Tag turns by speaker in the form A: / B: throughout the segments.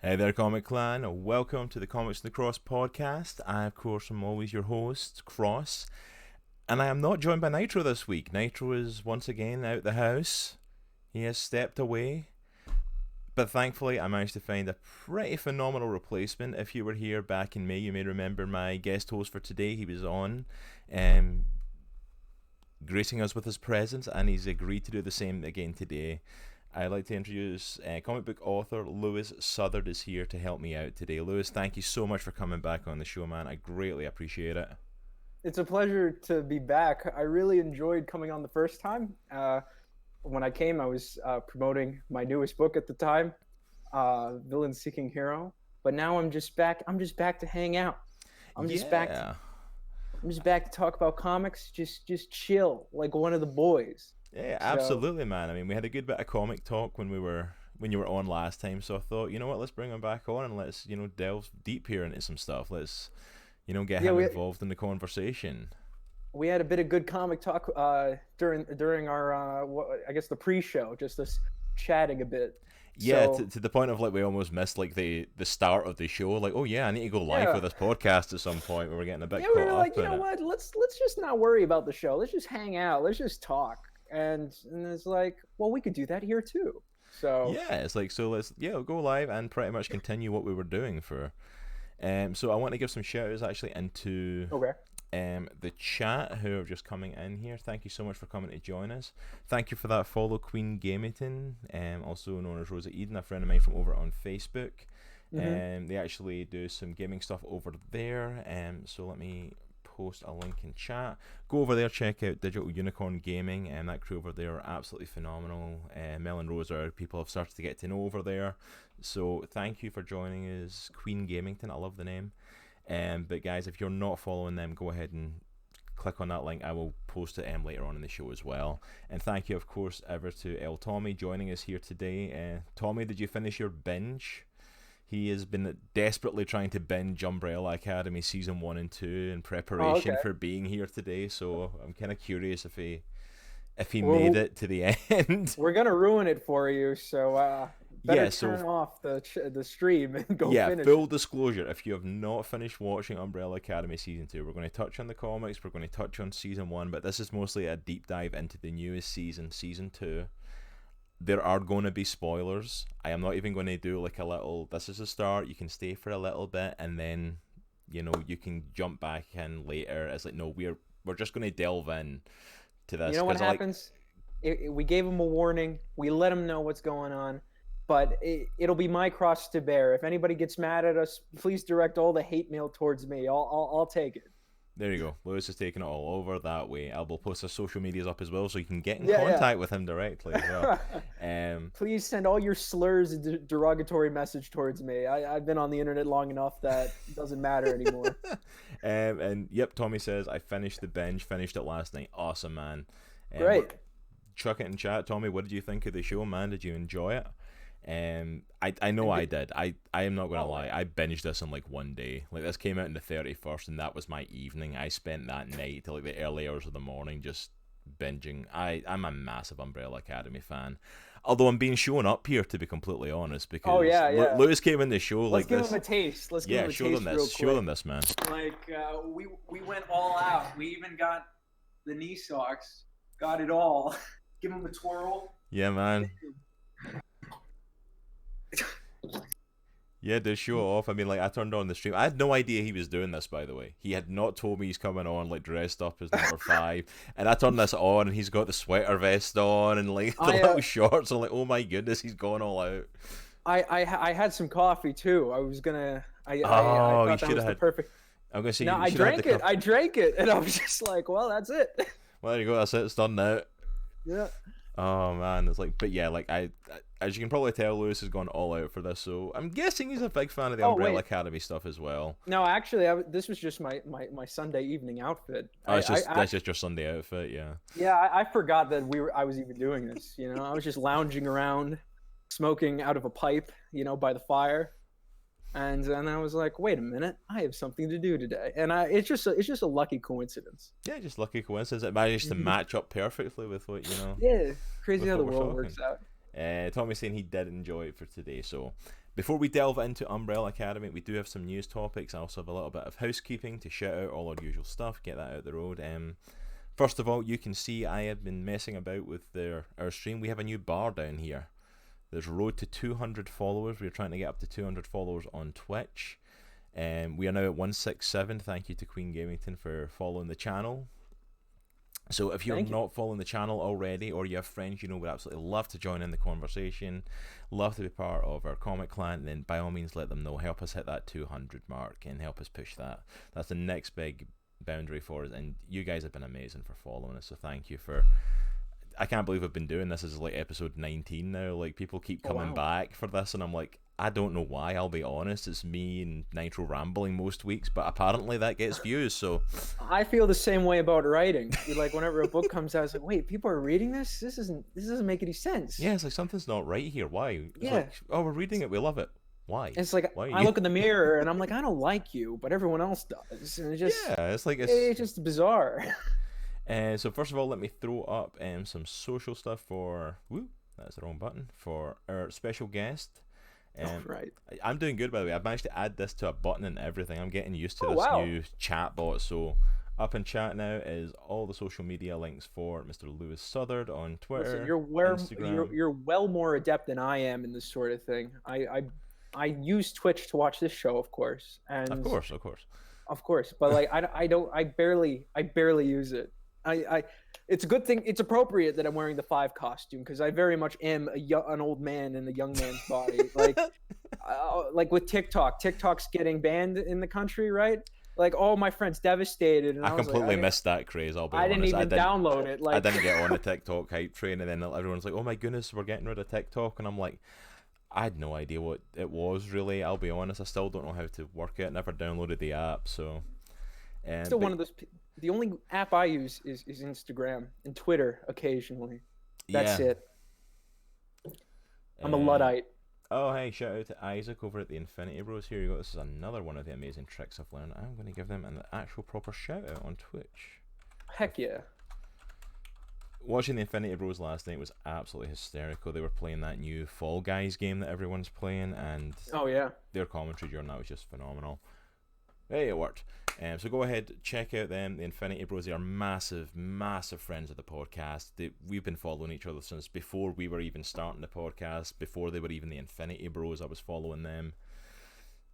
A: Hey there, Comic Clan. Welcome to the Comics in the Cross podcast. I, of course, am always your host, Cross. And I am not joined by Nitro this week. Nitro is once again out the house. He has stepped away. But thankfully, I managed to find a pretty phenomenal replacement. If you were here back in May, you may remember my guest host for today. He was on, gracing us with his presence, and he's agreed to do the same again today. I'd like to introduce comic book author Louis Southard is here to help me out today. Louis, thank you so much for coming back on the show, man. I greatly appreciate it.
B: It's a pleasure to be back. I really enjoyed coming on the first time. When I came, I was promoting my newest book at the time, Villain Seeking Hero. But now I'm just back. I'm just back to hang out. I'm just back. I'm just back to talk about comics. Just chill like one of the boys.
A: Yeah, absolutely, man. I mean, we had a good bit of comic talk when you were on last time. So I thought, you know what, let's bring him back on and let's delve deep here into some stuff. Let's get him involved in the conversation.
B: We had a bit of good comic talk during our I guess the pre-show, just us chatting a bit.
A: Yeah, so, to the point of like we almost missed like the start of the show. Like, oh yeah, I need to go live with this podcast at some point. We were getting a bit caught
B: we were like,
A: up
B: you know what? Let's just not worry about the show. Let's just hang out. Let's just talk. And it's like, well, we could do that here too. So
A: yeah, it's like, so let's go live and pretty much continue what we were doing for. So I want to give some shout outs actually into the chat who are just coming in here. Thank you so much for coming to join us. Thank you for that follow, Queen Gamington, also known as Rosa Eden, a friend of mine from over on Facebook. They actually do some gaming stuff over there. So let me post a link in chat. Go over there, check out Digital Unicorn Gaming, and that crew over there are absolutely phenomenal. Mel and Rosa, people have started to get to know over there. So thank you for joining us, Queen Gamington. I love the name. But guys, if you're not following them, go ahead and click on that link. I will post it later on in the show as well. And thank you, of course, ever to El Tommy joining us here today. Tommy, did you finish your binge? He has been desperately trying to binge Umbrella Academy Season 1 and 2 in preparation for being here today, so I'm kind of curious if he made it to the end.
B: We're going to ruin it for you, so better turn off the stream and go finish.
A: Yeah, full disclosure, if you have not finished watching Umbrella Academy Season 2, we're going to touch on the comics, we're going to touch on Season 1, but this is mostly a deep dive into the newest season, Season 2. There are going to be spoilers. I am not even going to do like a little, this is the start, you can stay for a little bit, and then, you can jump back in later. It's like, no, we're just going to delve in to this.
B: You know what happens? We gave them a warning. We let them know what's going on. But it'll be my cross to bear. If anybody gets mad at us, please direct all the hate mail towards me. I'll take it.
A: There you go. Lewis is taking it all over that way. I will post his social medias up as well, so you can get in contact with him directly as well.
B: Please send all your slurs and derogatory message towards me. I've been on the internet long enough that it doesn't matter anymore.
A: And yep, Tommy says, I finished the binge, finished it last night. Awesome, man.
B: Great.
A: Chuck it in chat. Tommy, what did you think of the show, man? Did you enjoy it? I know I did. I am not gonna lie. I binged this in like one day. Like, this came out on the 31st, and that was my evening. I spent that night till like the early hours of the morning just binging. I'm a massive Umbrella Academy fan. Although I'm being shown up here, to be completely honest, because Lewis came in the show.
B: Let's give him a taste. Let's give him a
A: show
B: taste
A: them this.
B: Real quick.
A: Show them this, man.
B: Like we went all out. We even got the knee socks. Got it all. Give him a twirl.
A: Yeah, man. Yeah, to show off. I mean, like, I turned on the stream. I had no idea he was doing this, by the way. He had not told me he's coming on, like, dressed up as number 5. And I turned this on, and he's got the sweater vest on and, like, the little shorts. I'm like, oh my goodness, he's gone all out.
B: I had some coffee, too. I was going to... I
A: thought
B: that was the perfect...
A: I'm going to say...
B: No, I drank it, and I was just like, well, that's it.
A: Well, there you go. That's it. It's done now.
B: Yeah.
A: Oh man, it's like, but yeah, like I as you can probably tell, Lewis has gone all out for this, so I'm guessing he's a big fan of the Umbrella Academy stuff as well.
B: No, actually, this was just my Sunday evening outfit.
A: Oh, that's just your Sunday outfit, yeah.
B: Yeah, I forgot that I was even doing this. I was just lounging around, smoking out of a pipe, by the fire. And then I was like, wait a minute, I have something to do today. And it's just a lucky coincidence.
A: Yeah, just lucky coincidence. It managed to match up perfectly with what,
B: Yeah, crazy how the world works out.
A: Tommy's saying he did enjoy it for today. So Before we delve into Umbrella Academy, we do have some news topics. I also have a little bit of housekeeping to shout out all our usual stuff, get that out the road. First of all, you can see I have been messing about with our stream. We have a new bar down here. There's road to 200 followers. We're trying to get up to 200 followers on Twitch. We are now at 167. Thank you to Queen Gamington for following the channel. So if you're not following the channel already, or you have friends you know would absolutely love to join in the conversation, love to be part of our comic clan, then by all means let them know. Help us hit that 200 mark and help us push that. That's the next big boundary for us, and you guys have been amazing for following us, so thank you for... I can't believe I've been doing this. This is like episode 19 now. Like, people keep coming back for this, and I'm like, I don't know why, I'll be honest. It's me and Nitro rambling most weeks, but apparently that gets views, so...
B: I feel the same way about writing. Like, whenever a book comes out, it's like, wait, people are reading this? This doesn't make any sense.
A: Yeah, it's like, something's not right here. Why? It's like, oh, we're reading it, we love it. Why?
B: It's like, I look in the mirror, and I'm like, I don't like you, but everyone else does. And it's just bizarre.
A: So first of all, let me throw up some social stuff for... Woo, that's the wrong button. For our special guest.
B: Right.
A: I'm doing good, by the way. I've managed to add this to a button and everything. I'm getting used to this new chat bot. So up in chat now is all the social media links for Mr. Louis Southard on Twitter.
B: Listen, you're well more adept than I am in this sort of thing. I use Twitch to watch this show, of course. And
A: of course.
B: But like I barely use it. It's a good thing. It's appropriate that I'm wearing the 5 costume, because I very much am an old man in a young man's body. Like with TikTok's getting banned in the country, right? Like, all my friends devastated. And
A: I completely missed that craze. I'll be honest.
B: I didn't even download it. Like,
A: I didn't get on the TikTok hype train, and then everyone's like, "Oh my goodness, we're getting rid of TikTok," and I'm like, I had no idea what it was really. I'll be honest. I still don't know how to work it. Never downloaded the app, so.
B: Still one of those. The only app I use is Instagram and Twitter occasionally. That's it. I'm a Luddite.
A: Oh, hey, shout out to Isaac over at the Infinity Bros. Here you go. This is another one of the amazing tricks I've learned. I'm going to give them an actual proper shout out on Twitch.
B: Heck yeah.
A: Watching the Infinity Bros last night was absolutely hysterical. They were playing that new Fall Guys game that everyone's playing, and their commentary during that was just phenomenal. Hey, it worked. So go ahead, check out them, the Infinity Bros. They are massive, massive friends of the podcast. We've been following each other since before we were even starting the podcast, before they were even the Infinity Bros. I was following them.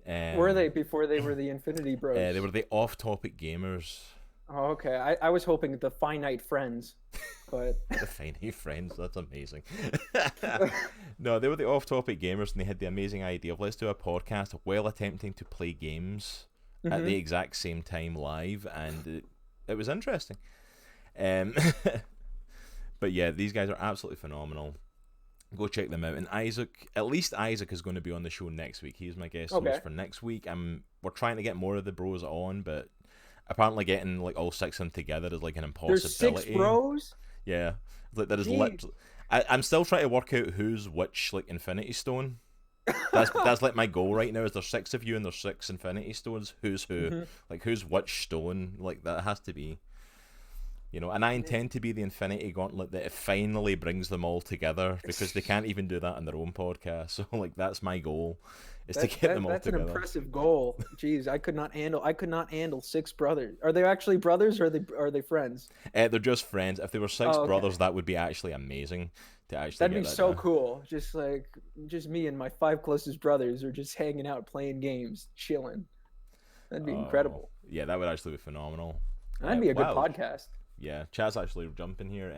B: Were they before they were the Infinity Bros?
A: They were the Off-Topic Gamers.
B: Oh, okay. I was hoping the Finite Friends, but...
A: The Finite Friends, that's amazing. No, they were the Off-Topic Gamers, and they had the amazing idea of, let's do a podcast while attempting to play games at the exact same time live, and it was interesting. But yeah, these guys are absolutely phenomenal. Go check them out. And Isaac, at least Isaac is going to be on the show next week. He's my guest host for next week. We're trying to get more of the bros on, but apparently getting like all 6 of them together is like an impossibility.
B: There's 6 bros?
A: Yeah. Like, there is literally... I'm still trying to work out who's which, like, Infinity Stone. That's like my goal right now. Is there's 6 of you and there's 6 Infinity Stones? Who's who? Like, who's which stone? Like, that has to be, you know. And I intend to be the Infinity Gauntlet that it finally brings them all together, because they can't even do that on their own podcast. So like, that's my goal, is to get them all together.
B: That's an impressive goal. Jeez, I could not handle 6 brothers. Are they actually brothers, or are they friends?
A: They're just friends. If they were 6 brothers, that would be actually amazing. That'd
B: be so cool. Just me and my 5 closest brothers are just hanging out, playing games, chilling. That'd be incredible.
A: Yeah, that would actually be phenomenal.
B: That'd be a good podcast.
A: Yeah, chat's actually jumping here.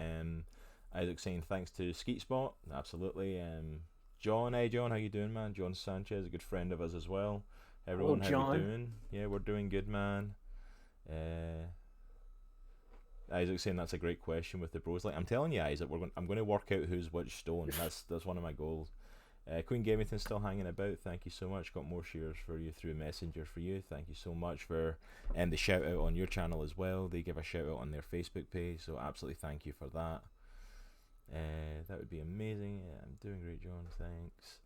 A: Isaac saying thanks to Skeet Spot. Absolutely. John, hey John, how you doing, man? John Sanchez, a good friend of us as well. Everyone, how you doing? Yeah, we're doing good, man. Isaac saying that's a great question with the bros. Like, I'm telling you, Isaac, I'm going to work out who's which stone. That's one of my goals. Queen Gamington's still hanging about. Thank you so much. Got more shares for you through Messenger for you. Thank you so much for the shout out on your channel as well. They give a shout out on their Facebook page, so absolutely thank you for that. That would be amazing. Yeah, I'm doing great, John. Thanks.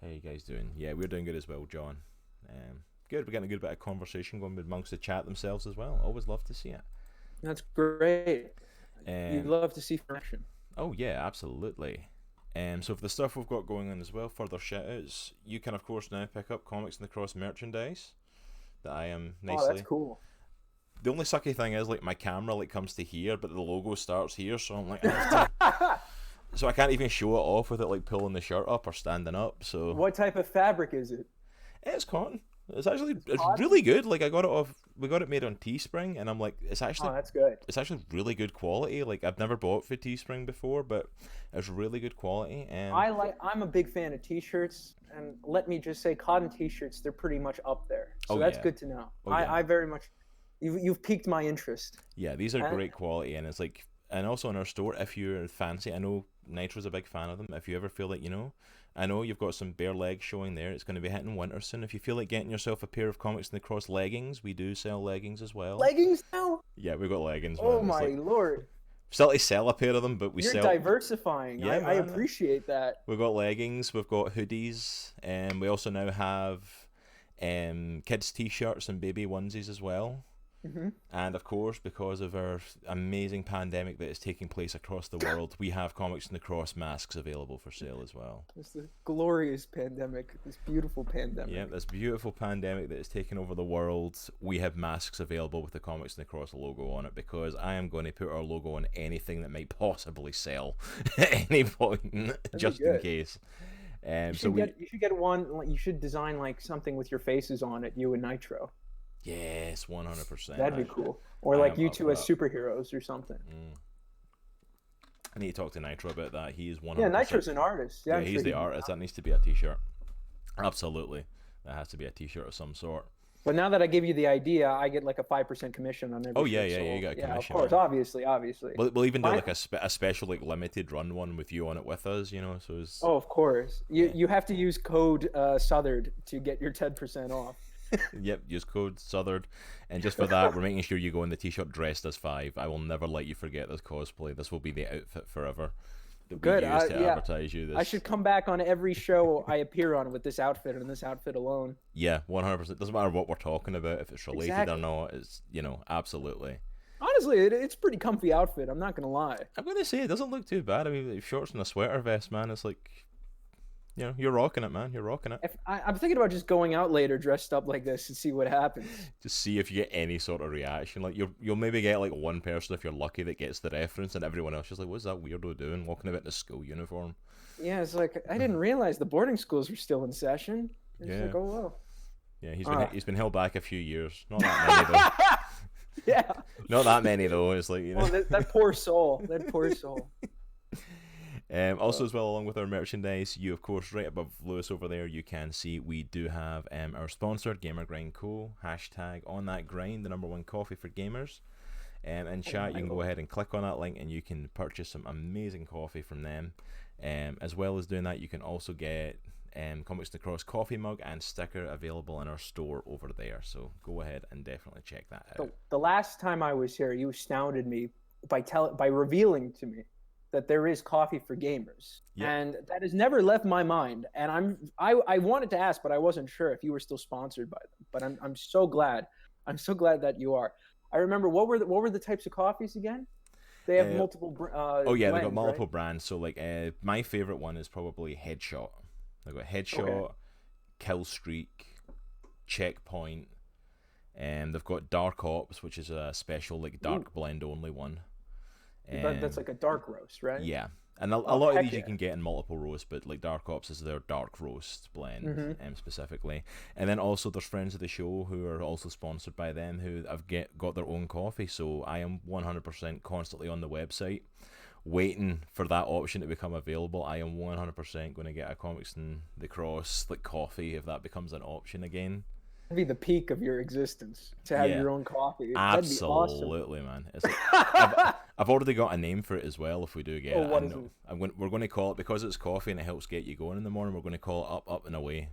A: How you guys doing? Yeah, we're doing good as well, John. Good. We're getting a good bit of conversation going amongst the chat themselves as well. Always love to see it.
B: That's great. You'd love to see action.
A: Oh yeah, absolutely. So for the stuff we've got going on as well, further shout-outs, you can of course now pick up Comics in the Cross merchandise that I am nicely.
B: Oh, that's cool.
A: The only sucky thing is, like, my camera like comes to here, but the logo starts here, so I'm like, so I can't even show it off with it like pulling the shirt up or standing up. So
B: what type of fabric is it?
A: It's cotton. It's really good. Like, we got it made on Teespring, and I'm like, it's actually,
B: that's good.
A: It's actually really good quality. Like, I've never bought for Teespring before, but it's really good quality. And
B: I'm a big fan of t-shirts, and let me just say, cotton t-shirts, they're pretty much up there. So that's good to know. I very much, you've piqued my interest.
A: Yeah, these are great quality, and it's like, and also in our store, if you're fancy, I know Nitro's a big fan of them. If you ever feel like, I know you've got some bare legs showing there. It's going to be hitting winter soon. If you feel like getting yourself a pair of Comics in the Cross leggings, we do sell leggings as well.
B: Leggings now?
A: Yeah, we've got leggings.
B: Oh my lord!
A: Still to sell a pair of them, but
B: you're diversifying. Yeah, I appreciate that.
A: We've got leggings. We've got hoodies, and we also now have kids t-shirts and baby onesies as well. Mm-hmm. And of course, because of our amazing pandemic that is taking place across the world, we have Comics in the Cross masks available for sale as well.
B: It's the glorious pandemic, this beautiful pandemic.
A: Yeah, this beautiful pandemic that is taking over the world. We have masks available with the Comics in the Cross logo on it, because I am going to put our logo on anything that might possibly sell at any point, just in case.
B: You should get one. You should design like something with your faces on it, you and Nitro.
A: Yes, 100%.
B: That'd be cool. Or like you two as superheroes or something.
A: I need to talk to Nitro about that. He is 100%.
B: Yeah, Nitro's an artist.
A: Yeah, he's the artist. That needs to be a t-shirt. Absolutely. That has to be a t-shirt of some sort.
B: But now that I give you the idea, I get like a 5% commission on every
A: you got a commission. Yeah, of
B: course, obviously.
A: We'll even do like a special like limited run one with you on it with us, so it's...
B: Oh, of course. You have to use code Southard to get your 10% off.
A: Yep, use code Southard, and just for that, we're making sure you go in the t-shirt dressed as 5. I will never let you forget this cosplay. This will be the outfit forever that we use to advertise you. This.
B: I should come back on every show I appear on with this outfit and this outfit alone.
A: Yeah, 100%. Doesn't matter what we're talking about, if it's related or not. It's absolutely.
B: Honestly, it's a pretty comfy outfit. I'm not gonna lie.
A: I'm gonna say it doesn't look too bad. I mean, shorts and a sweater vest, man. It's like, you're rocking it, man. You're rocking it.
B: I'm thinking about just going out later dressed up like this and see what happens.
A: To see if you get any sort of reaction. Like, you'll maybe get like one person, if you're lucky, that gets the reference, and everyone else is like, what's that weirdo doing walking about in a school uniform?
B: Yeah, it's like, I didn't realize the boarding schools were still in session. It's like, oh, well.
A: Yeah, he's been held back a few years. Not that many, though.
B: Yeah.
A: Not that many, though. It's like,
B: Oh, that poor soul. That poor soul.
A: Also, as well, along with our merchandise, you, of course, right above Louis over there, you can see we do have our sponsor, Gamer Grind Co. Hashtag on that grind, the #1 coffee for gamers. In chat, you can go ahead and click on that link, and you can purchase some amazing coffee from them. As well as doing that, you can also get Comics in the Cross coffee mug and sticker available in our store over there. So go ahead and definitely check that out.
B: The last time I was here, you astounded me by revealing to me that there is coffee for gamers, and that has never left my mind. And I wanted to ask, but I wasn't sure if you were still sponsored by them. But I'm so glad. I'm so glad that you are. I remember what were the types of coffees again? They have multiple.
A: They've got multiple brands. So like, my favorite one is probably Headshot. They've got Headshot, Kill Streak, Checkpoint, and they've got Dark Ops, which is a special like dark blend only one.
B: That's like a dark roast, right?
A: Yeah, and a lot of these you can get in multiple roasts, but like Dark Ops is their dark roast blend specifically. And then also there's friends of the show who are also sponsored by them who have got their own coffee. So I am 100% constantly on the website waiting for that option to become available. I am 100% going to get a Comics in the Cross like coffee if that becomes an option again.
B: That'd be the peak of your existence to have your own coffee.
A: Absolutely, man. It's like, I've already got a name for it as well. If we do get it,
B: what is it?
A: We're going to call it, because it's coffee and it helps get you going in the morning. We're going to call it Up and Away.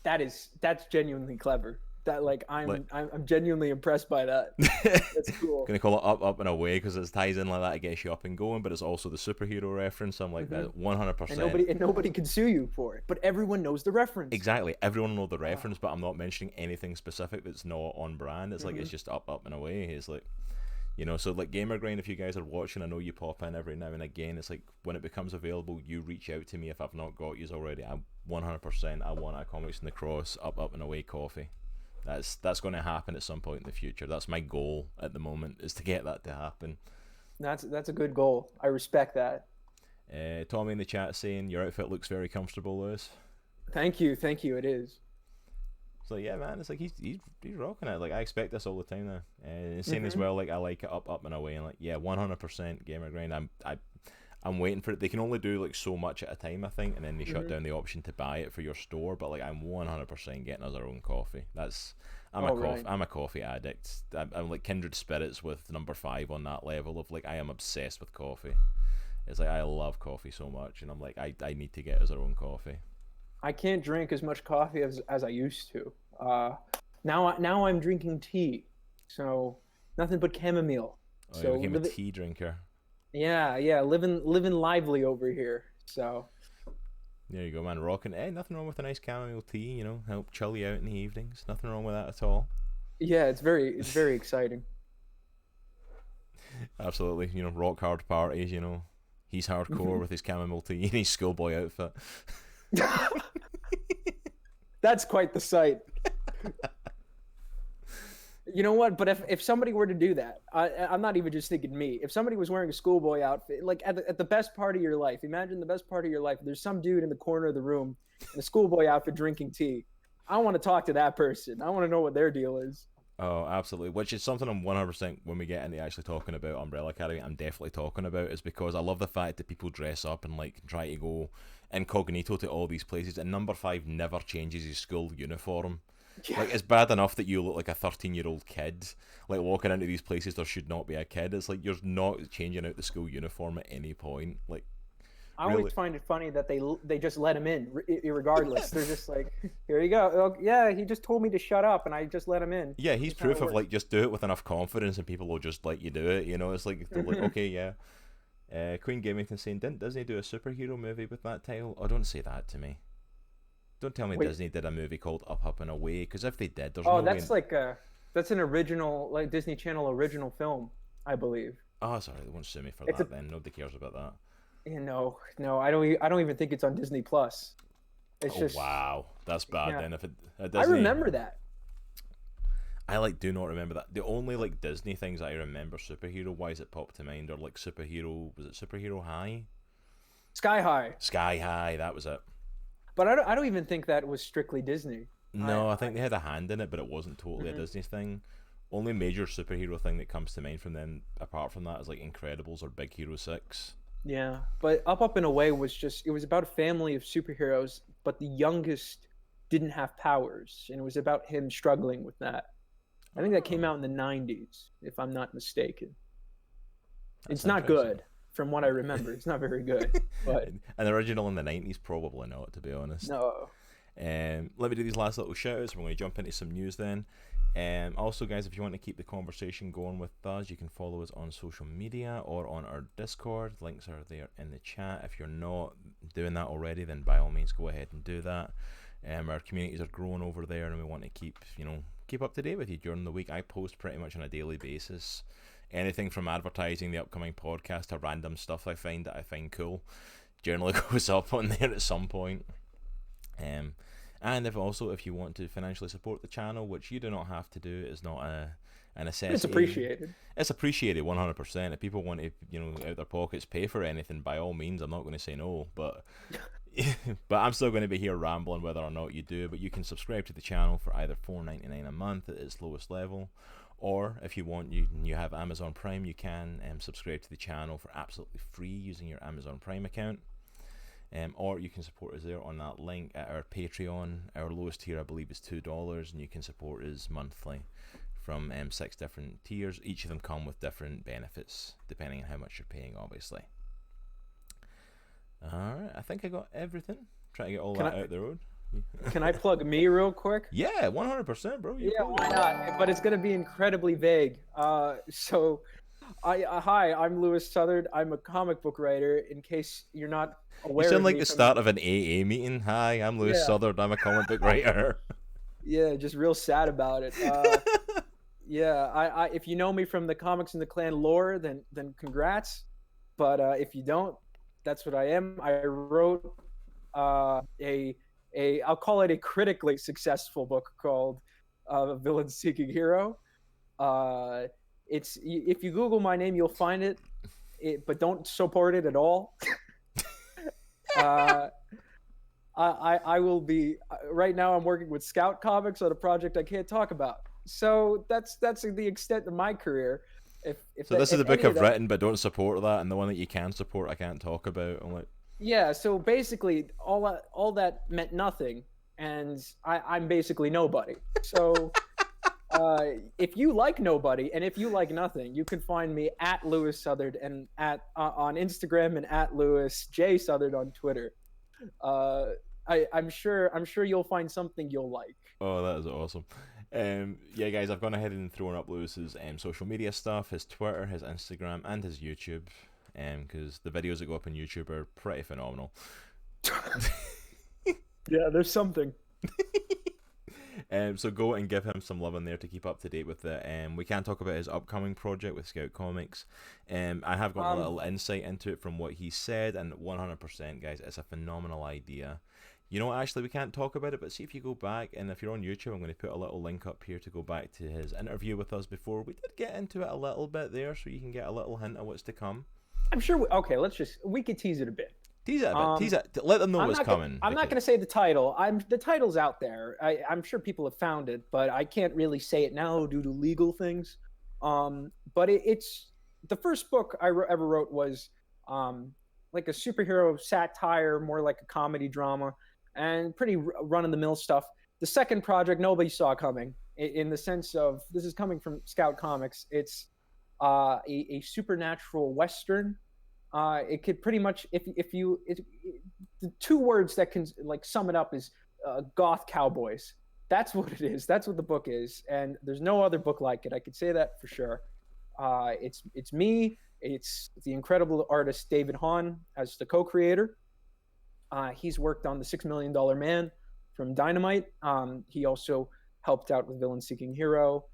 B: That's genuinely clever. That I'm genuinely impressed by that. That's cool.
A: Gonna call it Up and Away because it ties in like that. It gets you up and going, but it's also the superhero reference. I'm like that 100%.
B: And nobody can sue you for it, but everyone knows the reference.
A: Exactly, everyone knows the reference, but I'm not mentioning anything specific that's not on brand. It's like it's just Up and Away. It's like You know, so like Gamer Grind, if you guys are watching, I know you pop in every now and again. It's like when it becomes available, you reach out to me if I've not got yous already. I 100%, I want a Comics in the Cross up and away coffee. That's going to happen at some point in the future. That's my goal at the moment, is to get that to happen.
B: That's a good goal. I respect that.
A: Tommy in the chat saying your outfit looks very comfortable, Lewis.
B: Thank you. It is.
A: So yeah, man, it's like he's rocking it. Like I expect this all the time now. Saying as well, like I like it up and away, and like yeah, 100% Gamer Grind. I'm waiting for it. They can only do like so much at a time, I think, and then they shut down the option to buy it for your store. But like I'm 100% getting us our own coffee. I'm a coffee addict. I'm like kindred spirits with number 5 on that level of like I am obsessed with coffee. It's like I love coffee so much, and I'm like I need to get us our own coffee.
B: I can't drink as much coffee as I used to. Now I'm drinking tea, so nothing but chamomile.
A: Oh, so you became a tea drinker.
B: Yeah, living lively over here. So
A: there you go, man. Rocking. Nothing wrong with a nice chamomile tea. You know, help chill you out in the evenings. Nothing wrong with that at all.
B: Yeah, it's very exciting.
A: Absolutely. You know, rock hard parties. You know, he's hardcore with his chamomile tea and his schoolboy outfit.
B: That's quite the sight. You know what? But if somebody were to do that, I'm not even just thinking me. If somebody was wearing a schoolboy outfit, like at the best part of your life, imagine the best part of your life. There's some dude in the corner of the room in a schoolboy outfit drinking tea. I want to talk to that person. I want to know what their deal is.
A: Oh, absolutely. Which is something I'm 100% when we get into actually talking about Umbrella Academy, I'm definitely talking about, is because I love the fact that people dress up and like try to go incognito to all these places, and number 5 never changes his school uniform. Yeah. Like, it's bad enough that you look like a 13-year-old kid. Like, walking into these places, there should not be a kid. It's like, you're not changing out the school uniform at any point. Like,
B: I always find it funny that they just let him in, regardless. They're just like, here you go. Oh, yeah, he just told me to shut up, and I just let him in.
A: Yeah, he's proof of, like, just do it with enough confidence, and people will just let you do it, you know? It's like, they're like, okay, yeah. Queen Gamington saying, didn't Disney do a superhero movie with that title? Oh, don't say that to me. Don't tell me Disney did a movie called Up and Away, because if they did, there's no way...
B: Oh, that's like that's an original, like, Disney Channel original film, I believe.
A: Oh, sorry, they won't sue me for that then. Nobody cares about that.
B: You know, no, I don't even think it's on Disney Plus. It's just...
A: wow, that's bad then. If it Disney...
B: I remember that.
A: I do not remember that. The only like Disney things I remember superhero wise that popped to mind are like Superhero. Was it Superhero High?
B: Sky High.
A: Sky High, that was it.
B: But I don't even think that was strictly Disney.
A: No, I think they had a hand in it, but it wasn't totally a Disney thing. Only major superhero thing that comes to mind from them, apart from that, is like Incredibles or Big Hero 6.
B: Yeah, but Up and Away was it was about a family of superheroes, but the youngest didn't have powers, and it was about him struggling with that. I think that came out in the 90s, if I'm not mistaken. It's not good, from what I remember. It's not very good. But
A: an original in the 90s, probably not, to be honest.
B: No.
A: Let me do these last little shout-outs. We're going to jump into some news then. Also, guys, if you want to keep the conversation going with us, you can follow us on social media or on our Discord. Links are there in the chat. If you're not doing that already, then by all means go ahead and do that. Our communities are growing over there, and we want to keep up to date with you during the week. I post pretty much on a daily basis. Anything from advertising the upcoming podcast to random stuff I find cool generally goes up on there at some point. And if you want to financially support the channel, which you do not have to do, it's not a necessity.
B: It's appreciated.
A: It's appreciated 100%. If people want to, out their pockets pay for anything, by all means, I'm not going to say no, but but I'm still going to be here rambling whether or not you do. But you can subscribe to the channel for either $4.99 a month at its lowest level, or if you want, you have Amazon Prime, you can subscribe to the channel for absolutely free using your Amazon Prime account. Or you can support us there on that link at our Patreon. Our lowest tier, I believe, is $2, and you can support us monthly from 6 different tiers. Each of them come with different benefits depending on how much you're paying, obviously. Alright, I think I got everything. Try to get all that out the road.
B: Can I plug me real quick?
A: Yeah, 100%, bro.
B: Why not? But it's going to be incredibly vague. Hi, I'm Louis Southard. I'm a comic book writer, in case you're not aware.
A: You sound like the start of an AA meeting. Hi, I'm Louis Southard. I'm a comic book writer.
B: Yeah, just real sad about it. Yeah, I if you know me from the Comics in the Clan lore, then congrats. But if you don't, that's what I am. I wrote a I'll call it a critically successful book called Villain Seeking Hero. Uh, it's if you Google my name, you'll find it. But don't support it at all. uh, I will be right now. I'm working with Scout Comics on a project I can't talk about. So that's the extent of my career.
A: So this is the book I've written, but don't support that, and the one that you can support, I can't talk about. I'm like,
B: yeah. So basically, all that meant nothing, and I'm basically nobody. So if you like nobody, and if you like nothing, you can find me at Louis Southard and at on Instagram and at Louis J Southard on Twitter. I'm sure you'll find something you'll like.
A: Oh, that is awesome. Yeah, guys, I've gone ahead and thrown up Lewis's social media stuff, his Twitter, his Instagram, and his YouTube, because the videos that go up on YouTube are pretty phenomenal.
B: Yeah, there's something.
A: So go and give him some love in there to keep up to date with it. We can talk about his upcoming project with Scout Comics. I have got a little insight into it from what he said, and 100%, guys, it's a phenomenal idea. You know, actually, we can't talk about it, but see if you go back, and if you're on YouTube, I'm going to put a little link up here to go back to his interview with us before. We did get into it a little bit there, so you can get a little hint of what's to come.
B: I'm sure. Okay, we could tease it a bit.
A: Tease it a bit. Tease it. Let them know what's coming.
B: I'm not going to say the title. The title's out there. I'm sure people have found it, but I can't really say it now due to legal things. But it's the first book I ever wrote was like a superhero satire, more like a comedy drama, and pretty run-of-the-mill stuff. The second project nobody saw coming, in the sense of this is coming from Scout Comics. It's a supernatural Western. It could pretty much, the two words that can like sum it up is goth cowboys. That's what it is. That's what the book is, and there's no other book like it. I could say that for sure. It's me. It's the incredible artist David Hahn as the co-creator. He's worked on the $6 Million Man from Dynamite. He also helped out with Villain Seeking Hero.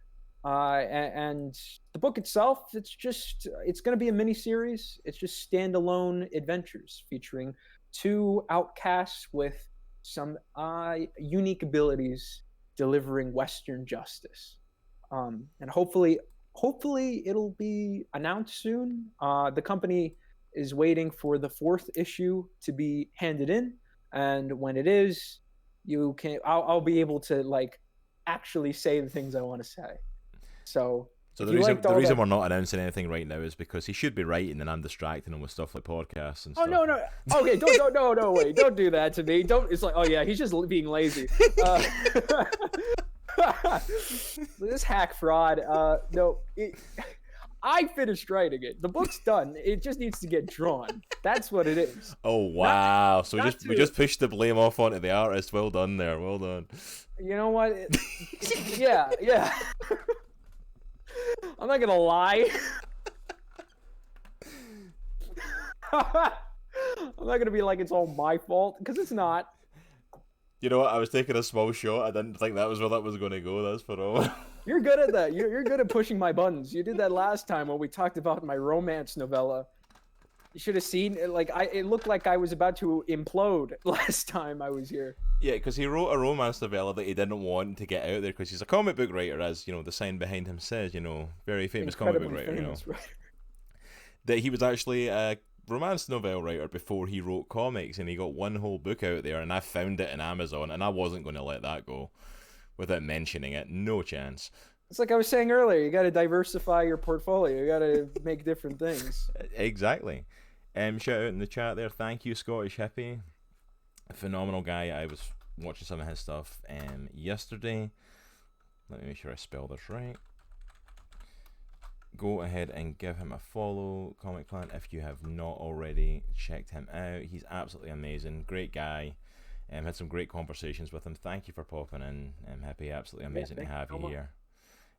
B: And the book itself, it's going to be a mini series. It's just standalone adventures featuring two outcasts with some unique abilities delivering Western justice. And hopefully it'll be announced soon. The company is waiting for the 4th issue to be handed in, and when it is, I'll be able to like actually say the things I want to say. So
A: the reason we're not announcing anything right now is because he should be writing, and I'm distracting him with stuff like podcasts and stuff.
B: Oh no! Okay, don't wait! Don't do that to me! Don't. It's like, oh yeah, he's just being lazy. This hack fraud. No, I finished writing it. The book's done. It just needs to get drawn. That's what it is.
A: Oh wow! So we just pushed the blame off onto the artist. Well done there. Well done.
B: You know what? Yeah. I'm not gonna lie. I'm not gonna be like it's all my fault, because it's not.
A: You know what? I was taking a small shot. I didn't think that was where that was going to go. That's for all.
B: You're good at that. You're good at pushing my buttons. You did that last time when we talked about my romance novella. You should have seen it. It looked like I was about to implode last time I was here.
A: Yeah, because he wrote a romance novella that he didn't want to get out there because he's a comic book writer, as you know the sign behind him says. You know, very famous comic book writer. You know, that he was actually a romance novel writer before he wrote comics, and he got one whole book out there, and I found it in Amazon, and I wasn't going to let that go without mentioning it. No chance.
B: It's like I was saying earlier, you got to diversify your portfolio. You got to make different things.
A: Exactly. Shout out in the chat there. Thank you, Scottish Hippie. A phenomenal guy. I was watching some of his stuff yesterday. Let me make sure I spell this right. Go ahead and give him a follow, Comic Clan, if you have not already checked him out. He's absolutely amazing. Great guy. Had some great conversations with him. Thank you for popping in. Hippie, absolutely amazing to have you here.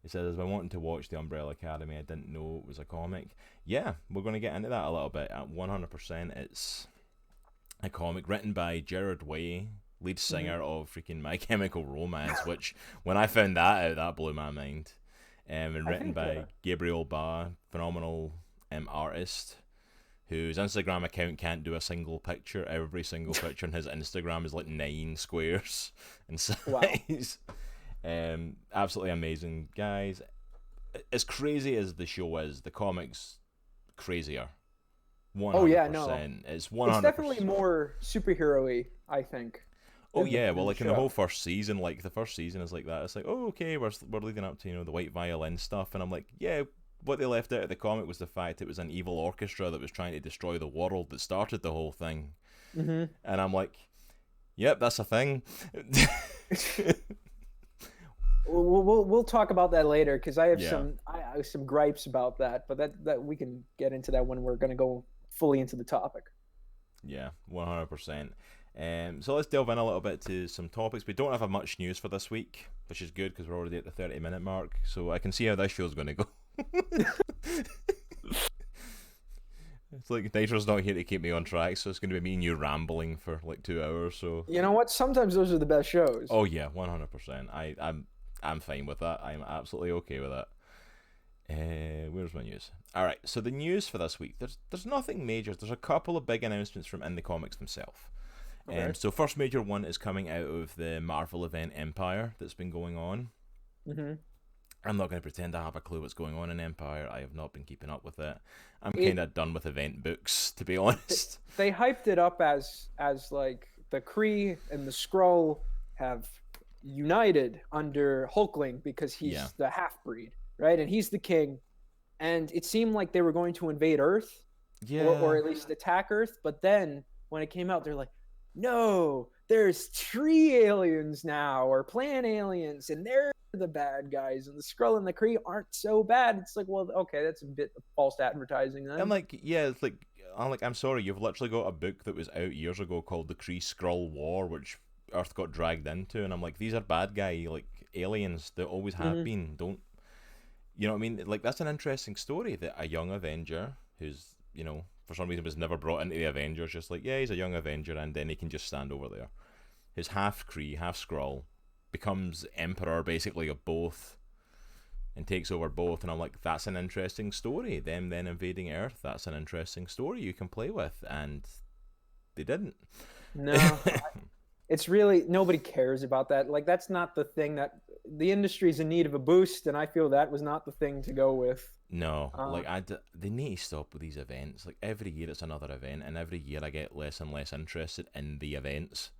A: He says, I've been wanting to watch The Umbrella Academy. I didn't know it was a comic. Yeah, we're going to get into that a little bit. At 100%, it's a comic written by Gerard Way, lead singer of freaking My Chemical Romance, which, when I found that out, that blew my mind. and written by Gabriel Ba, phenomenal artist, whose Instagram account can't do a single picture. Every single picture on his Instagram is like 9 squares in size. Wow. Absolutely amazing, guys. As crazy as the show is, the comics crazier. 100%.
B: Oh yeah, no.
A: It's 100%.
B: It's definitely more superhero-y, I think.
A: Oh yeah, well, like in the whole first season, like the first season is like that. It's like, oh okay, we're leading up to, you know, the white violin stuff, and I'm like, yeah, what they left out of the comic was the fact it was an evil orchestra that was trying to destroy the world that started the whole thing.
B: Mm-hmm.
A: And I'm like, yep, that's a thing.
B: We'll talk about that later, because I have some gripes about that, but that we can get into that when we're gonna go fully into the topic.
A: Yeah, 100%. So let's delve in a little bit to some topics. We don't have much news for this week, which is good because we're already at the 30-minute mark, so I can see how this show's going to go. It's like Nitro's not here to keep me on track, so it's going to be me and you rambling for like 2 hours. So
B: you know what? Sometimes those are the best shows.
A: Oh yeah, 100%. I'm fine with that. I'm absolutely okay with that. Where's my news? All right, so the news for this week, there's nothing major. There's a couple of big announcements from in the comics themselves. Okay. So first major one is coming out of the Marvel event Empire that's been going on.
B: Mm-hmm.
A: I'm not going to pretend I have a clue what's going on in Empire. I have not been keeping up with it. I'm kind of done with event books, to be honest.
B: They hyped it up as like the Kree and the Skrull have united under Hulkling because he's the half-breed, right? And he's the king. And it seemed like they were going to invade Earth, or at least attack Earth. But then when it came out, they're like, no, there's tree aliens now, or plant aliens, and they're the bad guys, and the Skrull and the Kree aren't so bad. It's like, well, okay, that's a bit of false advertising then.
A: And like, yeah, it's like, I'm sorry, you've literally got a book that was out years ago called The Kree Skrull War, which Earth got dragged into, and I'm like, these are bad guy, like, aliens. They always have been. Don't, you know what I mean? Like, that's an interesting story, that a young Avenger who's, you know, for some reason was never brought into the Avengers, just like, yeah, he's a young Avenger, and then he can just stand over there. His half Kree, half Skrull, becomes Emperor, basically, of both, and takes over both, and I'm like, that's an interesting story. Them then invading Earth, that's an interesting story you can play with, and they didn't.
B: No. It's really, nobody cares about that. Like, that's not the thing that, the industry's in need of a boost, and I feel that was not the thing to go with.
A: No, like, they need to stop with these events. Like, every year it's another event, and every year I get less and less interested in the events.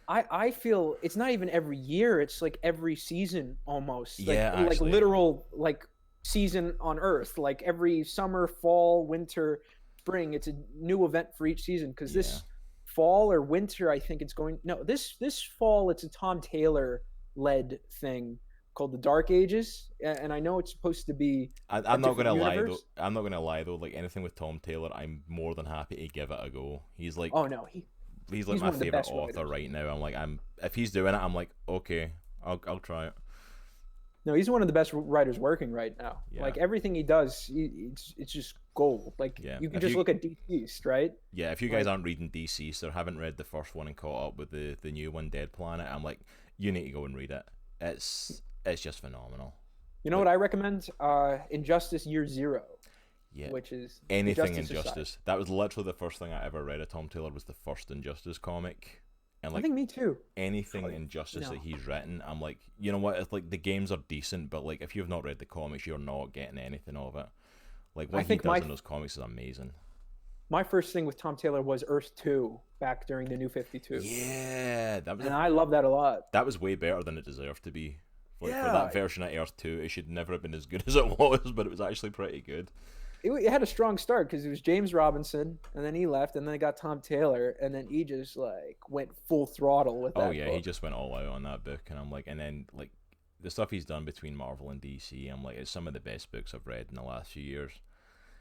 B: I feel it's not even every year, it's like every season almost. Like,
A: yeah, actually.
B: Like literal, like, season on Earth. Like, every summer, fall, winter, spring, it's a new event for each season, because this fall or winter, I think it's going, no, this fall it's a Tom Taylor led thing called the Dark Ages, and I know it's supposed to be
A: I'm not gonna lie though, like, anything with Tom Taylor, I'm more than happy to give it a go. He's like,
B: oh no,
A: he's like my favorite author right now. I'm like, if he's doing it, I'm like, okay, I'll try it.
B: No, he's one of the best writers working right now. Like, everything he does, it's just gold. Like, you can just look at DCeased, right?
A: Yeah, if you guys aren't reading DCeased or haven't read the first one and caught up with the new one, Dead Planet, I'm like, you need to go and read it. It's just phenomenal.
B: You know what I recommend? Injustice Year Zero.
A: Yeah,
B: which is
A: anything Injustice. That was literally the first thing I ever read of Tom Taylor, was the first Injustice comic. And like,
B: I think me too.
A: Anything Injustice that he's written, I'm like, you know what? It's like, the games are decent, but like, if you've not read the comics, you're not getting anything of it. Like, what he does in those comics is amazing.
B: My first thing with Tom Taylor was Earth 2 back during the New 52.
A: Yeah,
B: I love that a lot.
A: That was way better than it deserved to be. Like, for that version of Earth 2, it should never have been as good as it was, but it was actually pretty good.
B: It had a strong start because it was James Robinson, and then he left, and then it got Tom Taylor, and then he just like went full throttle with that.
A: Oh yeah,
B: book.
A: He just went all out on that book, and I'm like, and then like the stuff he's done between Marvel and DC, I'm like, it's some of the best books I've read in the last few years.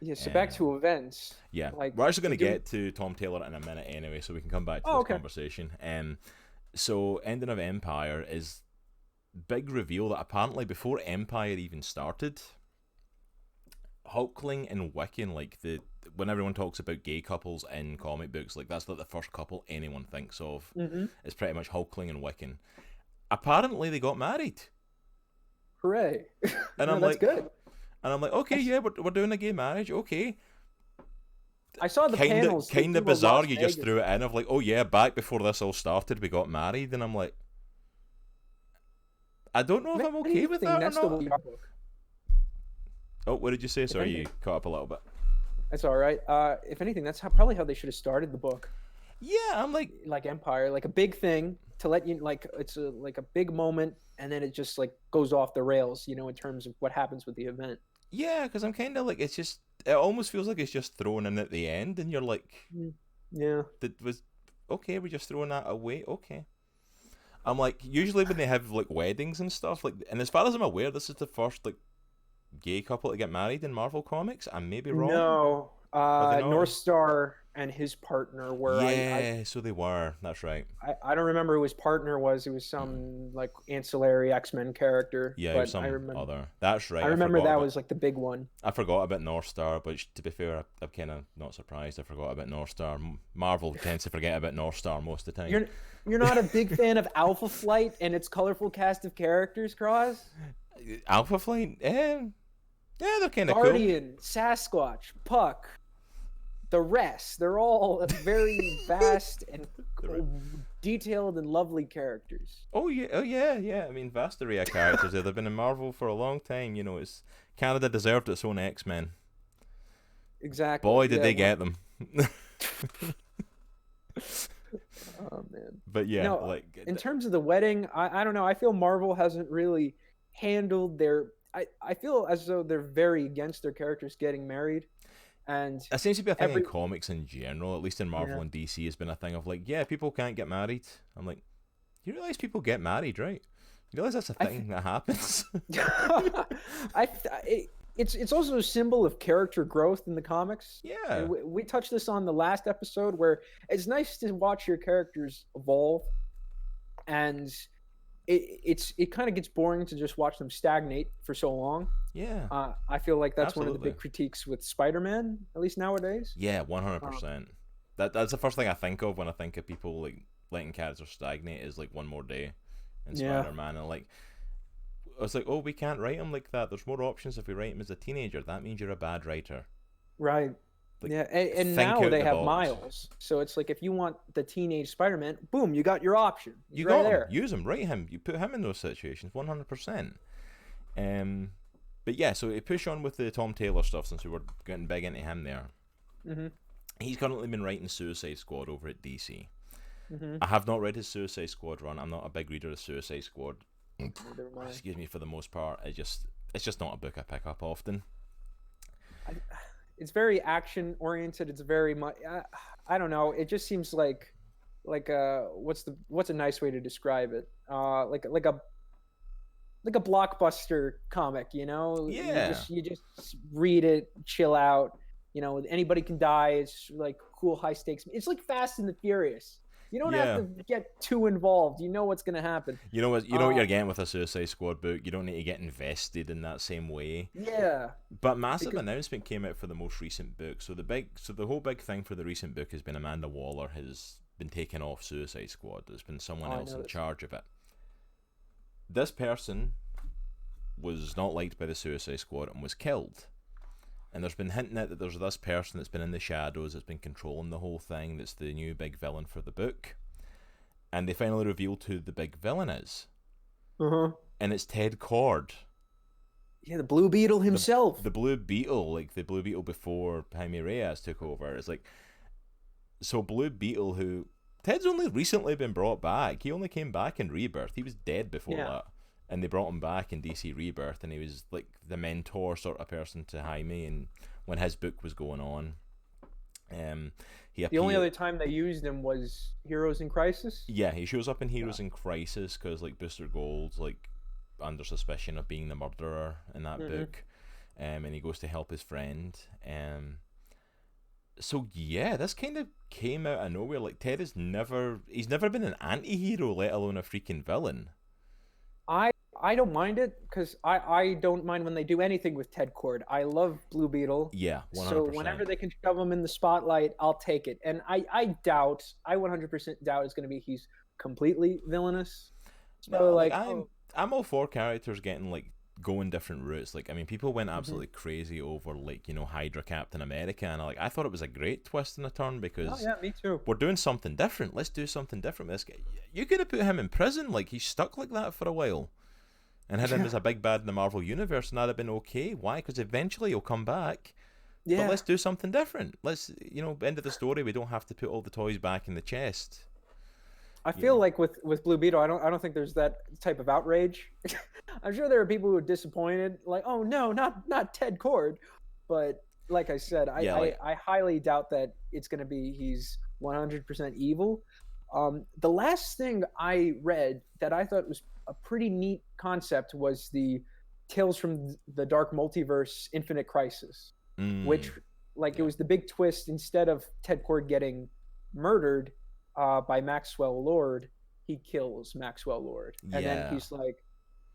B: Yeah, so back to events.
A: Yeah, like, we're actually going to get to Tom Taylor in a minute anyway, so we can come back to this conversation. So ending of Empire is big reveal that apparently before Empire even started, Hulkling and Wiccan, like, when everyone talks about gay couples in comic books, like, that's like the first couple anyone thinks of. It's pretty much Hulkling and Wiccan. Apparently they got married.
B: Hooray!
A: And
B: No,
A: I'm
B: that's
A: like,
B: good.
A: and I'm like, okay, yeah, we're doing a gay marriage, okay.
B: I saw the panels.
A: Kind
B: They
A: of
B: do a
A: bizarre.
B: Las
A: You just
B: Vegas.
A: threw it in of like, oh yeah, back before this all started, we got married, and I'm like, I don't know if
B: If
A: I'm okay with
B: anything,
A: that or
B: that's the
A: not.
B: way your book.
A: Oh, what did you say?
B: If
A: Sorry,
B: anything,
A: you caught up a little bit.
B: that's all right. If anything, that's probably how they should have started the book.
A: Yeah, I'm
B: Like Empire, like a big thing to let you like it's like a big moment, and then it just like goes off the rails, you know, in terms of what happens with the event.
A: yeah, because I'm kind of like, it's just, it almost feels like it's just thrown in at the end, and you're like,
B: Yeah.
A: that was okay. We're just throwing that away. Okay. I'm like, usually when they have like weddings and stuff, like, and as far as I'm aware, this is the first like gay couple to get married in Marvel Comics. I may be wrong.
B: No,
A: Are they not?
B: North Star and his partner were
A: Yeah, so they were. That's right.
B: I don't remember who his partner was. It was some like ancillary X-Men character,
A: Yeah, it was
B: but I
A: some
B: remember
A: other. That's right.
B: I remember that was like the big one.
A: I forgot about North Star, but to be fair, I'm kind of not surprised. I forgot about North Star. Marvel tends to forget about North Star most of the time.
B: You're not a big fan of Alpha Flight and its colorful cast of characters, Cross?
A: Alpha Flight, yeah, they're kind of cool.
B: Guardian, Sasquatch, Puck, the rest. They're all very vast and detailed and lovely characters.
A: Oh yeah. I mean, vast array of characters. They've been in Marvel for a long time. You know, it's Canada deserved its own X-Men.
B: Exactly.
A: Boy, did they get them.
B: Oh man.
A: But yeah,
B: No,
A: like
B: in terms of the wedding, I don't know. I feel Marvel hasn't really handled their. I feel as though they're very against their characters getting married, and
A: it seems to be a thing in comics in general. At least in Marvel and DC, has been a thing of like, yeah, people can't get married. I'm like, you realize people get married, right? You realize that's a thing that happens.
B: It's also a symbol of character growth in the comiks.
A: Yeah,
B: and we touched this on the last episode, where it's nice to watch your characters evolve, and it kind of gets boring to just watch them stagnate for so long.
A: Yeah,
B: I feel like that's one of the big critiques with Spider-Man, at least nowadays.
A: Yeah, 100%. That's the first thing I think of when I think of people like letting characters stagnate, is like One More Day in Spider-Man, and like, I was like, oh, we can't write him like that. There's more options if we write him as a teenager. That means you're a bad writer.
B: Right. Like, yeah, and now they have Miles. So it's like, if you want the teenage Spider-Man, boom, you got your option.
A: You got him. Use him. Write him. You put him in those situations, 100%. But yeah, so to push on with the Tom Taylor stuff, since we were getting big into him there. Mm-hmm. He's currently been writing Suicide Squad over at DC. Mm-hmm. I have not read his Suicide Squad run. I'm not a big reader of Suicide Squad. Excuse me, for the most part. It's just not a book I pick up often.
B: It's very action oriented. It's very much. I don't know. It just seems like what's a nice way to describe it? Like a blockbuster comic, you know?
A: Yeah.
B: You just read it, chill out. You know, anybody can die. It's like cool, high stakes. It's like Fast and the Furious. You don't have to get too involved. You know what's going to happen.
A: You know what you're getting with a Suicide Squad book. You don't need to get invested in that same way.
B: Yeah.
A: But massive announcement came out for the most recent book. So the whole big thing for the recent book has been Amanda Waller has been taken off Suicide Squad. There's been someone else in charge of it. This person was not liked by the Suicide Squad and was killed. And there's been hinting at that there's this person that's been in the shadows, that's been controlling the whole thing, that's the new big villain for the book. And they finally revealed who the big villain is.
B: Uh-huh.
A: And it's Ted Kord.
B: Yeah, the Blue Beetle himself.
A: The Blue Beetle, like the Blue Beetle before Jaime Reyes took over. It's like, so Blue Beetle, who Ted's only recently been brought back. He only came back in Rebirth. He was dead before that. And they brought him back in DC Rebirth, and he was like the mentor sort of person to Jaime, and when his book was going on. The
B: only other time they used him was Heroes in Crisis?
A: Yeah, he shows up in Heroes in Crisis because like Booster Gold's like under suspicion of being the murderer in that book, and he goes to help his friend. So yeah, this kind of came out of nowhere. Like he's never been an anti-hero, let alone a freaking villain.
B: I don't mind it, because I don't mind when they do anything with Ted Kord. I love Blue Beetle.
A: Yeah, 100%.
B: So whenever they can shove him in the spotlight, I'll take it. And I 100% doubt it's going to be he's completely villainous. So
A: I'm all for characters getting like going different routes. Like, I mean, people went absolutely crazy over, like, you know, Hydra Captain America, and I thought it was a great twist and a turn because
B: yeah, me too.
A: we're doing something different. Let's do something different with this guy. You could have put him in prison, like he's stuck like that for a while, and had him as a big bad in the Marvel universe, and that'd have been okay. Why? Because eventually he'll come back.
B: Yeah.
A: But let's do something different. Let's, you know, end of the story. We don't have to put all the toys back in the chest.
B: I feel like with Blue Beetle, I don't think there's that type of outrage. I'm sure there are people who are disappointed, like, oh no, not Ted Kord. But like I said, I highly doubt that it's gonna be he's 100% evil. The last thing I read that I thought was a pretty neat concept was the Tales from the Dark Multiverse Infinite Crisis, which it was the big twist. Instead of Ted Kord getting murdered by Maxwell Lord, he kills Maxwell Lord, and then he's like,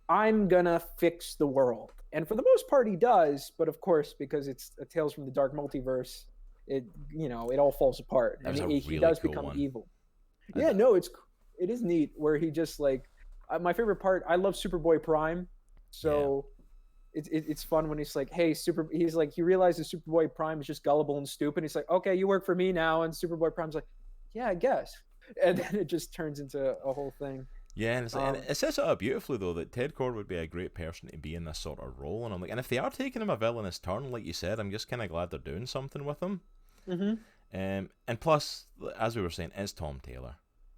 B: I'm gonna fix the world, and for the most part he does, but of course, because it's a Tales from the Dark Multiverse, it all falls apart, and he does become evil. It is neat where he just like, my favorite part, I love Superboy Prime, so it's fun when he's like, hey, he's like, he realizes Superboy Prime is just gullible and stupid. He's like, okay, you work for me now, and Superboy Prime's like, yeah, I guess. And then it just turns into a whole thing.
A: Yeah, and it sets it up beautifully, though, that Ted Kord would be a great person to be in this sort of role. And I'm like, and if they are taking him a villainous turn, like you said, I'm just kind of glad they're doing something with him. And plus, as we were saying, it's Tom Taylor.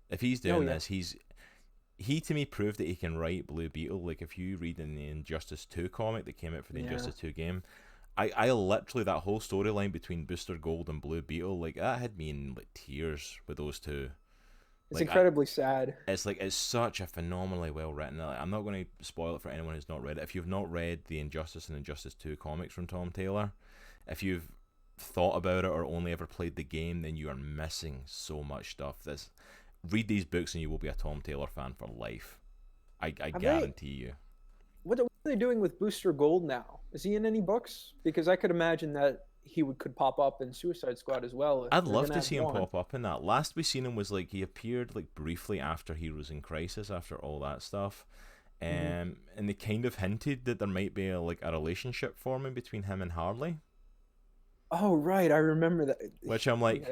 A: If he's doing this, he to me proved that he can write Blue Beetle. Like, if you read in the Injustice 2 comic that came out for the Injustice 2 game, I literally, that whole storyline between Booster Gold and Blue Beetle, like, that had me in like tears with those two.
B: It's incredibly sad.
A: It's like, it's such a phenomenally well written. I'm not going to spoil it for anyone who's not read it. If you've not read the Injustice and Injustice 2 comics from Tom Taylor, if you've thought about it or only ever played the game, then you are missing so much stuff. Read these books and you will be a Tom Taylor fan for life. I guarantee you.
B: What are they doing with Booster Gold now? Is he in any books? Because I could imagine that he could pop up in Suicide Squad as well.
A: I'd love to see him pop up in that. Last we seen him was like, he appeared like briefly after Heroes in Crisis, after all that stuff. And they kind of hinted that there might be a relationship forming between him and Harley.
B: Oh right, I remember that.
A: Which I'm like,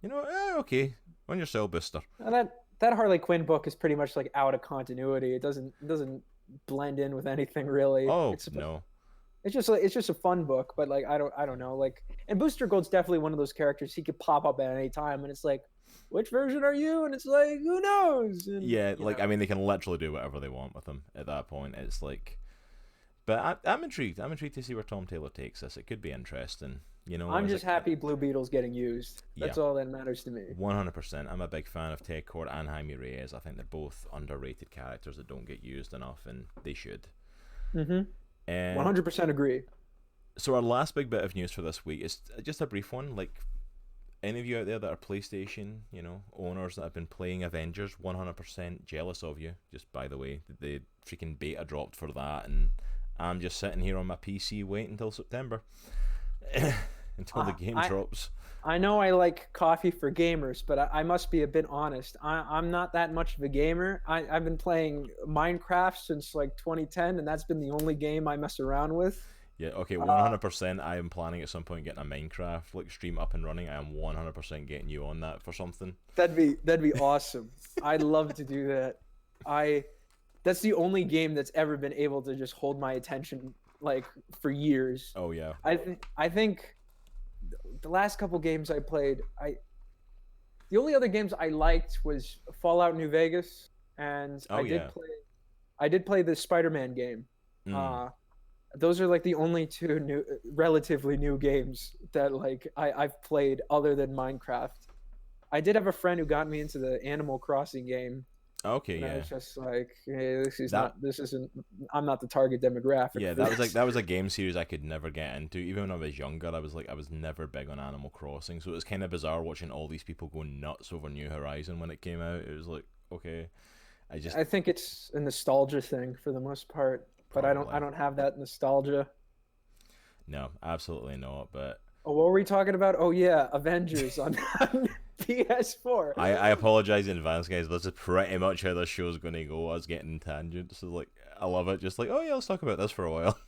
A: okay, on your cell, Booster.
B: That Harley Quinn book is pretty much like out of continuity. It doesn't blend in with anything really.
A: No.
B: It's just a fun book, but like I don't know, like, and Booster Gold's definitely one of those characters. He could pop up at any time, and it's like, which version are you? And it's like, who knows? And,
A: I mean, they can literally do whatever they want with him at that point. It's like, but I'm intrigued. I'm intrigued to see where Tom Taylor takes this. It could be interesting.
B: I'm just happy Blue Beetle's getting used. That's all that matters to me.
A: 100%. I'm a big fan of Ted Kord and Jaime Reyes. I think they're both underrated characters that don't get used enough, and they should.
B: 100% agree.
A: So our last big bit of news for this week is just a brief one. Like, any of you out there that are PlayStation, owners that have been playing Avengers, 100% jealous of you. Just by the way, the freaking beta dropped for that, and I'm just sitting here on my PC waiting until September. Until the game drops.
B: I know I like coffee for gamers, but I must be a bit honest. I'm not that much of a gamer. I've been playing Minecraft since like 2010, and that's been the only game I mess around with.
A: Yeah, okay, 100%. I am planning at some point getting a Minecraft stream up and running. I am 100% getting you on that for something.
B: That'd be awesome. I'd love to do that. That's the only game that's ever been able to just hold my attention like for years.
A: Oh yeah.
B: I think the last couple games I played, the only other games I liked was Fallout New Vegas, and I did play the Spider-Man game. Those are like the only two relatively new games that like I've played other than Minecraft. I did have a friend who got me into the Animal Crossing game.
A: Okay, yeah.
B: I was just like, hey, I'm not the target demographic.
A: Yeah, that was a game series I could never get into. Even when I was younger, I was never big on Animal Crossing, so it was kind of bizarre watching all these people go nuts over New Horizon when it came out. It was like, okay, I
B: think it's a nostalgia thing for the most part, but probably. I don't have that nostalgia.
A: No, absolutely not. But
B: what were we talking about? Oh yeah, Avengers on. PS4.
A: I apologize in advance, guys. This is pretty much how this show's going to go. I was getting tangents. So, like, I love it. Just like, oh yeah, let's talk about this for a while.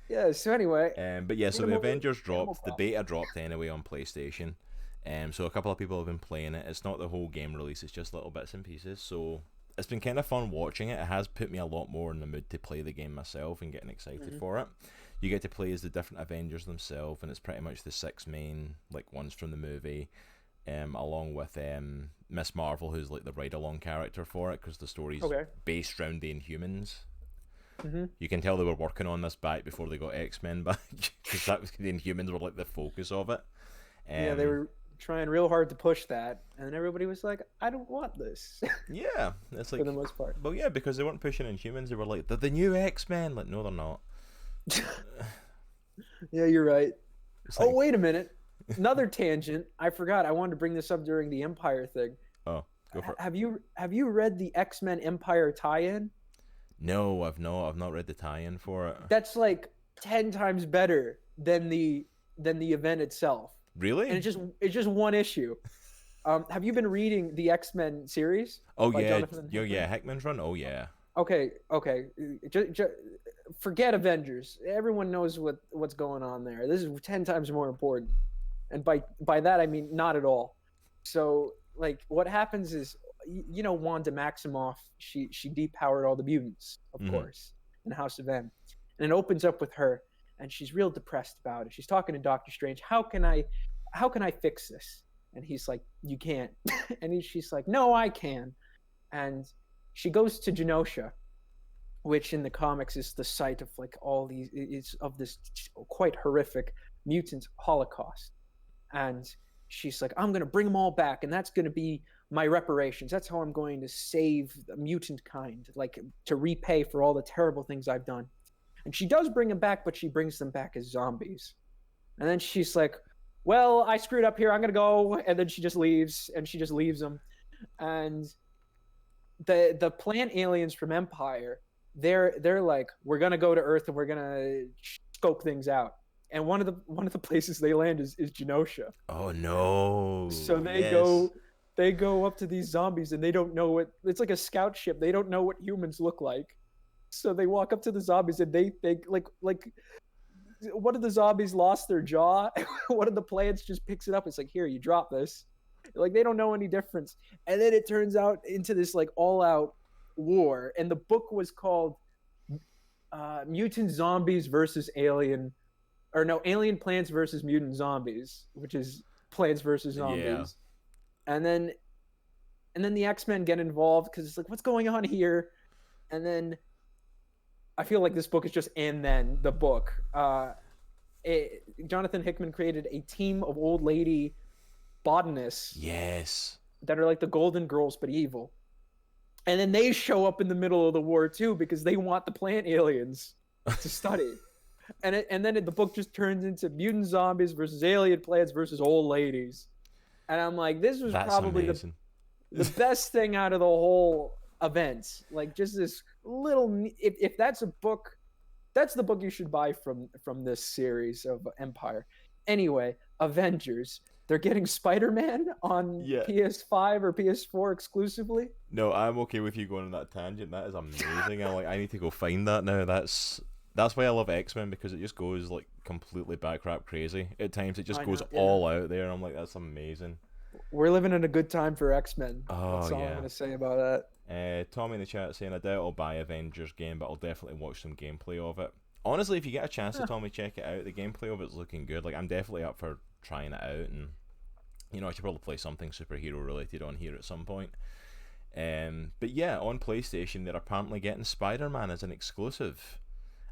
B: Yeah. So anyway,
A: But yeah, so the Avengers
B: Animal
A: dropped. The beta dropped anyway on PlayStation. So a couple of people have been playing it. It's not the whole game release. It's just little bits and pieces. So it's been kind of fun watching it. It has put me a lot more in the mood to play the game myself and getting excited for it. You get to play as the different Avengers themselves, and it's pretty much the 6 main like ones from the movie, along with Miss Marvel, who's like the ride-along character for it, because the story's based around the Inhumans. You can tell they were working on this back before they got X-Men back, because that was the Inhumans were like the focus of it.
B: Yeah, they were trying real hard to push that, and everybody was like, "I don't want this."
A: Yeah, it's like
B: for the most part.
A: Well, yeah, because they weren't pushing Inhumans. They were like, "They're the new X-Men." Like, no, they're not.
B: Yeah, you're right.
A: Like,
B: oh, wait a minute. Another tangent. I forgot. I wanted to bring this up during the Empire thing.
A: Oh, go for it.
B: Have you read the X-Men Empire tie-in?
A: No, I've not read the tie-in for it.
B: That's like 10 times better than the event itself.
A: Really?
B: And it's just one issue. Have you been reading the X-Men series?
A: Oh yeah, Hickman's run. Oh yeah.
B: Okay. Forget Avengers. Everyone knows what's going on there. This is 10 times more important. And by that I mean not at all. So like what happens is Wanda Maximoff, she depowered all the mutants, of course, in House of M. And it opens up with her and she's real depressed about it. She's talking to Doctor Strange. How can I fix this? And he's like, you can't. And she's like, no, I can. And she goes to Genosha, which in the comics is the site of like all these, it's of this quite horrific mutant holocaust. And she's like, I'm going to bring them all back, and that's going to be my reparations. That's how I'm going to save the mutant kind, like to repay for all the terrible things I've done. And she does bring them back, but she brings them back as zombies. And then she's like, well, I screwed up here. I'm going to go. And then she just leaves, and she just leaves them. And the plant aliens from Empire, they're like, we're going to go to Earth and we're going to scope things out. And one of the places they land is Genosha.
A: Oh no.
B: So they go up to these zombies and they don't know it's like a scout ship. They don't know what humans look like. So they walk up to the zombies and they like one of the zombies lost their jaw. One of the plants just picks it up. It's like, here, you drop this. Like they don't know any difference. And then it turns out into this like all out war. And the book was called Mutant Zombies versus Alien Plants versus Mutant Zombies, which is Plants versus Zombies. Yeah. And then the X-Men get involved because it's like, what's going on here? And then I feel like this book is just and then the book. Jonathan Hickman created a team of old lady botanists.
A: Yes. That
B: are like the Golden Girls but evil. And then they show up in the middle of the war too because they want the plant aliens to study. And then the book just turns into mutant zombies versus alien plants versus old ladies. And I'm like, this was probably the best thing out of the whole event. Like just this little, if that's a book, that's the book you should buy from this series of Empire. Anyway, Avengers. They're getting Spider-Man on PS5 or PS4 exclusively.
A: No, I'm okay with you going on that tangent. That is amazing. I need to go find that now. That's why I love X-Men, because it just goes like completely backrap crazy. At times it just goes all out there, and I'm like, that's amazing.
B: We're living in a good time for X-Men.
A: Oh,
B: that's all I'm going to say about
A: that. Tommy in the chat saying, I doubt I'll buy Avengers game, but I'll definitely watch some gameplay of it. Honestly, if you get a chance to, Tommy, check it out. The gameplay of it's looking good. Like, I'm definitely up for trying it out, and I should probably play something superhero related on here at some point. But yeah, on PlayStation, they're apparently getting Spider-Man as an exclusive.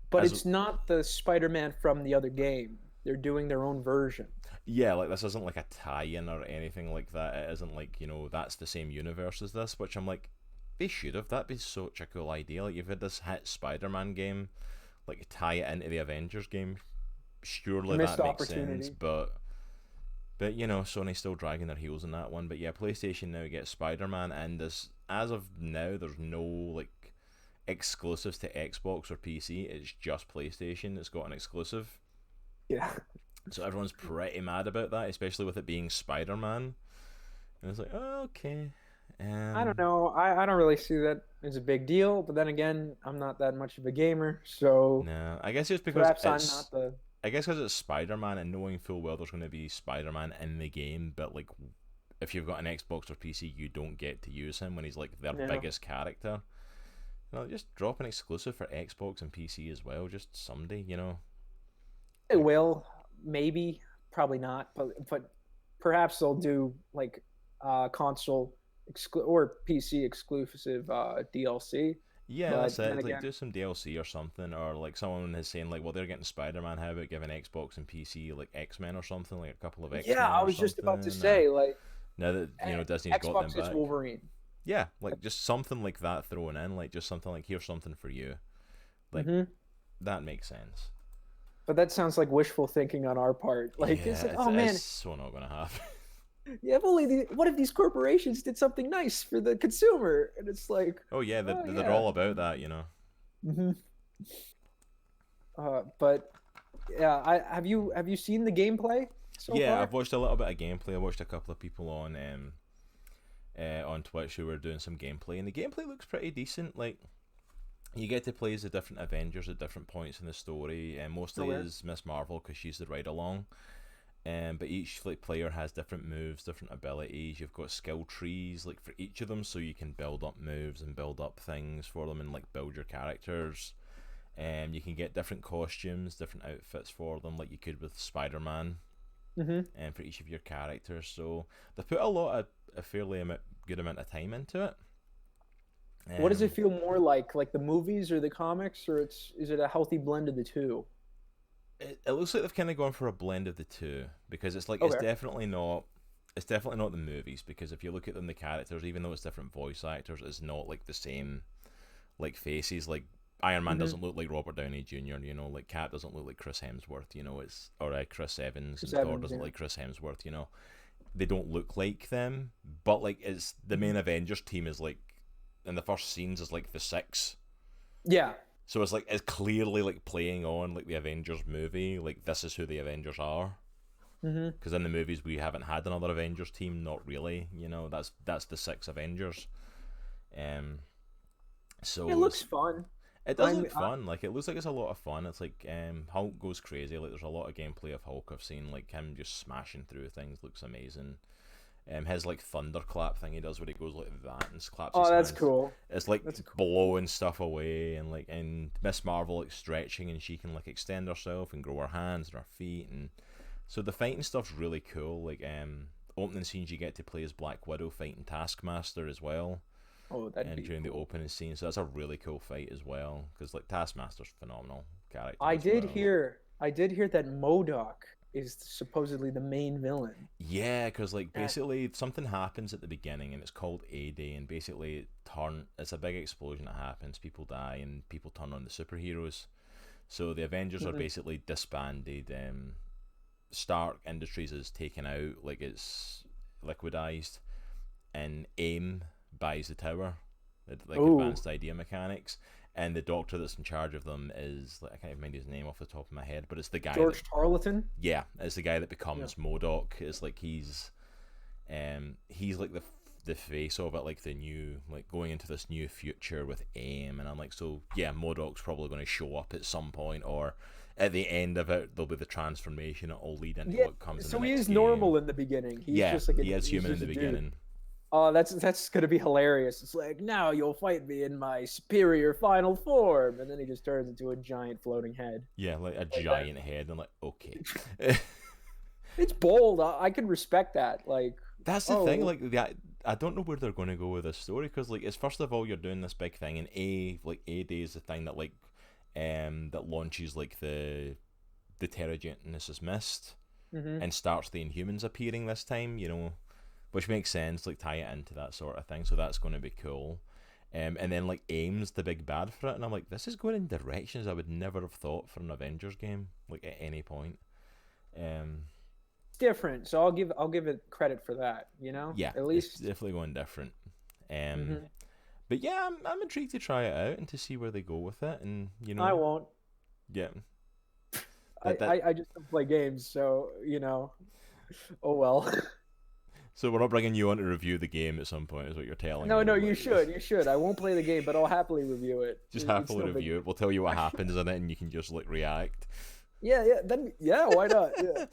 B: But it's not the Spider-Man from the other game. They're doing their own version.
A: Yeah, like this isn't like a tie-in or anything like that. It isn't like, that's the same universe as this, which I'm like, they should have. That'd be such a cool idea. Like, you've had this hit Spider-Man game, like, tie it into the Avengers game. Surely that makes sense, but Sony's still dragging their heels in that one. But yeah, PlayStation now gets Spider-Man, and as of now, there's no, like, exclusives to Xbox or PC. It's just PlayStation that's got an exclusive.
B: Yeah.
A: So everyone's pretty mad about that, especially with it being Spider-Man. And it's like, oh, okay.
B: I don't know. I don't really see that as a big deal, but then again, I'm not that much of a gamer, so
A: No, I guess it's because
B: perhaps I'm not the.
A: I guess because it's Spider-Man and knowing full well there's going to be Spider-Man in the game, but like if you've got an Xbox or PC, you don't get to use him when he's like their
B: No.
A: biggest character. No, just drop an exclusive for Xbox and PC as well, just someday, you know.
B: It will, maybe, probably not, but perhaps they'll do like console or PC exclusive DLC.
A: Yeah,
B: But
A: that's
B: then
A: it. Like,
B: again,
A: do some DLC or something, or like someone is saying, like, well, they're getting Spider-Man. How about giving Xbox and PC like X-Men or something, like a couple of
B: yeah,
A: X-Men
B: I
A: or
B: was just about to
A: something?
B: say like
A: Now that Disney's got them
B: Xbox is
A: back,
B: Wolverine.
A: yeah, like just something like that thrown in, like just something like here's something for you, like
B: Hmm.
A: that makes sense.
B: But that sounds like wishful thinking on our part. Like it's
A: Yeah,
B: like, oh man,
A: it's so not gonna happen.
B: yeah, if only what if these corporations did something nice for the consumer? And it's like,
A: Oh yeah,
B: oh
A: they're
B: yeah.
A: all about that, you know.
B: Hmm. But yeah, I have you seen the gameplay so
A: Yeah, I've
B: far?
A: watched a little bit of gameplay. I watched a couple of people on Twitch who were doing some gameplay, and the gameplay looks pretty decent. Like you get to play as the different Avengers at different points in the story, and mostly
B: Okay.
A: as Miss Marvel because she's the ride along. But each like player has different moves, different abilities. You've got skill trees like for each of them, so you can build up moves and build up things for them, and like build your characters. You can get different costumes, different outfits for them, like you could with Spider-Man,
B: Hmm.
A: and for each of your characters. So they put a fairly good amount of time into it.
B: What does it
A: Um,
B: feel more like the movies or the comics, or is it a healthy blend of the two?
A: it looks like they've kind of gone for a blend of the two because it's like
B: Okay.
A: it's definitely not the movies because if you look at them the characters even though it's different voice actors it's not like the same like faces like Iron Man
B: Hmm.
A: doesn't look like Robert Downey Jr. You know, like Cap doesn't look like Chris Hemsworth. You know, it's or Chris Evans
B: Chris
A: and Thor
B: Evans,
A: doesn't
B: yeah.
A: like Chris Hemsworth. You know, they don't look like them, but like it's the
B: Hmm.
A: main Avengers team is like in the first scenes is like the six.
B: Yeah.
A: So it's like it's clearly like playing on like the Avengers movie. Like this is who the Avengers are.
B: Hmm.
A: Because in the movies we haven't had another Avengers team. Not really. You know that's the six Avengers. Um.
B: It
A: So
B: looks fun.
A: it does
B: I'm
A: look fun. Like it looks like it's a lot of fun. It's like Hulk goes crazy. Like there's a lot of gameplay of Hulk I've seen. Like him just smashing through things looks amazing. His like thunderclap thing he does where he goes like that and claps
B: Oh,
A: his
B: that's
A: hands.
B: cool.
A: It's like
B: That's cool.
A: blowing stuff away and Miss Marvel like stretching and she can like extend herself and grow her hands and her feet and so the fighting stuff's really cool. Like opening scenes you get to play as Black Widow fighting Taskmaster as well
B: Oh, that'd
A: and
B: be
A: during the
B: cool.
A: opening scene. So that's a really cool fight as well because like Taskmaster's phenomenal character
B: I
A: as
B: did
A: well.
B: hear I did hear that Modoc is supposedly the main villain.
A: Yeah, because like
B: That
A: basically something happens at the beginning and it's called A Day, and basically it's a big explosion that happens. People die and people turn on the superheroes. So the Avengers are
B: Mhm.
A: basically disbanded. Stark Industries is taken out, like it's liquidized, and AIM buys the tower, like
B: Oh,
A: Advanced Idea Mechanics, and the doctor that's in charge of them is like I can't even remember his name off the top of my head, but it's the guy that
B: George Tarleton?
A: yeah, it's the guy that
B: Yeah.
A: becomes Modoc. It's like he's like the face of it, like the new like going into this new future with AIM, and I'm like, so yeah, Modoc's probably going to show up at some point, or at the end of it, there'll be the transformation. It'll lead into
B: Yeah,
A: what comes in the
B: so he
A: next
B: is
A: game.
B: normal in the beginning. He's
A: Yeah,
B: just like
A: he is
B: he's
A: human in
B: just
A: the
B: a dude.
A: beginning.
B: Oh, that's gonna be hilarious. It's like now you'll fight me in my superior final form, and then he just turns into a giant floating head
A: Yeah, like a
B: like that.
A: giant head. I'm like, okay.
B: It's bold. I can respect that. Like,
A: That's the thing.
B: oh,
A: Like, I don't know where they're going to go with this story because, like, it's first of all you're doing this big thing, and A Day is the thing that like, that launches like the Terrigenesis Mist
B: hmm,
A: and starts the Inhumans appearing this time. You know, which makes sense. Like, tie it into that sort of thing. So that's going to be cool. And then like Aim's the big bad for it, and I'm like, this is going in directions I would never have thought for an Avengers game, like at any point. Um,
B: it's different. So I'll give it credit for that. You know,
A: yeah,
B: at
A: it's
B: least.
A: definitely going different. Um,
B: Hmm.
A: but yeah, I'm intrigued to try it out and to see where they go with it, and you
B: I
A: know,
B: won't.
A: yeah,
B: I,
A: that
B: I I just don't play games, so you know. Oh well.
A: So we're not bringing you on to review the game at some point, is what you're telling me.
B: No, you should. You should. I won't play the game, but I'll happily review it.
A: Just happily review it. We'll tell you what happens in it, and you can just like react.
B: Yeah. Then why not? Yeah.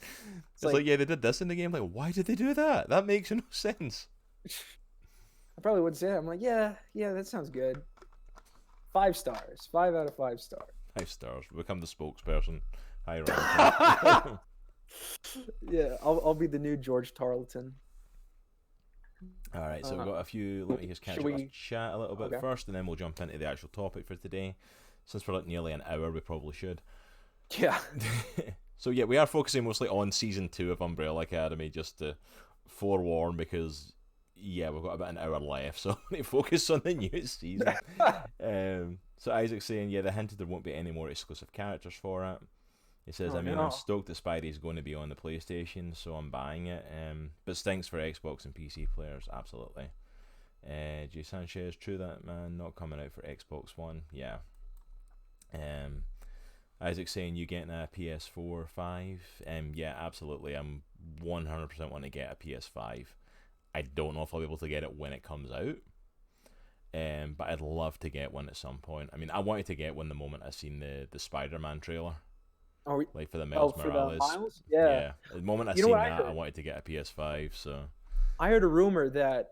A: It's like, yeah, they did this in the game. Like, why did they do that? That makes no sense.
B: I probably would say that. I'm like, yeah, that sounds good. 5 stars. 5 out of 5 stars.
A: 5 stars. Become the spokesperson. Hi, Ryan.
B: Yeah, I'll be the new George Tarleton.
A: All right, so we've got a few. Let me just catch up with chat a little bit first, and then we'll jump into the actual topic for today. Since we're like nearly an hour, we probably should.
B: Yeah.
A: So yeah, we are focusing mostly on season 2 of Umbrella Academy, just to forewarn, because yeah, we've got about an hour left, so we focus on the newest season. So Isaac's saying, yeah, they hinted there won't be any more exclusive characters for it. He says, I'm stoked that Spidey's going to be on the PlayStation, so I'm buying it. But stinks for Xbox and PC players, absolutely. J Sanchez, true that, man, not coming out for Xbox One, yeah. Isaac saying, you getting a PS4 5? Yeah, absolutely. I'm 100% want to get a PS5. I don't know if I'll be able to get it when it comes out. But I'd love to get one at some point. I mean, I wanted to get one the moment I seen the Spider-Man trailer. Oh, like for the Miles Morales.
B: For the Miles? Yeah.
A: The moment I seen that, I wanted to get a PS5. So
B: I heard a rumor that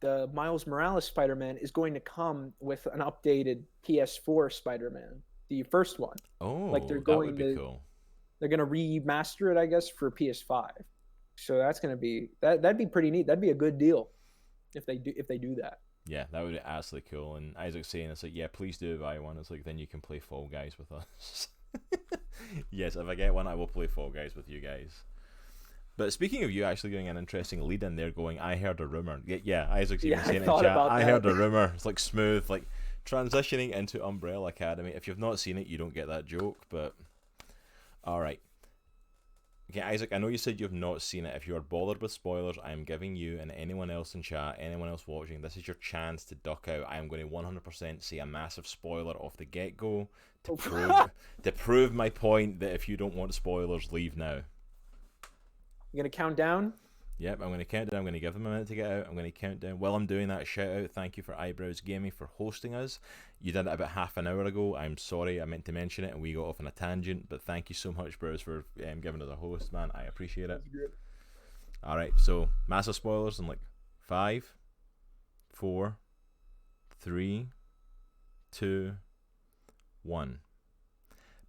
B: the Miles Morales Spider-Man is going to come with an updated PS4 Spider-Man, the first one.
A: Oh,
B: like
A: that would be cool.
B: They're gonna remaster it, I guess, for PS5. So that's gonna be that'd be pretty neat. That'd be a good deal if they do that.
A: Yeah, that would be absolutely cool. And Isaac's saying, it's like, yeah, please do buy one. It's like, then you can play Fall Guys with us. Yes, if I get one, I will play Fall Guys with you guys. But speaking of you actually doing an interesting lead in there, going, I heard a rumor. Yeah, Isaac's even saying in chat, I heard a rumor. It's like smooth, like transitioning into Umbrella Academy. If you've not seen it, you don't get that joke, but all right. Okay, Isaac, I know you said you've not seen it. If you are bothered with spoilers, I am giving you and anyone else in chat, anyone else watching, this is your chance to duck out. I am going to 100% say a massive spoiler off the get-go to prove my point that if you don't want spoilers, leave now.
B: You gonna count down?
A: Yep, I'm going to count down. I'm going to give them a minute to get out. I'm going to count down. While I'm doing that, shout out, thank you for Eyebrows Gaming for hosting us. You did it about half an hour ago. I'm sorry, I meant to mention it and we got off on a tangent, but thank you so much, bros, for giving us a host, man. I appreciate it. Alright, so massive spoilers in like 5, 4, 3, 2, 1.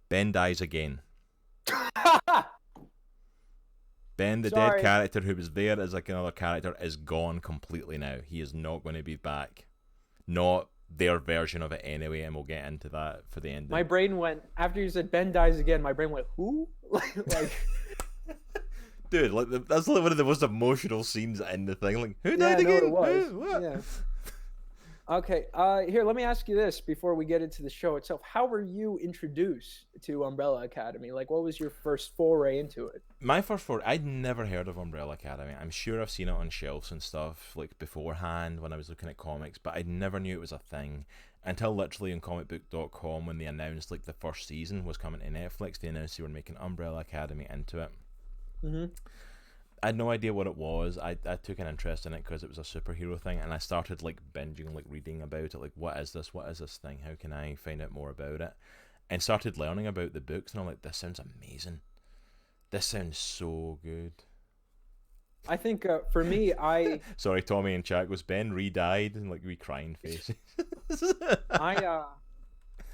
A: Ben dies again. Ben, the dead character who was there as like another character, is gone completely now. He is not going to be back. Not their version of it anyway, and we'll get into that for the end.
B: My brain went, after you said Ben dies again, my brain went, who? like
A: Dude, like that's like one of the most emotional scenes in the thing. Like, who died again?
B: It was.
A: Who? What?
B: Yeah. Okay, here, let me ask you this before we get into the show itself. How were you introduced to Umbrella Academy? Like, what was your first foray into it?
A: My first foray, I'd never heard of Umbrella Academy. I'm sure I've seen it on shelves and stuff, like, beforehand when I was looking at comics, but I never knew it was a thing until literally on comicbook.com when they announced, like, the first season was coming to Netflix. They announced they were making Umbrella Academy into it.
B: Mm-hmm.
A: I had no idea what it was. I took an interest in it because it was a superhero thing, and I started like binging, like reading about it, like what is this thing, how can I find out more about it, and started learning about the books, and I'm like, this sounds amazing, this sounds so good.
B: I think for me,
A: sorry, Tommy in chat goes, Ben re-died, and like we crying faces.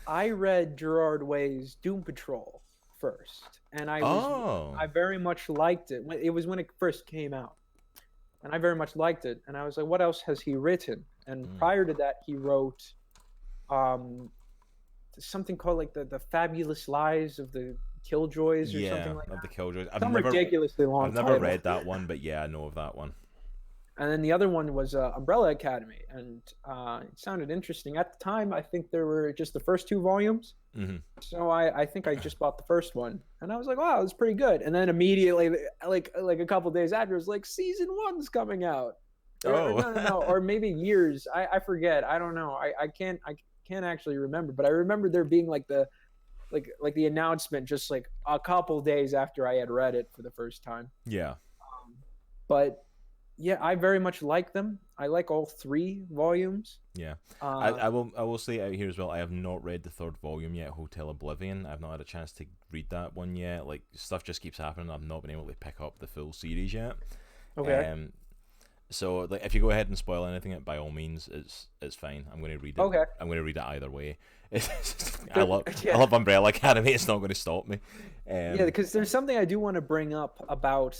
B: I read Gerard Way's Doom Patrol first, and I very much liked it. It was when it first came out, and I very much liked it, and I was like, what else has he written? And prior to that, he wrote something called like the Fabulous Lives of the Killjoys or something like that.
A: The Killjoys.
B: Ridiculously long
A: I've never read that one, but yeah, I know of that one.
B: And then the other one was Umbrella Academy, and it sounded interesting. At the time, I think there were just the first 2 volumes.
A: Mm-hmm.
B: So I think I just bought the first one, and I was like, wow, it was pretty good. And then immediately, like a couple days after, it was like season 1's coming out. No, or maybe years. I forget. I don't know. I can't actually remember, but I remember there being like the announcement just like a couple days after I had read it for the first time.
A: Yeah.
B: But Yeah, I very much like them. I like all 3 volumes.
A: Yeah,
B: Uh,
A: I will say out here as well. I have not read the third volume yet, Hotel Oblivion. I've not had a chance to read that one yet. Like stuff just keeps happening. I've not been able to pick up the full series yet.
B: okay.
A: Um, so like if you go ahead and spoil anything, by all means, it's fine. I'm going to read it.
B: Okay.
A: I'm going to read it either way. I
B: Yeah.
A: love Umbrella Academy. It's not going to stop me.
B: Yeah, because there's something I do want to bring up about,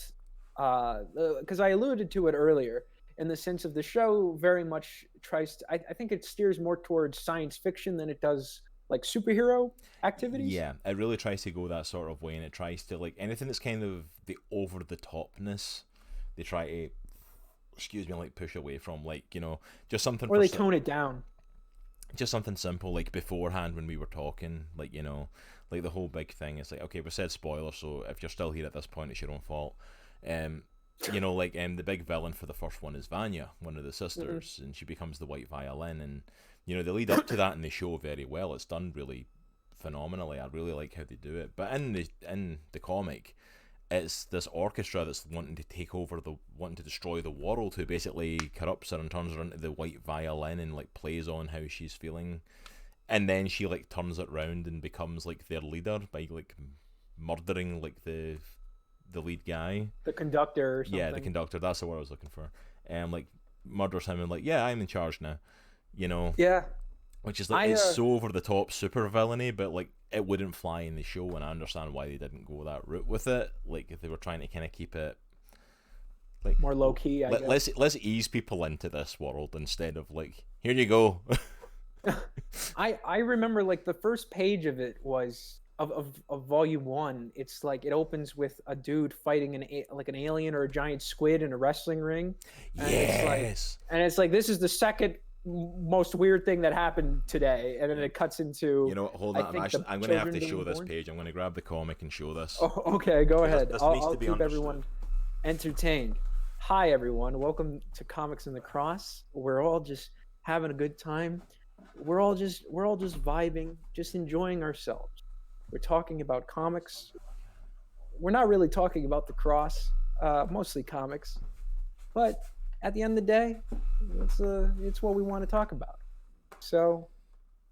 B: because I alluded to it earlier, in the sense of the show very much tries to, I think it steers more towards science fiction than it does like superhero activities.
A: Yeah, it really tries to go that sort of way, and it tries to like anything that's kind of the over the topness. They try to, excuse me, like push away from, like, you know, just something.
B: Or they tone it down.
A: Just something simple, like beforehand when we were talking, like, you know, like the whole big thing is like, okay, we said spoiler, so if you're still here at this point, it's your own fault. Um, you know, like the big villain for the first one is Vanya, one of the sisters, and she becomes the white violin, and you know they lead up to that in the show very well. It's done really phenomenally. I really like how they do it. But in the comic, it's this orchestra that's wanting to take over wanting to destroy the world, who basically corrupts her and turns her into the white violin and like plays on how she's feeling, and then she like turns it round and becomes like their leader by like murdering like the lead guy,
B: the conductor or something.
A: Yeah, the conductor, that's the word I was looking for. Like murders him and like, yeah, I'm in charge now, you know.
B: Yeah,
A: which is like it's so over the top super villainy, but like it wouldn't fly in the show, and I understand why they didn't go that route with it. Like if they were trying to kind of keep it like
B: more low key.
A: Let's ease people into this world instead of like, here you go.
B: I remember like the first page of it was of volume 1. It's like it opens with a dude fighting an alien or a giant squid in a wrestling ring. And it's like this is the second most weird thing that happened today, and then it cuts into,
A: you know what, hold on, I'm going to have to show this page. I'm going to grab the comic and show this.
B: Oh, okay, go ahead. I'll keep everyone entertained. Hi everyone, welcome to Comics in the Cross. We're all just having a good time. We're all just vibing, just enjoying ourselves. We're talking about comics. We're not really talking about the cross, mostly comics, but at the end of the day, it's what we want to talk about. So,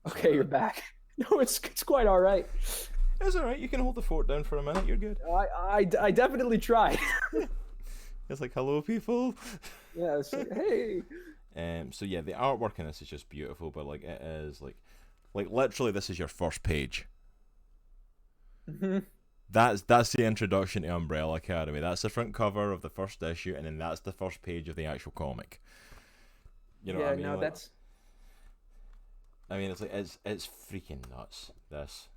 B: okay, you're back. No, it's quite all right.
A: It's all right. You can hold the fort down for a minute. You're good.
B: I definitely tried.
A: It's like, hello, people.
B: Yeah, it's like, hey.
A: So yeah, the artwork in this is just beautiful, but like it is like literally this is your first page.
B: Mm-hmm.
A: That's the introduction to Umbrella Academy. That's the front cover of the first issue, and then that's the first page of the actual comic. You know what I mean?
B: No,
A: like,
B: that's.
A: I mean, it's like it's freaking nuts. This,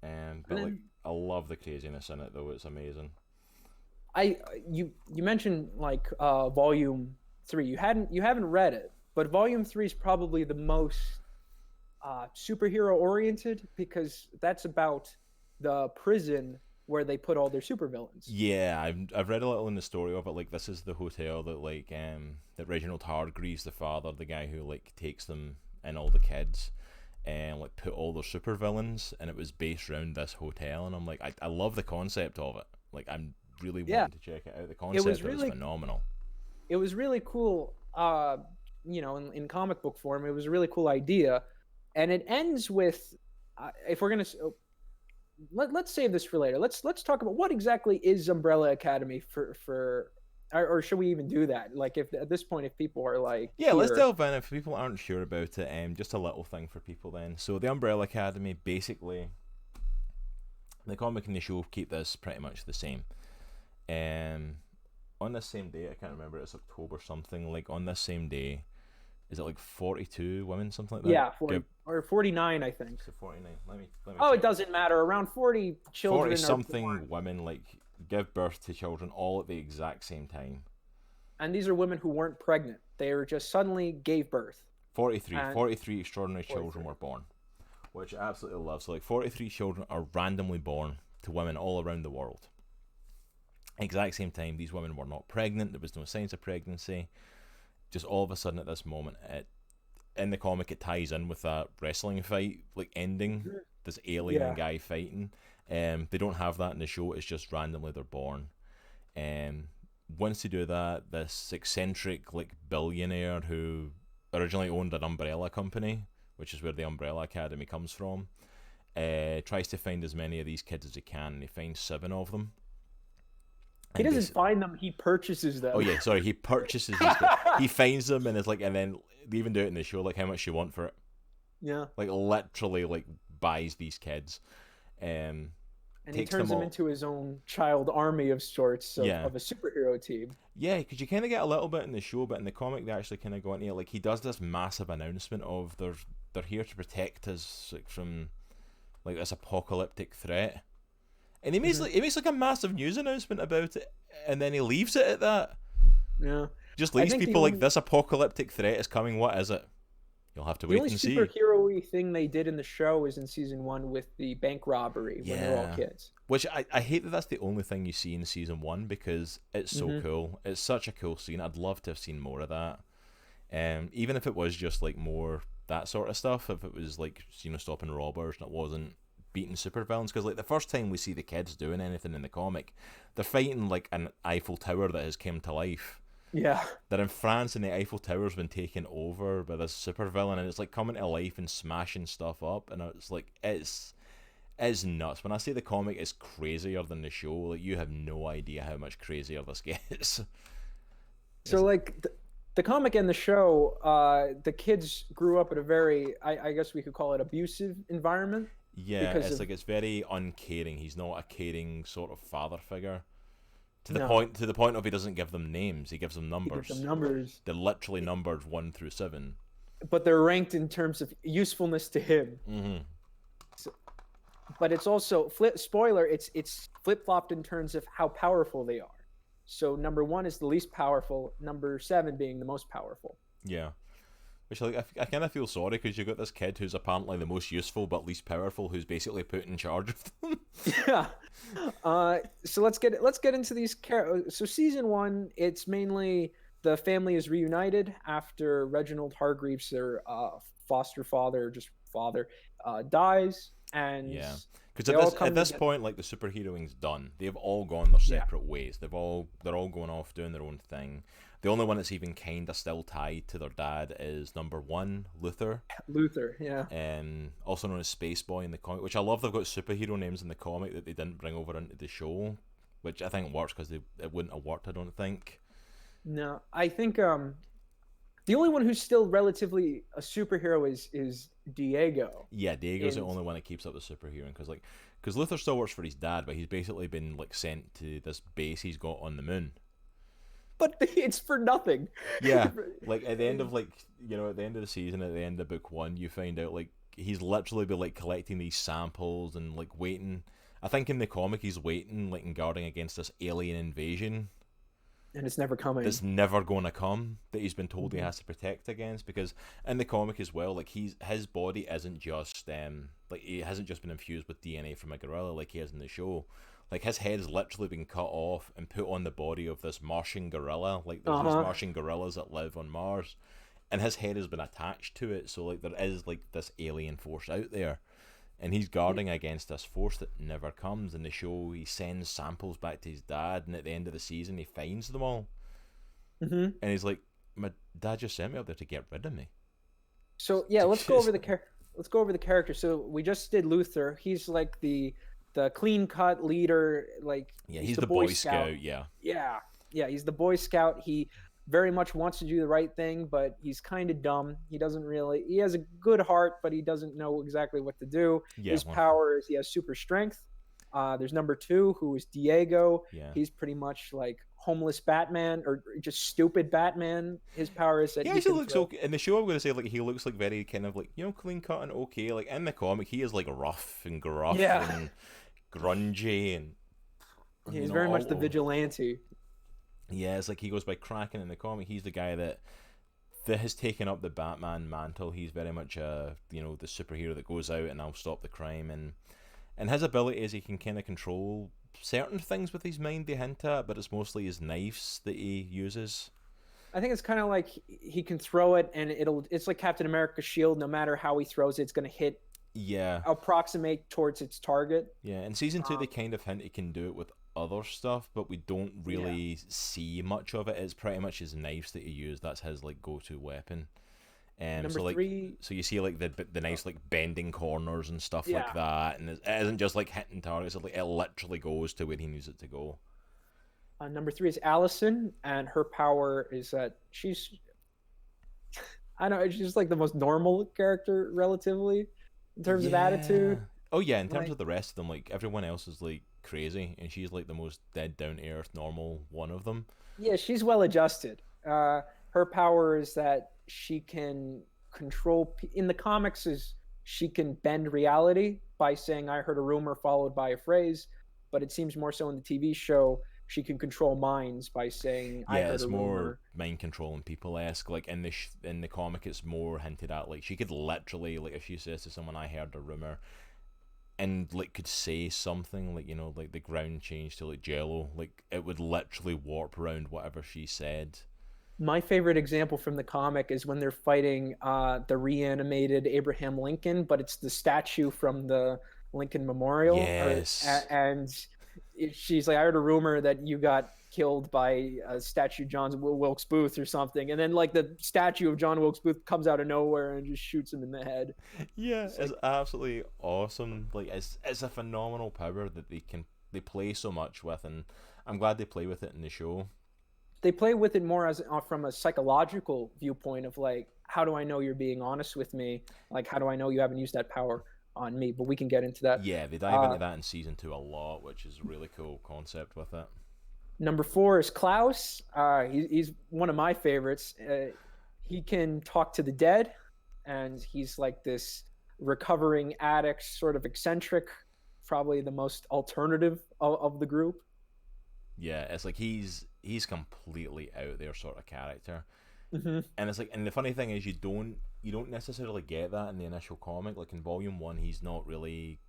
A: but like I love the craziness in it though. It's amazing.
B: You mentioned like volume 3. You haven't read it, but volume 3 is probably the most superhero oriented, because that's about the prison where they put all their supervillains.
A: Yeah, I've read a little in the story of it. Like this is the hotel that like that Reginald Hargreaves, the father, the guy who like takes them and all the kids, and like put all their supervillains, and it was based around this hotel. And I'm like, I love the concept of it. Like I'm really wanting to check it out. The concept is phenomenal.
B: It was really cool. You know, in comic book form, it was a really cool idea, and it ends with, if we're gonna. Let's save this for later. Let's talk about what exactly is Umbrella Academy or should we even do that? Like, if at this point, if people are like,
A: yeah, let's delve in. If people aren't sure about it, just a little thing for people then. So the Umbrella Academy, basically, the comic and the show keep this pretty much the same. On this same day, I can't remember, it's October something. Like on this same day, is it like 42 women, something like that?
B: Yeah, 40, or 49, I think.
A: So 49. Let me
B: check. It doesn't matter. Around 40 children.
A: 40-something women like give birth to children all at the exact same time.
B: And these are women who weren't pregnant. They were just suddenly gave birth.
A: 43 extraordinary children were born, which I absolutely love. So like 43 children are randomly born to women all around the world. Exact same time. These women were not pregnant. There was no signs of pregnancy. Just all of a sudden at this moment, in the comic it ties in with that wrestling fight, like ending, this alien guy fighting. They don't have that in the show. It's just randomly they're born. once they do that, this eccentric like billionaire who originally owned an umbrella company, which is where the Umbrella Academy comes from, tries to find as many of these kids as he can, and he finds 7 of them.
B: He doesn't find them; he purchases them.
A: Oh yeah, sorry, he purchases these kids. He finds them, and it's like, and then they even do it in the show, like how much you want for it.
B: Yeah.
A: Like literally, like buys these kids,
B: and he turns them into his own child army of sorts of a superhero team.
A: Yeah, because you kind of get a little bit in the show, but in the comic they actually kind of go into it. Like he does this massive announcement of they're here to protect us like, from like this apocalyptic threat, and he makes like a massive news announcement about it, and then he leaves it at that.
B: Yeah,
A: just leaves people like this apocalyptic threat is coming. What is it? You'll have to wait and see.
B: The only superhero-y thing they did in the show is in season 1 with the bank robbery when they're all kids.
A: Which I hate that that's the only thing you see in season 1 because it's so cool. It's such a cool scene. I'd love to have seen more of that. Even if it was just like more that sort of stuff. If it was like, you know, stopping robbers and it wasn't beating supervillains. Because like the first time we see the kids doing anything in the comic, they're fighting like an Eiffel Tower that has come to life.
B: Yeah.
A: They're in France and the Eiffel Tower's been taken over by this supervillain and it's like coming to life and smashing stuff up and it's like it's nuts. When I say the comic is crazier than the show, like you have no idea how much crazier this gets.
B: So like the comic and the show, the kids grew up at a very, I guess we could call it abusive environment.
A: Yeah, it's like it's very uncaring. He's not a caring sort of father figure. To the point of he doesn't give them names, he gives them numbers.
B: He gives them numbers.
A: They're literally numbered 1 through 7.
B: But they're ranked in terms of usefulness to him.
A: Mm-hmm.
B: So, but it's also spoiler. It's flip flopped in terms of how powerful they are. So number 1 is the least powerful. Number 7 being the most powerful.
A: Yeah. Which like I kind of feel sorry because you got this kid who's apparently the most useful but least powerful, who's basically put in charge of them.
B: Yeah. So let's get into these characters. So season 1, it's mainly the family is reunited after Reginald Hargreaves, their foster father, dies, and
A: because at this point, like the superheroing's done. They've all gone their separate ways. They're all going off doing their own thing. The only one that's even kind of still tied to their dad is number 1, Luther.
B: Luther, yeah.
A: Also known as Space Boy in the comic, which I love. They've got superhero names in the comic that they didn't bring over into the show, which I think works because it wouldn't have worked, I don't think.
B: No, I think the only one who's still relatively a superhero is Diego.
A: Yeah, Diego's the only one that keeps up with superhero because Luther still works for his dad, but he's basically been like sent to this base he's got on the moon.
B: But it's for nothing.
A: Yeah, like at the end of the end of the season, at the end of book 1, you find out like he's literally been like collecting these samples and like waiting. I think in the comic he's waiting like and guarding against this alien invasion.
B: And it's never coming.
A: It's never going to come that he's been told he has to protect against, because in the comic as well, like his body isn't just like he hasn't just been infused with DNA from a gorilla like he is in the show. Like his head has literally been cut off and put on the body of this Martian gorilla. Like there's these Martian gorillas that live on Mars, and his head has been attached to it. So like there is like this alien force out there, and he's guarding against this force that never comes. In the show, he sends samples back to his dad, and at the end of the season, he finds them all. And he's like, "My dad just sent me up there to get rid of me."
B: So yeah, let's go over the character. So we just did Luther. He's like the clean cut leader, like
A: he's the Boy Scout.
B: He's the Boy Scout. He very much wants to do the right thing, but he's kind of dumb. He has a good heart, but he doesn't know exactly what to do. His power is he has super strength. There's number 2, who is Diego. He's pretty much like homeless Batman, or just stupid Batman. His power is that
A: he looks okay. In the show, I'm going to say like he looks like very kind of like, you know, clean cut and okay. Like in the comic, he is like rough and gruff and grungy, and
B: he's very much the vigilante.
A: Yeah, it's like he goes by Kraken in the comic. He's the guy that has taken up the Batman mantle. He's very much the superhero that goes out and I'll stop the crime, and his ability is he can kind of control certain things with his mind. They hint at, but it's mostly his knives that he uses.
B: I think it's kind of like he can throw it and it's like Captain America's shield. No matter how he throws it, it's going to hit.
A: Yeah.
B: Approximate towards its target.
A: Yeah, in season 2 they kind of hint he can do it with other stuff, but we don't really see much of it. It's pretty much his knives that he used. That's his like go-to weapon.
B: Number
A: So like,
B: three.
A: so you see like the nice like bending corners and stuff like
B: Yeah.
A: that, and it isn't just like hitting targets. It, like, it literally goes to where he needs it to go.
B: Number three is Allison, and her power is that I don't know, she's like the most normal character relatively in terms of
A: Yeah.
B: attitude.
A: Oh yeah. In terms
B: Like,
A: of the rest of them, like everyone else is like crazy, and she's like the most dead down to earth, normal one of them.
B: yeah, she's well adjusted. Her power is that she can in the comics is she can bend reality by saying "I heard a rumor" followed by a phrase, but it seems more so in the TV show she can control minds by saying "I
A: Yeah,
B: heard
A: it's
B: a
A: more
B: rumor."
A: mind controlling people esque. Like in in the comic, it's more hinted at. Like she could literally, like if she says to someone, "I heard a rumor," and like could say something like, like the ground changed to like jello, like it would literally warp around whatever she said.
B: My favorite example from the comic is when they're fighting the reanimated Abraham Lincoln, but it's the statue from the Lincoln Memorial,
A: Yes.
B: and she's like, "I heard a rumor that you got killed by a statue John Wilkes Booth or something," and then like the statue of John Wilkes Booth comes out of nowhere and just shoots him in the head.
A: Yeah,
B: It's
A: it's
B: like
A: absolutely awesome. Like it's a phenomenal power that they play so much with, and I'm glad they play with it in the show.
B: they play with it more as from a psychological viewpoint of like, how do I know you're being honest with me? Like, how do I know you haven't used that power on me? But we can get into that.
A: Yeah, they dive
B: Uh,
A: into that in season 2 a lot, which is a really cool concept with it.
B: Number four is Klaus. He's one of my favorites. He can talk to the dead, and he's like this recovering addict, sort of eccentric, probably the most alternative of the group.
A: Yeah, it's like he's completely out there sort of character.
B: Mm-hmm.
A: And it's like, and the funny thing is, you don't necessarily get that in the initial comic. Like in volume 1, he's not really.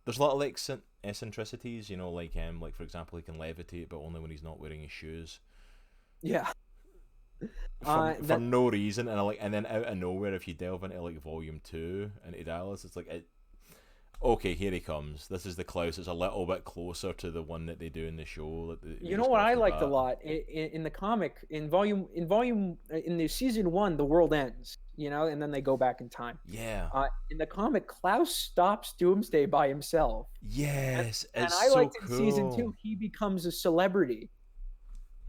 A: There's a lot of like eccentricities, like for example, he can levitate, but only when he's not wearing his shoes
B: Yeah.
A: for no reason. And like, and then out of nowhere, if you delve into like volume 2 into Dallas, it's like okay, here he comes. This is the Klaus. It's a little bit closer to the one that they do in the show. Like
B: You know what I liked a lot in the comic in the season one, the world ends, and then they go back in time.
A: Yeah.
B: In the comic, Klaus stops Doomsday by himself.
A: Yes,
B: And
A: it's
B: I
A: so
B: liked in
A: cool.
B: season two, he becomes a celebrity.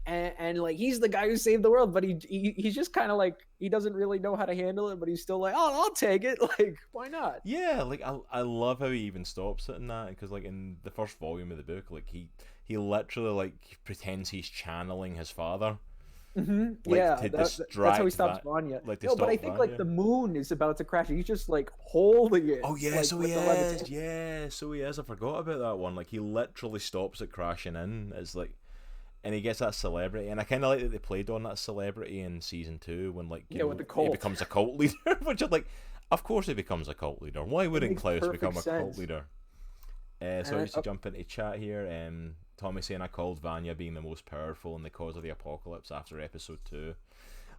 B: And like he's the guy who saved the world, but he's just kind of like he doesn't really know how to handle it, but he's still like, oh, I'll take it. Like, why not?
A: Yeah, like I love how he even stops it in that, because like in the first volume of the book, like he literally like pretends he's channeling his father.
B: Mm-hmm.
A: Like,
B: Yeah,
A: to
B: that's
A: distract
B: how he stops
A: that,
B: Vanya.
A: like to
B: No, but
A: stop
B: I think like
A: Vanya.
B: the moon is about to crash. He's just like holding it.
A: Oh yeah,
B: like,
A: so
B: with
A: he
B: the
A: is.
B: levitation.
A: Yeah, so he is. I forgot about that one. Like he literally stops it crashing in. It's like, and he gets that celebrity, and I kind of like that they played on that celebrity in season 2 when like
B: Yeah, with the
A: he
B: cult.
A: becomes a cult leader, which I'm like, of course he becomes a cult leader. Why wouldn't
B: Makes
A: Klaus
B: perfect
A: become a cult
B: sense.
A: leader? So
B: And
A: just to jump into chat here, Tommy saying I called Vanya being the most powerful and the cause of the apocalypse after episode 2.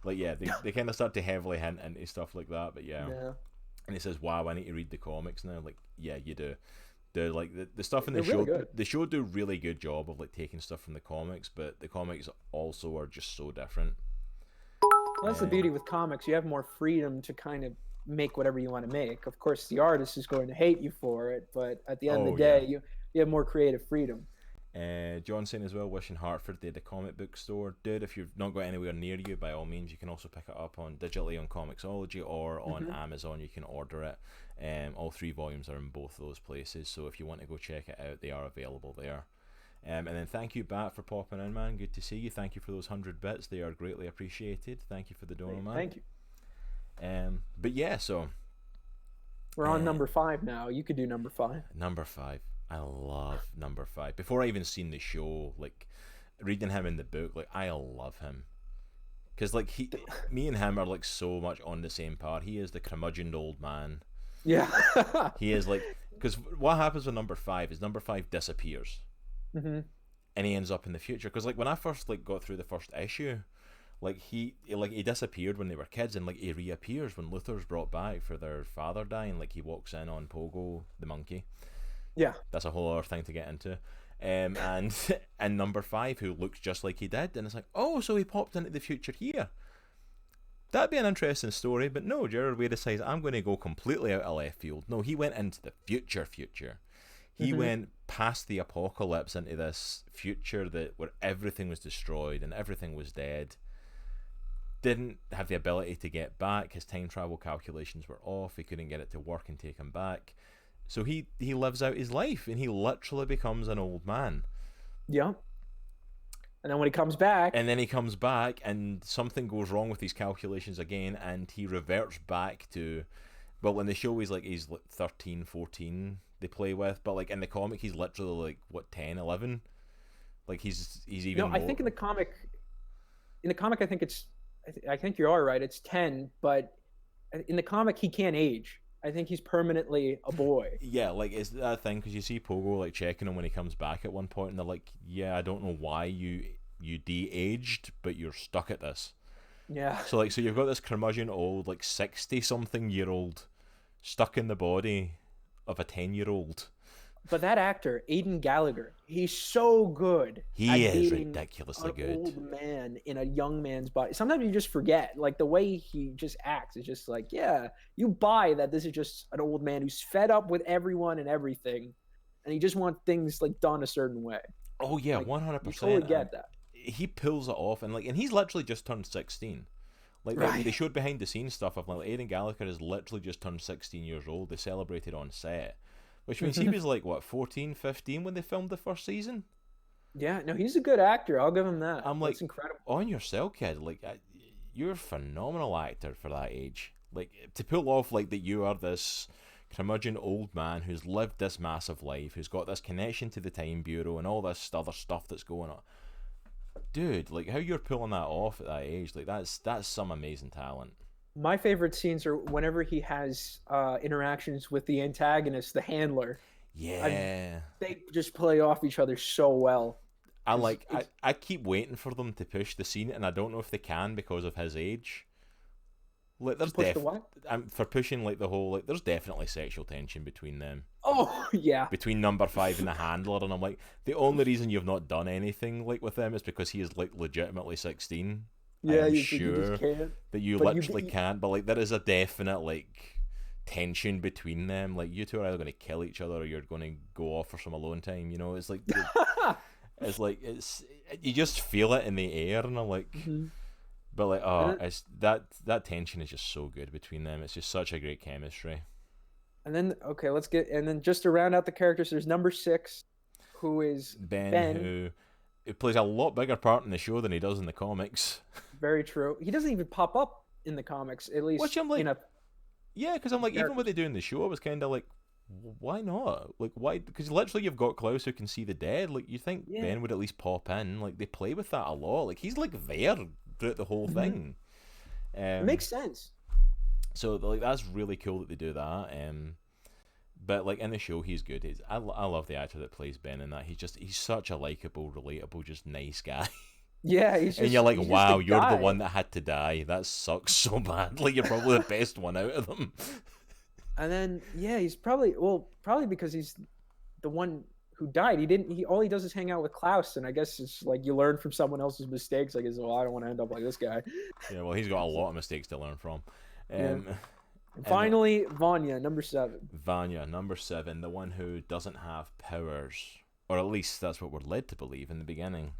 A: Like yeah, they kind of start to heavily hint into stuff like that, but yeah. And he says, "Wow, I need to read the comics now." Like yeah, you do. Like the stuff in the
B: They're
A: show,
B: really good.
A: the show do really good job of like taking stuff from the comics, but the comics also are just so different.
B: Well, that's the beauty with comics. You have more freedom to kind of make whatever you want to make. Of course, the artist is going to hate you for it, but at the end of
A: Oh
B: the
A: yeah.
B: day, you have more creative freedom.
A: John saying as well, wishing Hartford they had a comic book store. Dude, if you've not got anywhere near you, by all means, you can also pick it up digitally on Comixology or on Amazon. You can order it. All 3 volumes are in both those places, so if you want to go check it out, they are available there. And then thank you, Bat, for popping in, man. Good to see you. Thank you for those 100 bits. They are greatly appreciated. Thank you for the donor, man.
B: Thank you.
A: But yeah, so
B: we're on number 5 now. You could do number 5.
A: Number 5. I love number 5. Before I even seen the show, like reading him in the book, like I love him. Cause like me and him are like so much on the same part. He is the curmudgeoned old man.
B: Yeah.
A: He is like, because what happens with number 5 is number 5 disappears.
B: Mm-hmm.
A: And he ends up in the future. Because like when I first like got through the first issue, like he disappeared when they were kids, and like he reappears when Luther's brought back for their father dying. Like he walks in on Pogo the monkey,
B: Yeah.
A: That's a whole other thing to get into. And and number 5, who looks just like he did, and it's like, oh, so he popped into the future here. That'd be an interesting story, but no, Gerard Way decides, I'm going to go completely out of left field. No, he went into the future. He went past the apocalypse into this future where everything was destroyed and everything was dead. Didn't have the ability to get back. His time travel calculations were off. He couldn't get it to work and take him back. So he lives out his life, and he literally becomes an old man.
B: Yeah. And then when he comes back...
A: And then he comes back, and something goes wrong with his calculations again, and he reverts back to... Well, in the show, he's like 13, 14 they play with, but like in the comic, he's literally like, what, 10, 11? Like, he's even more...
B: I think in the comic, I think I think you are right, it's 10, but in the comic, he can't age. I think he's permanently a boy.
A: Yeah, like, it's that thing, because you see Pogo, like, checking him when he comes back at one point, and they're like, yeah, I don't know why you de-aged, but you're stuck at this.
B: Yeah.
A: So you've got this curmudgeon old, like, 60-something-year-old stuck in the body of a 10-year-old.
B: But that actor, Aidan Gallagher, he's so good.
A: He is ridiculously good.
B: An old man in a young man's body. Sometimes you just forget, like the way he just acts is just like, yeah, you buy that this is just an old man who's fed up with everyone and everything, and he just wants things like done a certain way.
A: Oh yeah,
B: like,
A: 100%.
B: You totally get that.
A: He pulls it off, and he's literally just turned 16. Like, they showed behind the scenes stuff of like Aidan Gallagher has literally just turned 16 years old. They celebrated on set. Which means he was like, what, 14, 15 when they filmed the first season?
B: Yeah, no, he's a good actor. I'll give him that.
A: I'm like,
B: that's incredible.
A: On your cell, kid. Like, you're a phenomenal actor for that age. Like, to pull off, like, that you are this curmudgeon old man who's lived this massive life, who's got this connection to the Time Bureau and all this other stuff that's going on. Dude, like, how you're pulling that off at that age, like, that's some amazing talent.
B: My favorite scenes are whenever he has interactions with the antagonist, the handler.
A: Yeah.
B: They just play off each other so well.
A: I keep waiting for them to push the scene, and I don't know if they can because of his age. Like, there's
B: push the what?
A: For pushing, like, the whole, like, there's definitely sexual tension between them.
B: Oh, yeah.
A: Between number 5 and the handler, and I'm like, the only reason you've not done anything, like, with them is because he is, like, legitimately 16.
B: Yeah,
A: I'm
B: you
A: sure
B: just can't.
A: that you literally can't, but, like, there is a definite, like, tension between them. Like, you two are either going to kill each other or you're going to go off for some alone time, you know? It's like, you just feel it in the air, and I'm like... But like, it's that tension is just so good between them. It's just such a great chemistry.
B: And then and then just to round out the characters, there's number 6, who is
A: Ben. Who plays a lot bigger part in the show than he does in the comics.
B: Very true. He doesn't even pop up in the comics, at least.
A: Which I'm like, yeah, because I'm like, even what they do in the show, I was kind of like, why not? Like, why? Because literally, you've got Klaus who can see the dead. Like, you think Ben would at least pop in? Like, they play with that a lot. Like, he's like there throughout the whole thing.
B: It makes sense.
A: So like, that's really cool that they do that. But like in the show, he's good. I love the actor that plays Ben in that. He's such a likable, relatable, just nice guy.
B: Yeah, he's just,
A: and you're like, wow, you're the one that had to die. That sucks so bad. Like, you're probably the best one out of them.
B: And then he's probably because he's the one who died. All he does is hang out with Klaus, and I guess it's like you learn from someone else's mistakes. I guess, well, I don't want to end up like this guy.
A: Yeah, well, he's got a lot of mistakes to learn from.
B: And finally, Vanya, number 7.
A: Vanya, number 7, the one who doesn't have powers, or at least that's what we're led to believe in the beginning.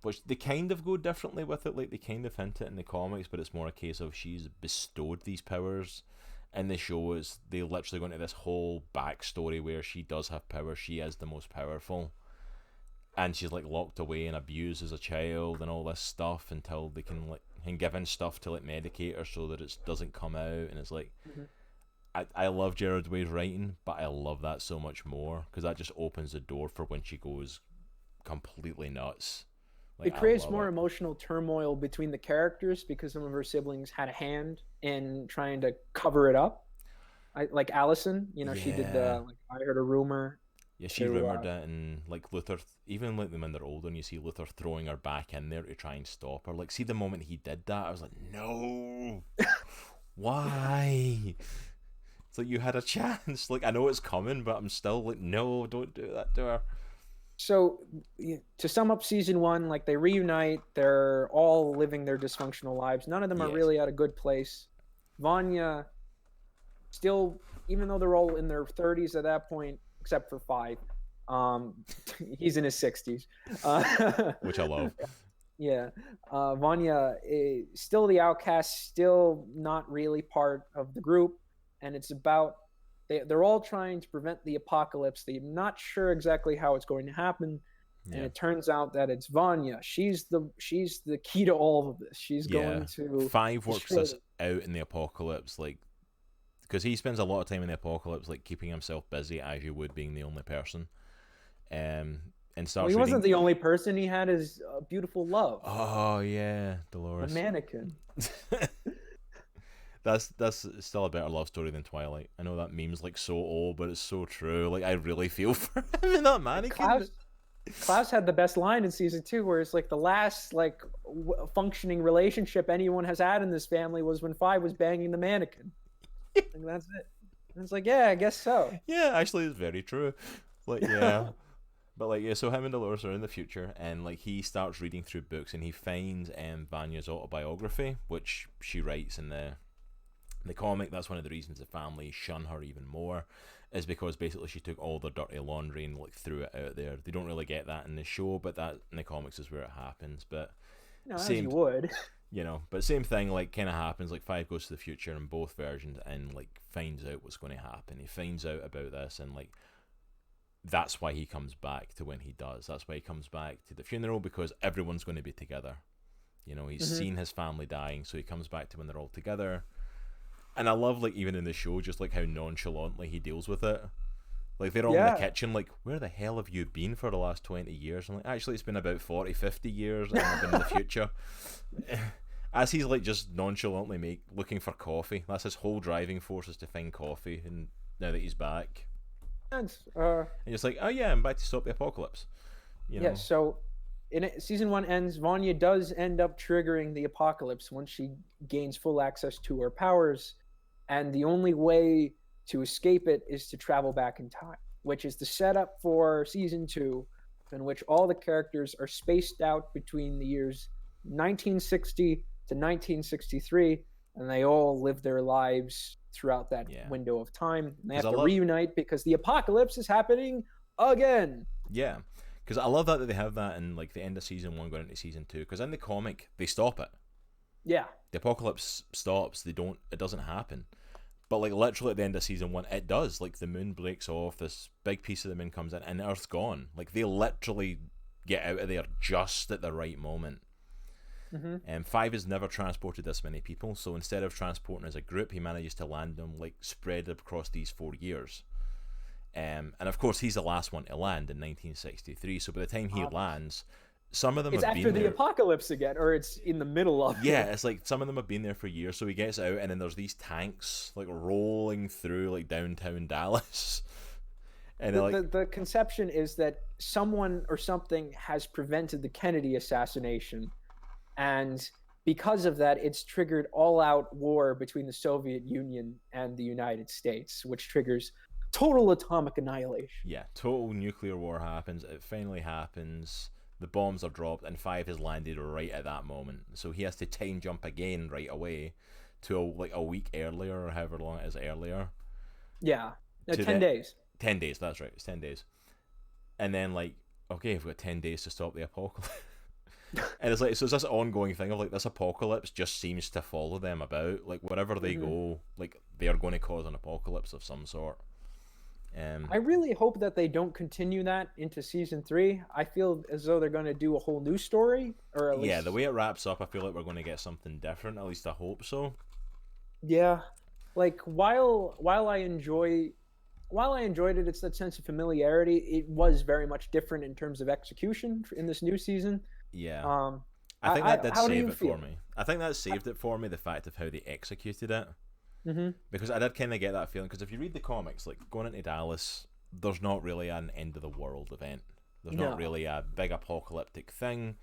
A: Which they kind of go differently with it. Like, they kind of hint it in the comics, but it's more a case of she's bestowed these powers. In the show, is they literally go into this whole backstory where she does have power. She is the most powerful, and she's like locked away and abused as a child and all this stuff until they can given stuff to like medicate her so that it doesn't come out. And it's like, I love Gerard Way's writing, but I love that so much more because that just opens the door for when she goes completely nuts. Like,
B: it creates more emotional turmoil between the characters because some of her siblings had a hand in trying to cover it up. Like Allison, she did the I heard a rumor.
A: Yeah, she rumored it, and like Luther, even like them when they're older, and you see Luther throwing her back in there to try and stop her. Like, see the moment he did that, I was like, no, why? It's like, you had a chance. Like, I know it's coming, but I'm still like, no, don't do that to her.
B: So to sum up season one, like they reunite, they're all living their dysfunctional lives. None of them are
A: Yes.
B: really at a good place. Vanya still, even though they're all in their 30s at that point, except for Five, um, he's in his 60s.
A: Which I love.
B: Yeah, Vanya is still the outcast, still not really part of the group, and it's about they're all trying to prevent the apocalypse. They're not sure exactly how it's going to happen, and it turns out that it's Vanya. She's the key to all of this. She's going to
A: Five works this out in the apocalypse, like, because he spends a lot of time in the apocalypse, like keeping himself busy as you would, being the only person. And starts
B: he wasn't the only person. He had his beautiful love.
A: Oh yeah, Dolores,
B: the mannequin.
A: That's still a better love story than Twilight. I know that meme's like so old, but it's so true. Like, I really feel for him in that mannequin.
B: Klaus had the best line in season 2, where it's like the last like functioning relationship anyone has had in this family was when Five was banging the mannequin. And that's it. And it's like, yeah, I guess so.
A: Yeah, actually, it's very true. Like, yeah. But like, yeah, so him and Dolores are in the future, and like he starts reading through books, and he finds Vanya's autobiography, which she writes in the comic. That's one of the reasons the family shun her even more, is because basically she took all their dirty laundry and like threw it out there. They don't really get that in the show, but that in the comics is where it happens. But
B: as you would.
A: But same thing like kind of happens. Like Five goes to the future in both versions and like finds out what's going to happen. He finds out about this, and like that's why he comes back to when he does. That's why he comes back to the funeral, because everyone's going to be together. He's seen his family dying, so he comes back to when they're all together. And I love, like, even in the show, just like how nonchalantly he deals with it. Like, they're all in the kitchen, like, where the hell have you been for the last 20 years? I'm like, actually, it's been about 40, 50 years, and I've been in the future. As he's, like, just nonchalantly looking for coffee. That's his whole driving force, is to find coffee, and now that he's back. And it's like, oh yeah, I'm back to stop the apocalypse.
B: Yeah, so season 1 ends, Vanya does end up triggering the apocalypse once she gains full access to her powers, and the only way to escape it is to travel back in time, which is the setup for season 2, in which all the characters are spaced out between the years 1960 to 1963, and they all live their lives throughout that window of time. And they have to reunite because the apocalypse is happening again.
A: Yeah, because I love that they have that in like the end of season 1 going into season 2, because in the comic they stop it.
B: Yeah,
A: the apocalypse stops. It doesn't happen. But like literally at the end of season 1, it does. Like the moon breaks off, this big piece of the moon comes in, and Earth's gone. Like they literally get out of there just at the right moment. And Five has never transported this many people, so instead of transporting as a group, he manages to land them like spread across these 4 years. And of course, he's the last one to land in 1963. So by the time he lands, some of them have been there.
B: It's after the apocalypse again, or it's in the middle of it.
A: Yeah, it's like some of them have been there for years. So he gets out, and then there's these tanks like rolling through like downtown Dallas. And
B: the conception is that someone or something has prevented the Kennedy assassination. And because of that, it's triggered all-out war between the Soviet Union and the United States, which triggers total atomic annihilation.
A: Yeah, total nuclear war happens. It finally happens. The bombs are dropped, and Five has landed right at that moment. So he has to time jump again right away to a week earlier, or however long it is earlier.
B: Yeah, 10 days.
A: 10 days, that's right. It's 10 days. And then, like, okay, we've got 10 days to stop the apocalypse. And it's like, so it's this ongoing thing of like this apocalypse just seems to follow them about. Like wherever they go, like they are going to cause an apocalypse of some sort.
B: I really hope that they don't continue that into season 3. I feel as though they're going to do a whole new story, or at least...
A: the way it wraps up, I feel like we're going to get something different. At least I hope so.
B: Yeah, like while I enjoyed it, it's that sense of familiarity. It was very much different in terms of execution in this new season.
A: Yeah. I think that did save it for me. I think that saved it for me, the fact of how they executed it. Because I did kind of get that feeling, because if you read the comics, like going into Dallas, there's not really an end of the world event. There's not really a big apocalyptic thing.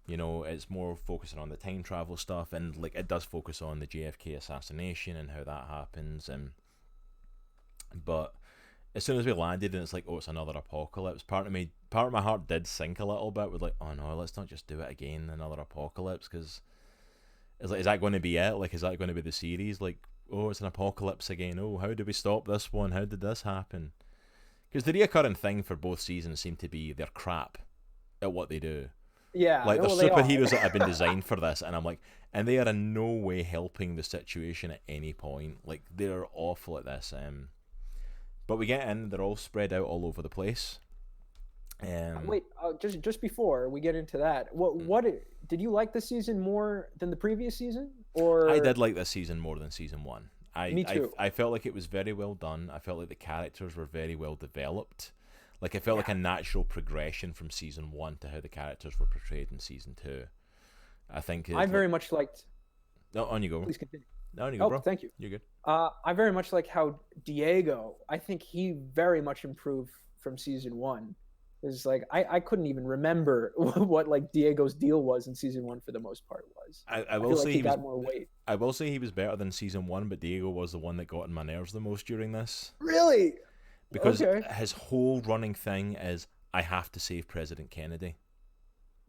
A: It's more focusing on the time travel stuff, and like it does focus on the JFK assassination and how that happens. And But as soon as we landed and it's like, oh, it's another apocalypse, part of my heart did sink a little bit with like, oh no, let's not just do it again, another apocalypse, because it's like, is that going to be it? Like, is that going to be the series? Like, oh, it's an apocalypse again. Oh, how do we stop this one? How did this happen? Because the reoccurring thing for both seasons seem to be they're crap at what they do.
B: Yeah,
A: like
B: well,
A: they're superheroes that have been designed for this, and I'm like, and they are in no way helping the situation at any point. Like, they're awful at this. But we get in, they're all spread out all over the place.
B: Wait, just before we get into that, what did you like this season more than the previous season? Or
A: I did like this season more than season one.
B: Me too.
A: I felt like it was very well done. I felt like the characters were very well developed. Like, it felt like a natural progression from season one to how the characters were portrayed in season two. I think
B: I very much liked.
A: No, on you go.
B: Please continue.
A: No, on you go, bro.
B: Thank you.
A: You're good.
B: I very much like how Diego. I think he very much improved from season one. It's like I couldn't even remember what like Diego's deal was in season one for the most part was.
A: I will say
B: like he got more weight.
A: I will say he was better than season one, but Diego was the one that got on my nerves the most during this.
B: Really?
A: Because his whole running thing is, I have to save President Kennedy.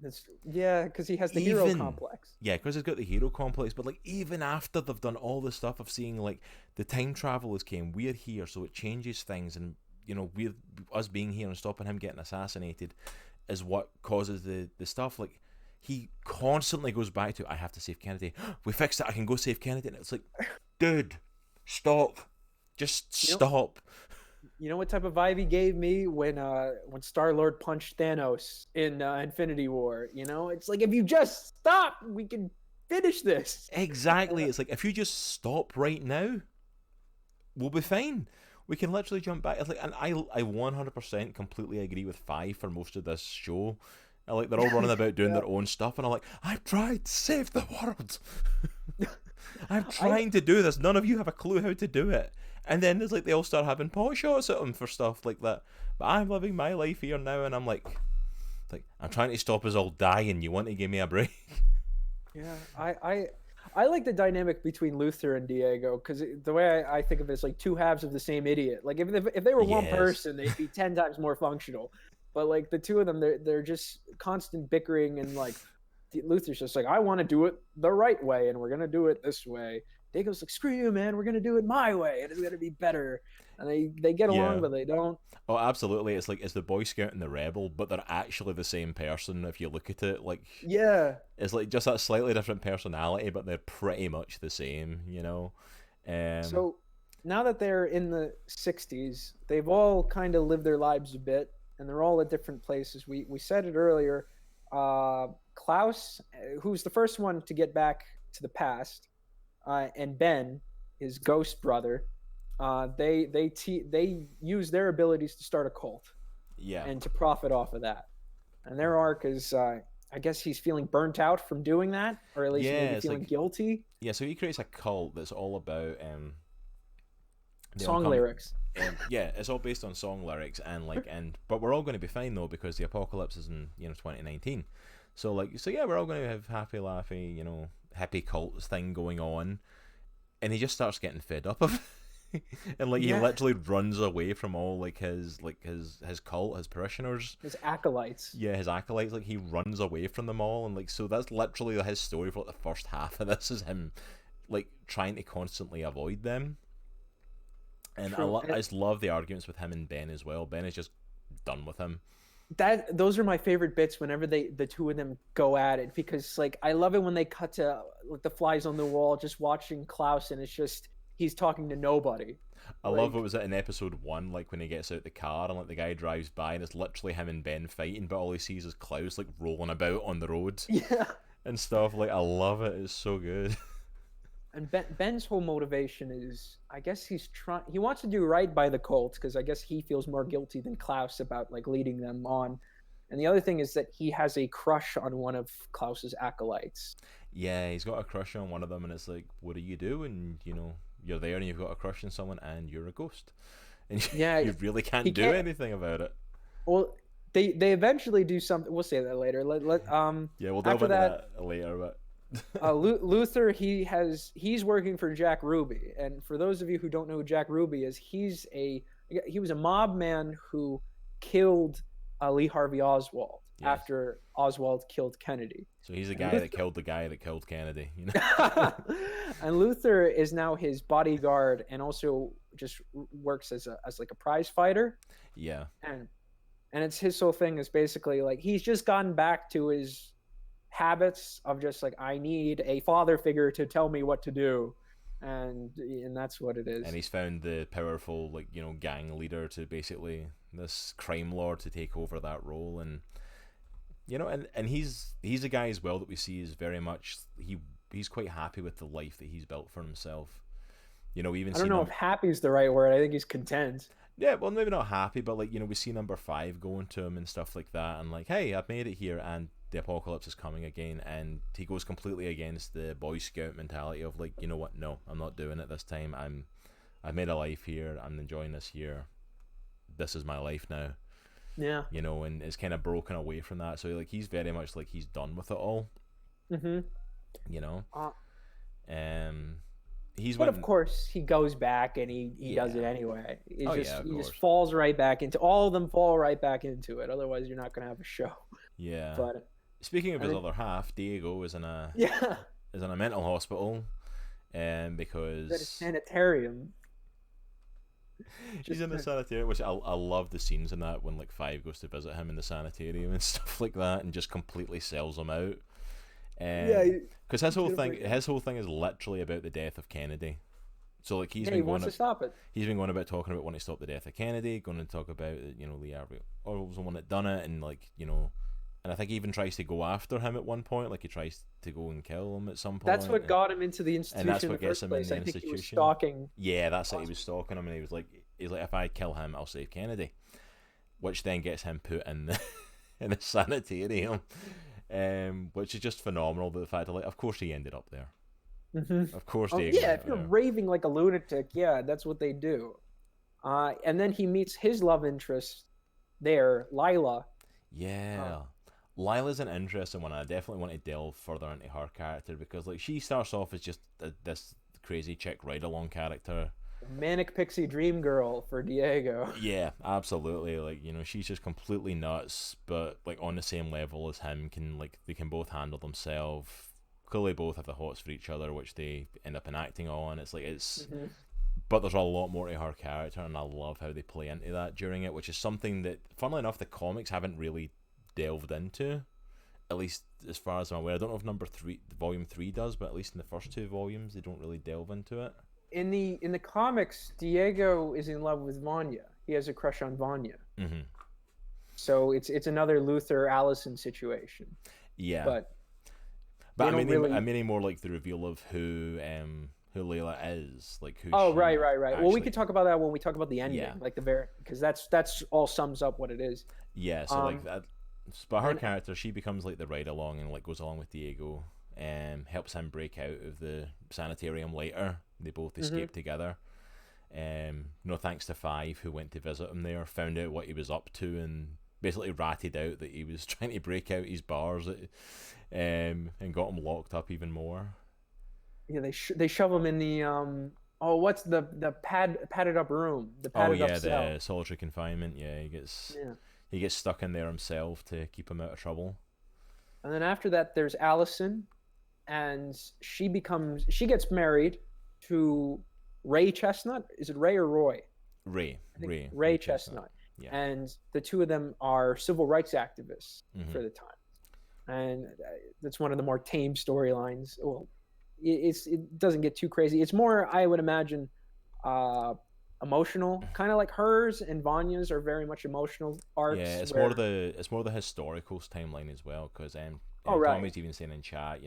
B: Because he has the hero complex.
A: Yeah, because he's got the hero complex. But like, even after they've done all the stuff of seeing like the time travelers came, we're here, so it changes things, and you know, us being here and stopping him getting assassinated is what causes the stuff. Like, he constantly goes back to, I have to save Kennedy. We fixed it. I can go save Kennedy. And it's like, dude, stop. Just stop.
B: You know what type of vibe he gave me when Star-Lord punched Thanos in Infinity War? You know, it's like, if you just stop, we can finish this.
A: Exactly. It's like, if you just stop right now, we'll be fine. We can literally jump back. It's like, and I 100% completely agree with Five for most of this show. Like, they're all running about doing their own stuff, and I'm like, I'm trying to save the world. I'm trying to do this. None of you have a clue how to do it. And then it's like they all start having pot shots at him for stuff like that. But I'm living my life here now, and I'm like I'm trying to stop us all dying. You want to give me a break?
B: Yeah, I like the dynamic between Luther and Diego, because the way I think of it is like two halves of the same idiot. Like, if they were one person, they'd be 10 times more functional. But like, the two of them, they're just constant bickering, and like Luther's just like, I want to do it the right way, and we're gonna do it this way. Diego's like, screw you, man, we're gonna do it my way, and it's gonna be better. And they get along, but they don't.
A: Oh, absolutely. It's like, it's the Boy Scout and the Rebel, but they're actually the same person if you look at it. Like,
B: yeah,
A: it's like just that slightly different personality, but they're pretty much the same, you know.
B: So now that they're in the 60s, they've all kind of lived their lives a bit, and they're all at different places. We said it earlier. Klaus, who's the first one to get back to the past, and Ben, his ghost brother, they use their abilities to start a cult, and to profit off of that. And their arc is, I guess he's feeling burnt out from doing that, or at least maybe feeling guilty.
A: Yeah, so he creates a cult that's all about
B: song lyrics.
A: It's all based on song lyrics, but we're all going to be fine though, because the apocalypse is in 2019. So we're all going to have happy laughy, hippie cult thing going on, and he just starts getting fed up of it. And he literally runs away from all his cult, his parishioners,
B: his acolytes.
A: Yeah, his acolytes. He runs away from them all, and so that's literally his story for the first half of this, is him trying to constantly avoid them. And I just love the arguments with him and Ben as well. Ben is just done with him.
B: Those are my favorite bits whenever the two of them go at it, because I love it when they cut to the flies on the wall, just watching Klaus, and it's just he's talking to nobody.
A: I love what was it in episode 1, when he gets out the car and the guy drives by and it's literally him and Ben fighting, but all he sees is Klaus rolling about on the road.
B: Yeah.
A: And stuff. I love it. It's so good.
B: And Ben's whole motivation is, I guess he wants to do right by the cult, because I guess he feels more guilty than Klaus about leading them on. And the other thing is that he has a crush on one of Klaus's acolytes.
A: Yeah, he's got a crush on one of them, and it's what do you do? And you're there and you've got a crush on someone and you're a ghost, and you really can't do anything about it.
B: Well, they eventually do something. We'll say that later.
A: Yeah, we'll delve into that later, but
B: Luther, he's working for Jack Ruby, and for those of you who don't know who Jack Ruby is, he was a mob man who killed Lee Harvey Oswald after Oswald killed Kennedy.
A: So he's the guy that killed the guy that killed Kennedy, you know.
B: And Luther is now his bodyguard and also just works as like a prize fighter.
A: Yeah.
B: And it's his whole thing is basically like he's just gotten back to his habits of just like I need a father figure to tell me what to do. And that's what it is.
A: And he's found the powerful, like, you know, gang leader to basically this crime lord to take over that role. And you know, and he's a guy as well that we see is very much he's quite happy with the life that he's built for himself. You know, even
B: I don't know if happy is the right word. I think he's content.
A: Yeah, well, maybe not happy, but like, you know, we see number 5 going to him and stuff like that, and like, hey, I've made it here, and the apocalypse is coming again, and he goes completely against the Boy Scout mentality of like, you know what, no, I'm not doing it this time. I've made a life here. I'm enjoying this here. This is my life now.
B: Yeah.
A: You know, and it's kind of broken away from that. So like he's very much like he's done with it all.
B: Mm-hmm.
A: You know.
B: But of course he goes back and he does it anyway. He just falls right back into all of them fall right back into it. Otherwise you're not gonna have a show.
A: Yeah.
B: But
A: speaking of his other half, Diego is in a mental hospital, because
B: at a sanitarium.
A: He's in the sanitarium, which I love the scenes in that when like 5 goes to visit him in the sanitarium and stuff like that, and just completely sells him out. Because his whole thing is literally about the death of Kennedy. So like he wants
B: to stop it.
A: He's been going about talking about wanting to stop the death of Kennedy, going to talk about, you know, Lee Harvey Oswald was the one that done it, and like, you know, and I think he even tries to go after him at one point, like he tries to go and kill him at some point.
B: That's what got him into the institution.
A: And that's what gets him in the institution.
B: He was stalking.
A: Yeah, that's it. He was stalking him, and he's like, if I kill him, I'll save Kennedy, which then gets him put in the sanitarium, which is just phenomenal. The fact that, like, of course he ended up there.
B: Mm-hmm.
A: Of course,
B: if you're raving like a lunatic, that's what they do. And then he meets his love interest there, Lila.
A: Yeah. Lila's an interesting one. I definitely want to delve further into her character because, like, she starts off as just this crazy chick ride-along character.
B: Manic pixie dream girl for Diego.
A: Yeah, absolutely. Like, you know, she's just completely nuts, but like on the same level as him. They can both handle themselves. Clearly, both have the hots for each other, which they end up enacting on. It's like
B: Mm-hmm.
A: But there's a lot more to her character, and I love how they play into that during it, which is something that, funnily enough, the comics haven't really delved into, at least as far as I'm aware. I don't know if volume 3 does, but at least in the first 2 volumes they don't really delve into it.
B: In the comics, Diego is in love with Vanya. He has a crush on Vanya.
A: Mm-hmm.
B: So it's another Luther Allison situation.
A: Yeah,
B: but
A: I mean more like the reveal of who Layla is, like who.
B: Right. Well, we could talk about that when we talk about the ending, like because that's all sums up what it is.
A: Yeah, so like that. But her character, she becomes like the ride along and like goes along with Diego, helps him break out of the sanitarium later. They both escape together. Thanks to 5, who went to visit him there, found out what he was up to, and basically ratted out that he was trying to break out his bars, and got him locked up even more.
B: Yeah, they shove him in the what's the padded up room? The padded up cell.
A: The solitary confinement. Yeah, he gets stuck in there himself to keep him out of trouble.
B: And then after that, there's Allison, and she gets married to Ray Chestnut. Is it Ray or Roy?
A: Ray
B: Chestnut. Yeah. And the two of them are civil rights activists for the time, and that's one of the more tame storylines. Well, it doesn't get too crazy. It's more, I would imagine, emotional, kind of like hers and Vanya's are very much emotional arcs.
A: Yeah, it's more the historical timeline as well, because Tommy's even saying in chat,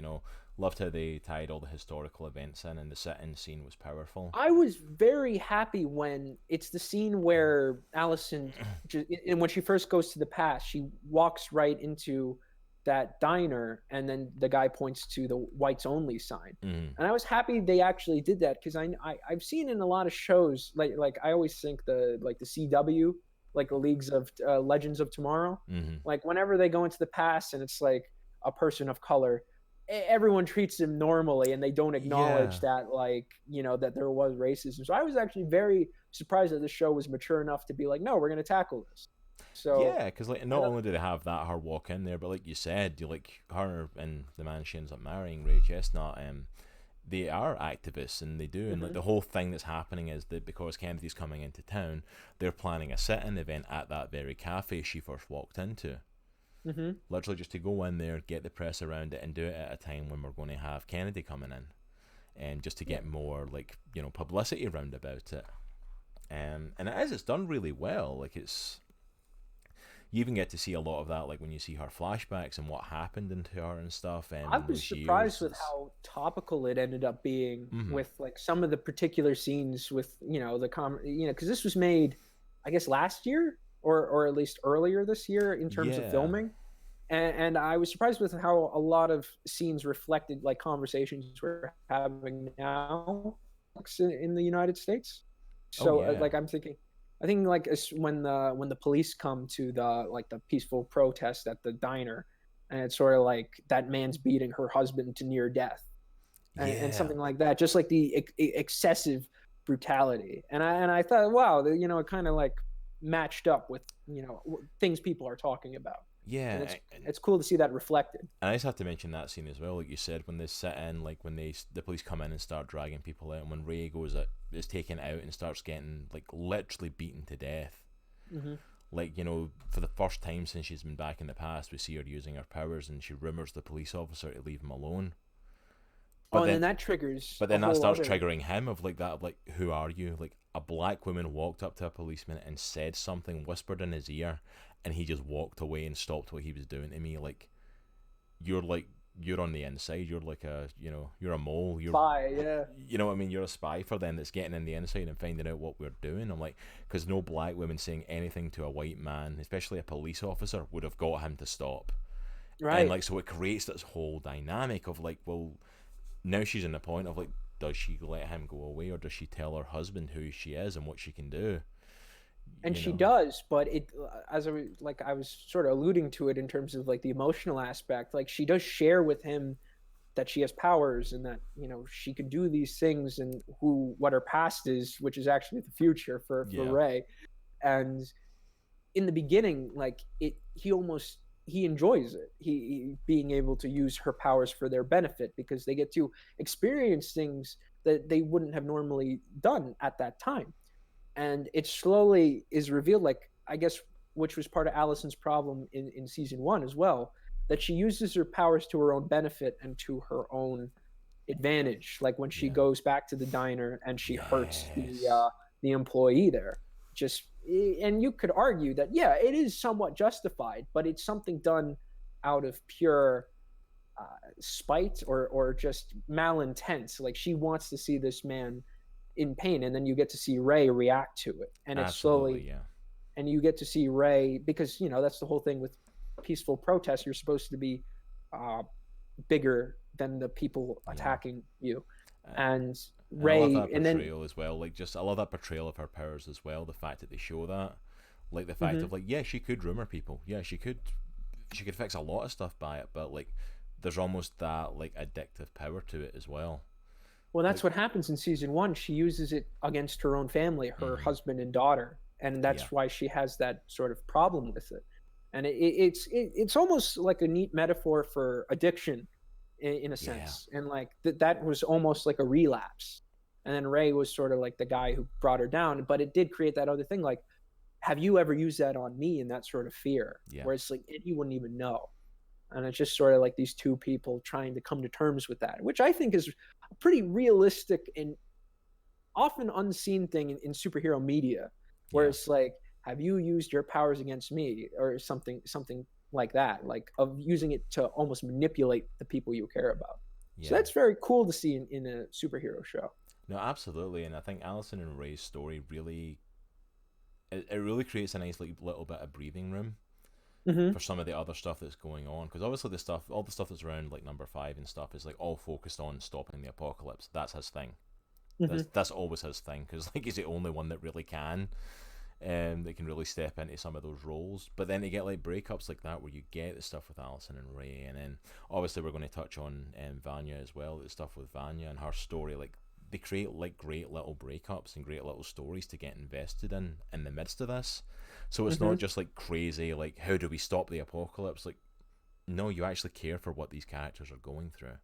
A: loved how they tied all the historical events in, and the sit-in scene was powerful.
B: I was very happy when it's the scene where Allison, and when she first goes to the past, she walks right into that diner, and then the guy points to the whites only sign. And I was happy they actually did that, because I've seen in a lot of shows, like I always think the CW, like the Leagues of Legends of Tomorrow, like whenever they go into the past and it's like a person of color, everyone treats him normally, and they don't
A: Yeah.
B: acknowledge that, like, that there was racism. So I was actually very surprised that the show was mature enough to be like, no, we're going to tackle this. So
A: Yeah, because like not only do they have that her walk in there, but like you said, you like her and the man she ends up marrying, Ray Chestnut. They are activists and they do, and like
B: mm-hmm,
A: the whole thing that's happening is that because Kennedy's coming into town, they're planning a sit-in event at that very cafe she first walked into.
B: mm-hmm.
A: Literally just to go in there, get the press around it, and do it at a time when we're going to have Kennedy coming in, and just to
B: Yeah.
A: get more like publicity around about it. And it's done really well. Like you even get to see a lot of that, like when you see her flashbacks and what happened into her and stuff,
B: I
A: in
B: was
A: those
B: surprised
A: years.
B: with how topical it ended up being
A: Mm-hmm.
B: with like some of the particular scenes with because this was made, I guess, last year or at least earlier this year in terms of
A: Yeah.
B: filming, and I was surprised with how a lot of scenes reflected like conversations we're having now in the United States.
A: Oh
B: So
A: yeah.
B: like I think like when the police come to the peaceful protest at the diner, and it's sort of like that man's beating her husband to near death, and
A: Yeah.
B: something like that, just like the excessive brutality. And I thought, wow, it kind of like matched up with things people are talking about, and
A: Yeah.
B: it's cool to see that reflected.
A: And I just have to mention that scene as well, like you said, when they sit in, like when the police come in and start dragging people out, and when Ray is taken out and starts getting like literally beaten to death.
B: Mm-hmm.
A: Like for the first time since she's been back in the past, we see her using her powers, and she rumors the police officer to leave him alone.
B: Oh,
A: But
B: and then
A: then,
B: that triggers
A: but
B: a
A: then that
B: whole
A: starts
B: other.
A: triggering him of like that, like who are you? Like a black woman walked up to a policeman and said something, whispered in his ear, and he just walked away and stopped what he was doing to me. Like you're on the inside. You're like you're a mole.
B: Spy, yeah.
A: You know what I mean. You're a spy for them that's getting in the inside and finding out what we're doing. I'm like, because no black woman saying anything to a white man, especially a police officer, would have got him to stop. And
B: Right.
A: like, so it creates this whole dynamic of like, well, now she's in the point of like, does she let him go away, or does she tell her husband who she is and what she can do?
B: And
A: You
B: she
A: know.
B: does, but I was sort of alluding to it in terms of like the emotional aspect, like she does share with him that she has powers and that she could do these things, and what her past is, which is actually the future for
A: Yeah.
B: Ray. And in the beginning, like he enjoys it, he being able to use her powers for their benefit, because they get to experience things that they wouldn't have normally done at that time. And it slowly is revealed, like, I guess, which was part of Allison's problem in season one as well, that she uses her powers to her own benefit and to her own advantage, like when she
A: Yeah.
B: goes back to the diner and she hurts
A: Yes.
B: the employee there. Just And you could argue that, yeah, it is somewhat justified, but it's something done out of pure spite or just malintent. Like, she wants to see this man in pain, and then you get to see Ray react to it, and it's
A: Absolutely.
B: slowly,
A: Yeah.
B: and you get to see Ray, because that's the whole thing with peaceful protest. You're supposed to be uh, bigger than the people
A: Yeah.
B: attacking you,
A: Uh,
B: and
A: And I love
B: Ray,
A: that
B: and then
A: portrayal as well. Like, just I love that portrayal of her powers as well. The fact that they show that, like the fact
B: mhm.
A: of like, yeah, she could rumor people. Yeah, she could fix a lot of stuff by it. But like, there's almost that like addictive power to it as well.
B: Well, that's
A: Like,
B: what happens in season one. She uses it against her own family, her
A: mm-hmm.
B: husband and daughter, and
A: Yeah,
B: that's why she has that sort of problem with it. And it's almost like a neat metaphor for addiction, in a
A: yeah,
B: sense. And like that was almost like a relapse. And then Ray was sort of like the guy who brought her down, but it did create that other thing. Like, have you ever used that on me, in that sort of fear,
A: yeah,
B: where it's like you wouldn't even know? And it's just sort of like these two people trying to come to terms with that, which I think is a pretty realistic and often unseen thing in superhero media, where
A: yeah,
B: it's like, have you used your powers against me, or something like that, like of using it to almost manipulate the people you care about. So
A: yeah.
B: that's very cool to see in a superhero show.
A: No, absolutely. And I think Allison and Ray's story really, it really creates a nice like little bit of breathing room
B: Mm-hmm.
A: for some of the other stuff that's going on, because obviously all the stuff that's around like number five and stuff is like all focused on stopping the apocalypse. That's his thing.
B: Mm-hmm.
A: That's always his thing, because like he's the only one that really can. that can really step into some of those roles. But then to get like breakups like that where you get the stuff with Allison and Ray, and then obviously we're going to touch on Vanya as well, the stuff with Vanya and her story. Like they create like great little breakups and great little stories to get invested in the midst of this. So it's not just like crazy like how do we stop the apocalypse. Like no, you actually care for what these characters are going through.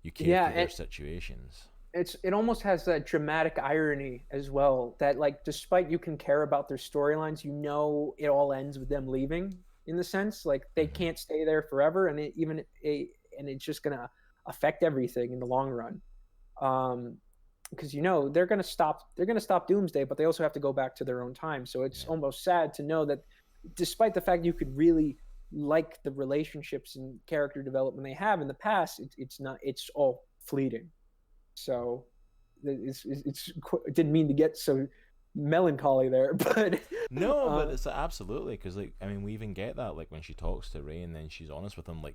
A: You care for their situations.
B: It almost has that dramatic irony as well, that like despite you can care about their storylines, you know it all ends with them leaving, in the sense like they can't stay there forever, and it's just gonna affect everything in the long run, because you know they're gonna stop Doomsday, but they also have to go back to their own time. So it's almost sad to know that despite the fact you could really like the relationships and character development they have in the past, it's all fleeting. So it didn't mean to get so melancholy there, but
A: no, but it's absolutely, because like I mean we even get that like when she talks to Ray and then she's honest with him, like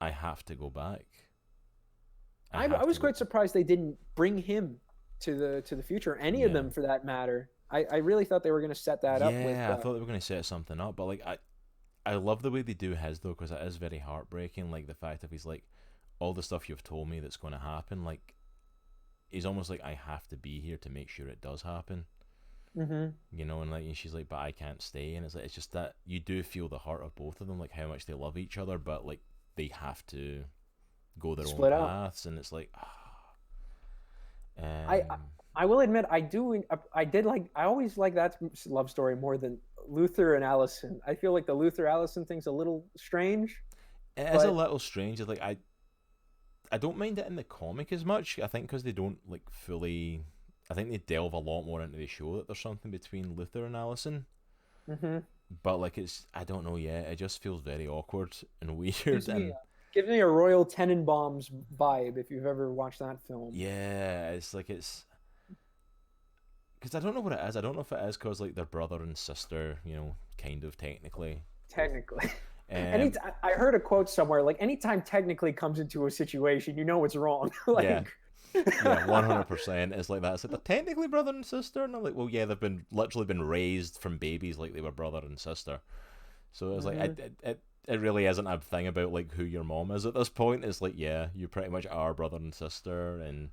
A: I have to go back.
B: I was quite surprised they didn't bring him to the future, any of them for that matter. I really thought they were going to set that up.
A: Yeah, I thought they were going to set something up, but like I love the way they do his though, because it is very heartbreaking. Like the fact that he's like, all the stuff you've told me that's going to happen, like he's almost like I have to be here to make sure it does happen. You know, and like and she's like, but I can't stay, and it's like it's just that you do feel the heart of both of them, like how much they love each other, but like they have to go their own paths, and it's like
B: I will admit I always like that love story more than Luthor and Allison. I feel like the Luthor Allison thing's a little strange.
A: It is a little strange. Like I don't mind it in the comic as much. I think because they don't like fully. I think they delve a lot more into the show that there's something between Luthor and Allison. But like I don't know yet. It just feels very awkward and weird.
B: Gives me a Royal Tenenbaums vibe if you've ever watched that film.
A: Yeah, it's because I don't know what it is. I don't know if it is because like they're brother and sister, you know, kind of technically. I heard a quote somewhere like anytime technically comes into a situation, you know it's wrong. Like, yeah, 100%. It's like that. It's like they're technically brother and sister, and I'm like, well, yeah, they've been literally been raised from babies like they were brother and sister. So it's like it really isn't a thing about like who your mom is at this point. It's like, yeah, you pretty much are brother and sister, and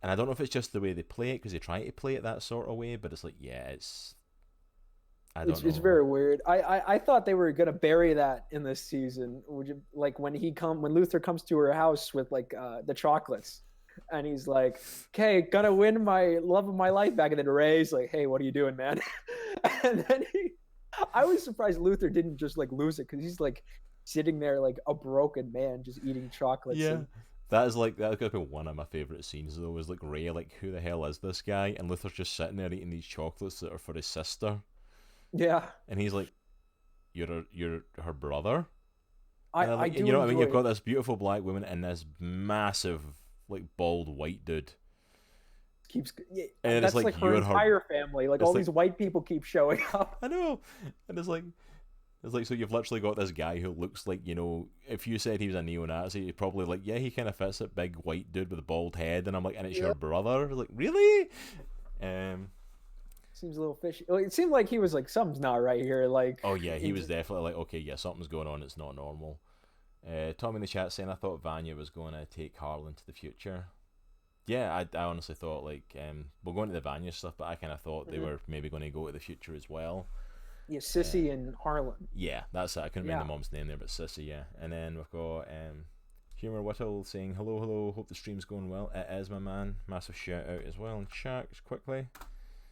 A: I don't know if it's just the way they play it because they try to play it that sort of way, but it's like, yeah, it's
B: it's very weird. I thought they were gonna bury that in this season. Would you like when Luthor comes to her house with like the chocolates, and he's like, "Okay, gonna win my love of my life back," and then Ray's like, "Hey, what are you doing, man?" And then I was surprised Luthor didn't just like lose it because he's like sitting there like a broken man just eating chocolates.
A: Yeah. That's gotta be one of my favourite scenes though, is like Ray like, who the hell is this guy? And Luthor's just sitting there eating these chocolates that are for his sister.
B: Yeah.
A: And he's like, You're her brother?
B: I do,
A: you know what I mean? You've got this beautiful black woman and this massive like bald white dude.
B: And that's like her entire family. Like all these white people keep showing up.
A: I know. And it's like so you've literally got this guy who looks like, you know, if you said he was a neo-Nazi, you'd probably like, yeah, he kind of fits it, big white dude with a bald head, and I'm like, and it's your brother? Like, really?
B: Seems a little fishy. It seemed like he was like, something's not right here. Like,
A: oh yeah, he was definitely like, okay, yeah, something's going on. It's not normal. Tommy in the chat saying, I thought Vanya was going to take Harlan to the future. Yeah, I honestly thought like, we'll go into the Vanya stuff, but I kind of thought they were maybe going to go to the future as well.
B: Yeah, Sissy and Harlan.
A: Yeah, that's it. I couldn't remember the mom's name there, but Sissy, yeah. And then we've got Humor Whittle saying, hello, hope the stream's going well. It is, my man. Massive shout out as well in chat, just quickly.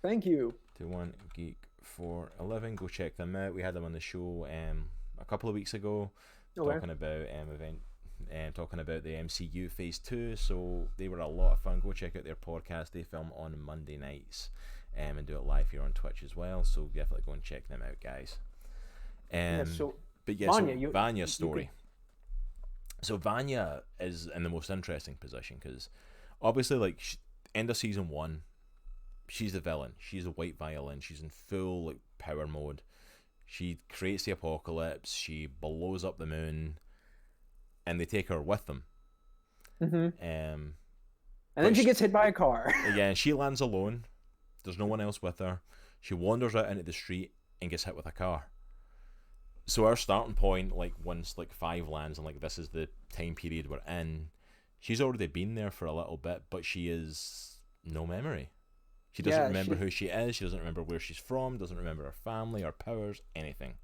B: Thank you.
A: To One Geek 411. Go check them out. We had them on the show a couple of weeks ago, talking about talking about the MCU Phase 2, so they were a lot of fun. Go check out their podcast. They film on Monday nights and do it live here on Twitch as well, so definitely go and check them out, guys. Vanya's story. So Vanya is in the most interesting position because obviously, like, end of season 1, she's the villain. She's a white violin. She's in full like power mode. She creates the apocalypse. She blows up the moon, and they take her with them.
B: And then she gets hit by a car.
A: Yeah, she lands alone. There's no one else with her. She wanders out into the street and gets hit with a car. So our starting point, like once like 5 lands and like this is the time period we're in, she's already been there for a little bit, but she is no memory. She doesn't remember who she is. She doesn't remember where she's from. Doesn't remember her family, her powers, anything.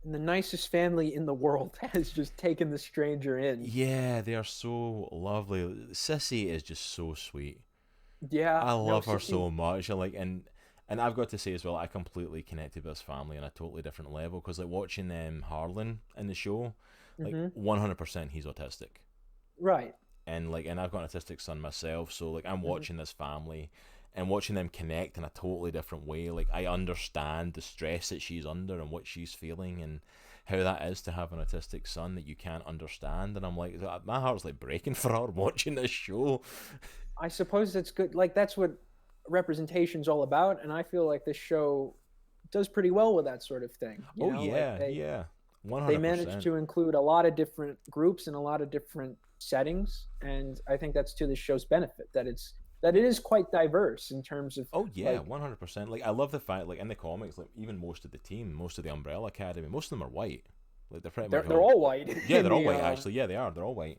B: And the nicest family in the world has just taken the stranger in.
A: Yeah, they are so lovely. Sissy is just so sweet.
B: Yeah,
A: I love her so much. And I've got to say as well, I completely connected with this family on a totally different level because like watching Harlan in the show, like 100% he's autistic.
B: Right.
A: And I've got an autistic son myself, so like I'm watching this family and watching them connect in a totally different way. Like I understand the stress that she's under and what she's feeling and how that is to have an autistic son that you can't understand. And I'm like, my heart's like breaking for her watching this show.
B: I suppose that's good. Like that's what representation's all about, and I feel like this show does pretty well with that sort of thing.
A: Yeah, yeah. 100%.
B: They managed to include a lot of different groups and a lot of different settings, and I think that's to the show's benefit that it is quite diverse in terms of
A: 100%. Like I love the fact like in the comics, like even most of the team, most of the Umbrella Academy, most of them are white. Like they're
B: all white.
A: Yeah, they're all white actually. Yeah, they are. They're all white.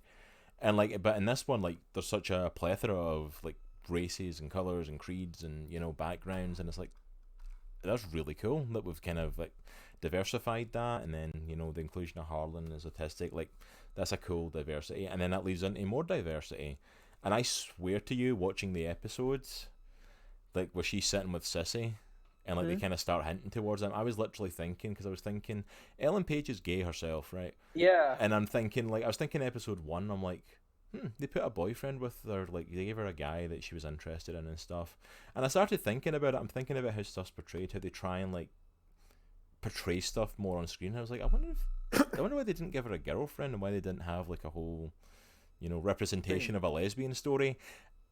A: And like but in this one like there's such a plethora of like races and colors and creeds and backgrounds, and it's like that's really cool that we've kind of like diversified that, and then the inclusion of Harlan as autistic, like that's a cool diversity, and then that leads into more diversity. And I swear to you, watching the episodes like where she's sitting with Sissy and like they kind of start hinting towards them, I was literally thinking, because I was thinking Ellen Page is gay herself, right?
B: Yeah.
A: And I'm thinking like I was thinking episode 1, I'm like they put a boyfriend with her, like they gave her a guy that she was interested in and stuff. And I started thinking about it. I'm thinking about how stuff's portrayed, how they try and like portray stuff more on screen. I was like, I wonder why they didn't give her a girlfriend and why they didn't have like a whole, representation of a lesbian story.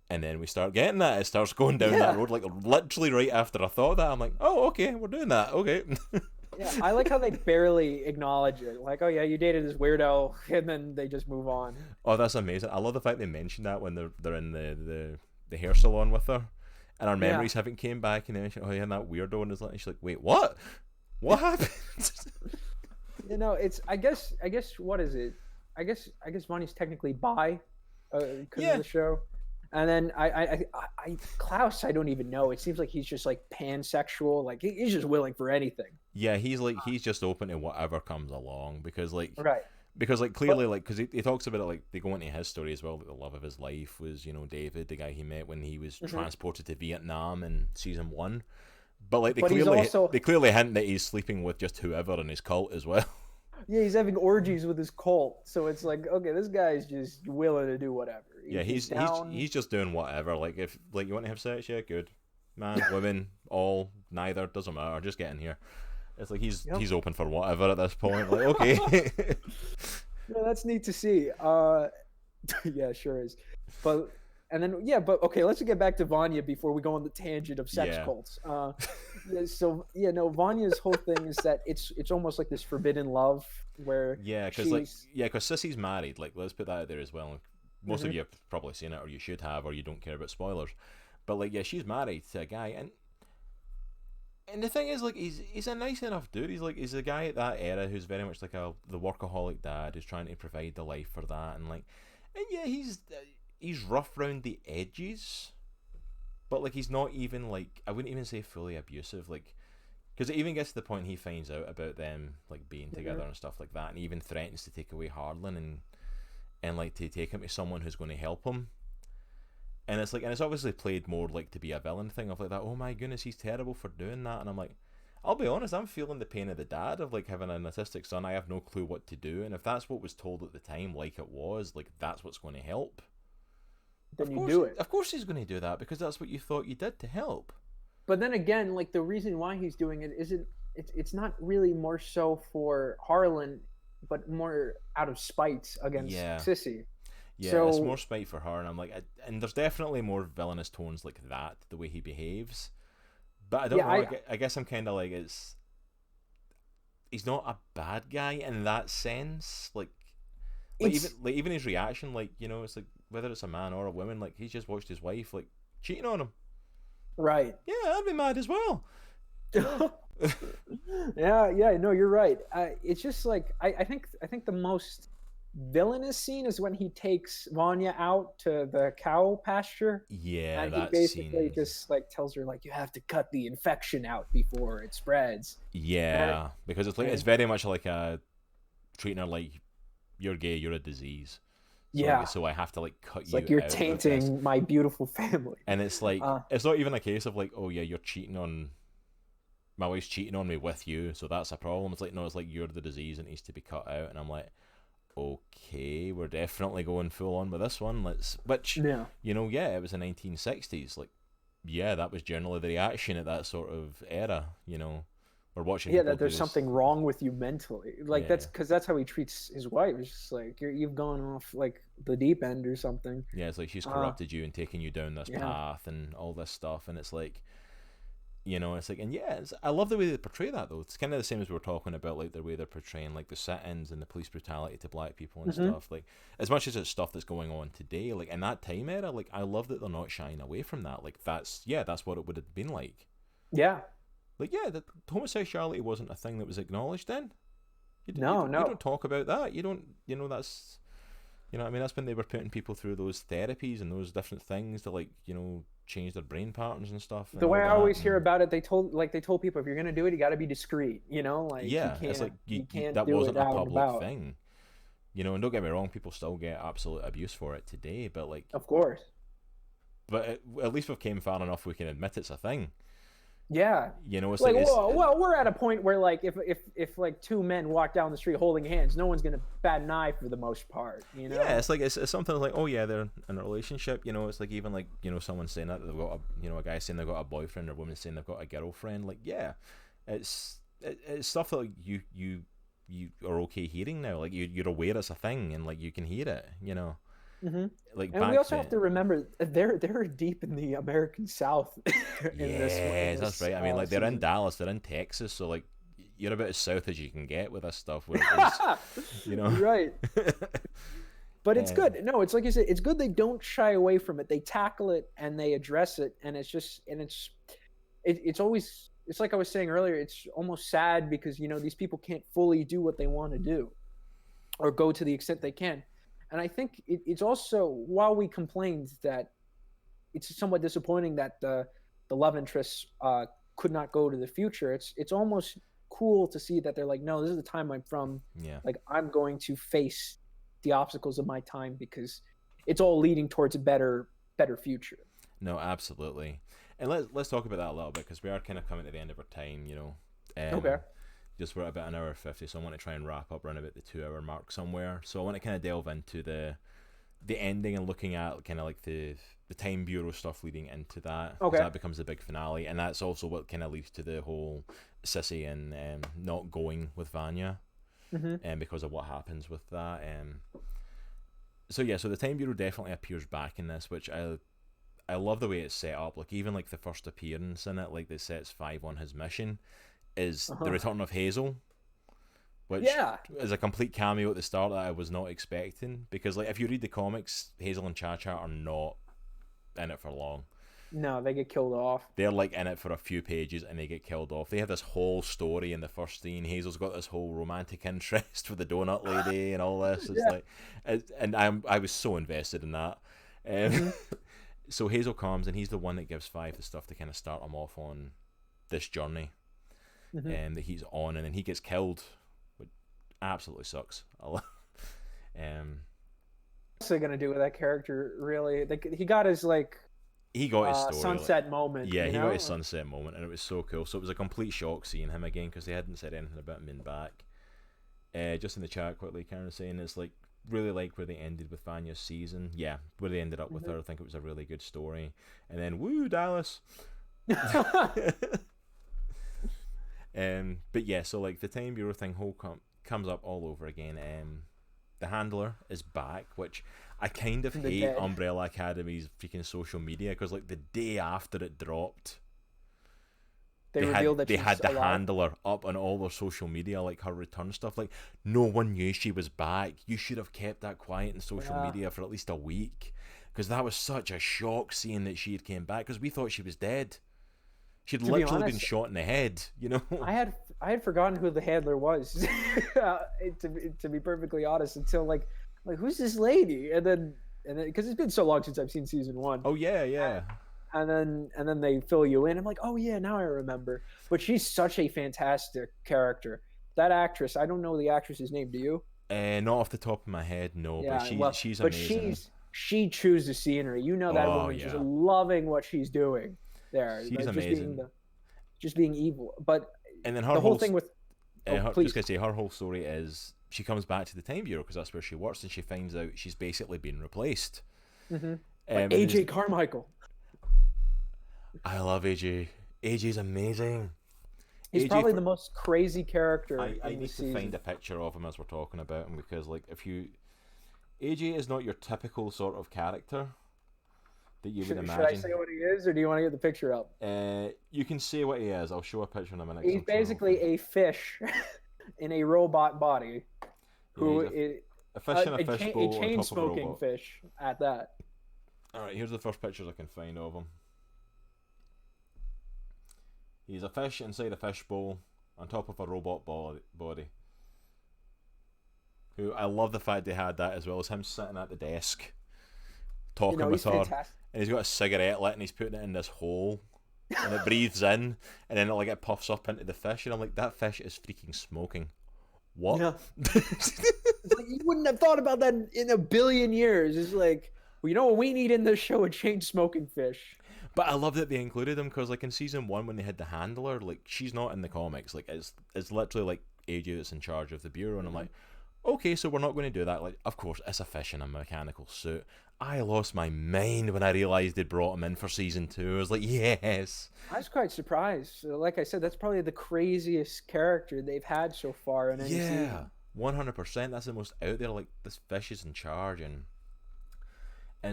A: And then we start getting that. It starts going down that road, like literally right after I thought that. I'm like, oh, okay, we're doing that. Okay.
B: Yeah, I like how they barely acknowledge it. Like, oh yeah, you dated this weirdo, and then they just move on.
A: Oh, that's amazing. I love the fact they mention that when they're in the hair salon with her, and our memories haven't came back, and then oh yeah, and that weirdo, and she's like, wait, what happened?
B: It's I guess what is it? I guess Vonnie's technically bi, because of the show. And then I Klaus, I don't even know. It seems like he's just like pansexual. Like he's just willing for anything.
A: Yeah, he's just open to whatever comes along because clearly because he talks about it, like they go into his story as well. The love of his life was David, the guy he met when he was transported to Vietnam in season 1. But like they clearly hint that he's sleeping with just whoever in his cult as well.
B: Yeah, he's having orgies with his cult, so it's like, okay, this guy's just willing to do whatever.
A: He's just doing whatever. Like if like you want to have sex, yeah, good. Man, women, all, neither, doesn't matter. Just get in here. It's like he's open for whatever at this point. Like okay.
B: That's neat to see. Yeah, sure is. But let's get back to Vanya before we go on the tangent of sex cults. Vanya's whole thing is that it's almost like this forbidden love where
A: because Sissy's married. Like let's put that out there as well. Most of you have probably seen it, or you should have, or you don't care about spoilers. But like she's married to a guy, and the thing is like he's a nice enough dude. He's a guy at that era who's very much like the workaholic dad who's trying to provide the life for that, he's rough round the edges, but like he's not even like, I wouldn't even say fully abusive, like because it even gets to the point he finds out about them like being together and stuff like that, and he even threatens to take away Harlan and like to take him to someone who's going to help him. And it's like, and it's obviously played more like to be a villain thing of like that, oh my goodness, he's terrible for doing that. And I'm like, I'll be honest, I'm feeling the pain of the dad of like having an autistic son. I have no clue what to do, and if that's what was told at the time, like it was, like that's what's going to help,
B: then you do it.
A: Of course he's going to do that, because that's what you thought you did to help.
B: But then again, like the reason why he's doing it isn't, it's not really more so for Harlan, but more out of spite against Sissy.
A: Yeah, so, it's more spite for her, and I'm like, and there's definitely more villainous tones like that, the way he behaves. But I don't know. I guess I'm kind of like, he's not a bad guy in that sense. Like even his reaction, like it's like whether it's a man or a woman, like he's just watched his wife like cheating on him,
B: Right.
A: Yeah, I'd be mad as well.
B: Yeah, no, you're right. It's just like I think the most villainous scene is when he takes Vanya out to the cow pasture,
A: Yeah,
B: and he
A: that
B: basically
A: scene.
B: just like tells her like you have to cut the infection out before it spreads. And,
A: Yeah, because it's like it's
B: and
A: very much like a treating her like you're gay, you're a disease. So like
B: yeah,
A: so I have to like cut
B: it's
A: you
B: like you're
A: out of this.
B: tainting my beautiful family.
A: And it's like
B: Uh,
A: it's not even a case of like, oh yeah, you're cheating on my wife's cheating on me with you, so that's a problem. It's like no, it's like you're the disease and needs to be cut out. And I'm like, okay, we're definitely going full on with this one. Which
B: yeah.
A: yeah, it was the 1960s. Like, yeah, that was generally the reaction at that sort of era. We're watching
B: Yeah,
A: people
B: that
A: do
B: there's
A: this.
B: something wrong with you mentally. Like
A: Yeah,
B: that's because that's how he treats his wife. It's just like you've gone off like the deep end or something.
A: yeah, it's like she's
B: Uh,
A: corrupted you and taken you down this
B: yeah.
A: path and all this stuff, and it's like. It's like, and yeah, I love the way they portray that though. It's kind of the same as we were talking about, like the way they're portraying like the sit-ins and the police brutality to black people and
B: Hmm.
A: stuff. Like, as much as it's stuff that's going on today, like in that time era, like I love that they're not shying away from that. Like that's what it would have been like.
B: Yeah.
A: Like, yeah, that homosexuality wasn't a thing that was acknowledged then.
B: No,
A: You don't
B: no.
A: talk about that. You don't. That's. What I mean, that's when they were putting people through those therapies and those different things to like change their brain patterns and stuff and
B: The way
A: all
B: I
A: that.
B: always hear
A: And
B: about it, they told people if you're gonna do it, you got to be discreet. Like you
A: yeah, it's
B: can't
A: like
B: you can't
A: that
B: do it
A: wasn't a
B: out and
A: public
B: about.
A: thing. And don't get me wrong, people still get absolute abuse for it today, but like,
B: Of course.
A: at least we've came far enough we can admit it's a thing.
B: Yeah.
A: It's
B: Like,
A: like
B: well, we're at a point where like if like two men walk down the street holding hands, no one's gonna bat an eye for the most part.
A: yeah, it's like it's something like, oh yeah, they're in a relationship. It's like even like someone saying that they've got a guy saying they've got a boyfriend or a woman saying they've got a girlfriend. Like, yeah, it's stuff that like, you are okay hearing now. Like you're aware it's a thing and like you can hear it.
B: Hmm.
A: Like
B: And we
A: back
B: also have to
A: then.
B: remember they're deep in the American South in this
A: Yes, that's right. I mean, like they're in
B: season.
A: Dallas, they're in Texas, so like you're about as south as you can get with this stuff. Whereas, you know,
B: Right. But it's
A: um,
B: good. No, it's like you said, it's good they don't shy away from it. They tackle it and they address it, and it's always, it's like I was saying earlier, it's almost sad because these people can't fully do what they want to do or go to the extent they can. And I think it's also, while we complained that it's somewhat disappointing that the love interests could not go to the future, it's almost cool to see that they're like, no, this is the time I'm from.
A: yeah,
B: Like I'm going to face the obstacles of my time because it's all leading towards a better future.
A: no, absolutely. And let's talk about that a little bit because we are kind of coming to the end of our time.
B: Okay.
A: Just we're at about an hour 50, so I want to try and wrap up around about the 2 hour mark somewhere. So I want to kind of delve into the ending and looking at kind of like the Time Bureau stuff leading into that, because
B: Okay.
A: that becomes the big finale, and that's also what kind of leads to the whole Sissy and not going with Vanya,
B: Mm-hmm.
A: and because of what happens with that. So yeah, so the Time Bureau definitely appears back in this, which I love the way it's set up. Like even like the first appearance in it, like that sets Five on his mission, is the
B: Uh-huh.
A: return of Hazel, which
B: Yeah.
A: is a complete cameo at the start that I was not expecting. Because like if you read the comics, Hazel and Cha Cha are not in it for long.
B: No, they get killed off.
A: They're like in it for a few pages and they get killed off. They have this whole story in the first scene. Hazel's got this whole romantic interest with the donut lady and all this. It's
B: Yeah.
A: like, and I was so invested in that.
B: Mm-hmm.
A: So Hazel comes and he's the one that gives Five the stuff to kind of start him off on this journey,
B: Mm-hmm.
A: that he's on, and then he gets killed, which absolutely sucks. um,
B: What's they gonna do with that character? Really, he got his like
A: he got his story.
B: sunset moment.
A: Yeah, he got his sunset moment, and it was so cool. So it was a complete shock seeing him again because they hadn't said anything about him in back. Just in the chat quickly, Karen was saying it's like really like where they ended with Vanya's season. Yeah, where they ended up with her. I think it was a really good story. And then woo Dallas. But yeah, so like the Time Bureau thing comes up all over again. The Handler is back, which I kind of
B: The
A: hate
B: dead.
A: Umbrella Academy's freaking social media because like the day after it dropped,
B: they revealed that
A: they
B: she's
A: had the
B: alive.
A: Handler up on all their social media, like her return stuff. Like no one knew she was back. You should have kept that quiet in social
B: Yeah.
A: media for at least a week, because that was such a shock seeing that she had came back. Because we thought she was dead. She'd
B: To be
A: literally been
B: honest,
A: shot in the head, you know.
B: I had forgotten who the handler was. To be perfectly honest, until like who's this lady? And then because it's been so long since I've seen season one.
A: Oh yeah, yeah.
B: And then they fill you in. I'm like, oh yeah, now I remember. But she's such a fantastic character. That actress, I don't know the actress's name. Do you?
A: Not off the top of my head, no. But
B: Yeah, well,
A: she's
B: but
A: amazing.
B: she chews the scenery. You know that
A: Oh
B: woman just
A: yeah,
B: loving what she's doing there,
A: she's
B: like
A: amazing.
B: just being evil. But
A: And then
B: the whole thing with
A: just
B: please.
A: gonna say her whole story is she comes back to the Time Bureau because that's where she works, and she finds out she's basically been replaced.
B: Like AJ Carmichael.
A: I love AJ. AJ's amazing.
B: He's
A: AJ
B: probably the most crazy character
A: I
B: in the
A: need to
B: season.
A: find a picture of him as we're talking about him, because like if you AJ is not your typical sort of character that you would imagine.
B: Should I say what he is, or do you want to get the picture up?
A: You can say what he is. I'll show a picture in a minute.
B: He's basically a fish in a robot body, who is
A: a fish in a fish bowl
B: a
A: on
B: chain
A: top of a
B: smoking
A: robot.
B: fish at that.
A: All right, here's the first pictures I can find of him. He's a fish inside a fish bowl on top of a robot body. Who I love the fact they had that, as well as him sitting at the desk talking with her,
B: fantastic.
A: and he's got a cigarette lit and he's putting it in this hole, and it breathes in, and then it puffs up into the fish, and I'm like, that fish is freaking smoking. What?
B: Yeah. Like, you wouldn't have thought about that in a billion years. It's like, well, you know what we need in this show? A chain smoking fish.
A: But I love that they included him, because like in season 1 when they had the handler, like she's not in the comics. Like it's literally like AJ that's in charge of the bureau, and I'm like, okay, so we're not going to do that. Like, of course, it's a fish in a mechanical suit. I lost my mind when I realised they brought him in for season 2. I was like, yes.
B: I was quite surprised. Like I said, that's probably the craziest character they've had so far in any season.
A: 100%. That's the most out there. Like, this fish is in charge, and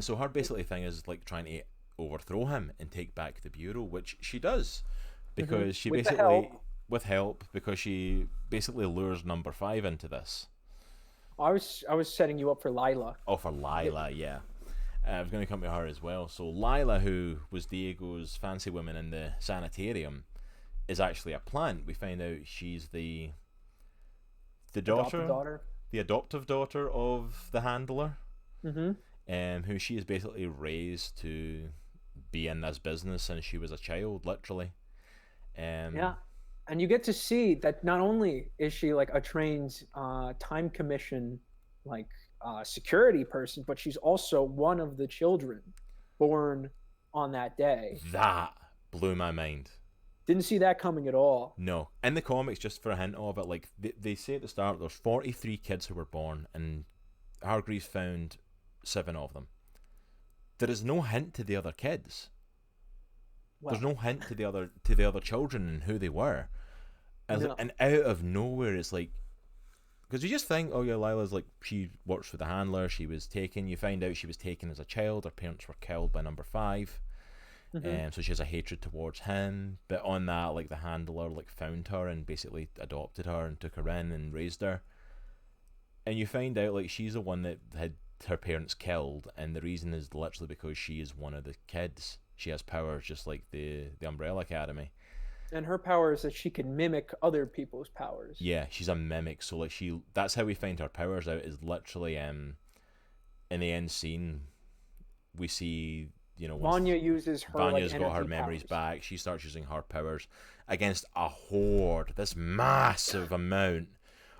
A: so her basically thing is like trying to overthrow him and take back the bureau, which she does, because she basically with help, because she basically lures number 5 into this.
B: I was setting you up for Lila.
A: Oh, for Lila, yeah. I was going to come to her as well. So Lila, who was Diego's fancy woman in the sanitarium, is actually a plant. We find out she's the daughter, the adoptive daughter of the handler, who she is basically raised to be in this business since she was a child, literally.
B: Yeah. And you get to see that not only is she like a trained time commission security person, but she's also one of the children born on that day.
A: That blew my mind.
B: Didn't see that coming at all.
A: No. In the comics, just for a hint of it, like they say at the start, there's 43 kids who were born, and Hargreaves found 7 of them. There is no hint to the other kids. Well, there's no hint to the other children and who they were. And out of nowhere, it's like, because you just think, oh yeah, Lila's like, she works for the handler, she was taken. You find out she was taken as a child. Her parents were killed by number 5, so she has a hatred towards him. But on that, like, the handler like found her and basically adopted her and took her in and raised her. And you find out like she's the one that had her parents killed, and the reason is literally because she is one of the kids. She has powers just like the Umbrella Academy. And
B: her power is that she can mimic other people's powers.
A: Yeah, she's a mimic. So like that's how we find her powers out, is literally in the end scene we see, you know,
B: Vanya uses her
A: Vanya's got her memories back. She starts using her powers against a horde, this massive amount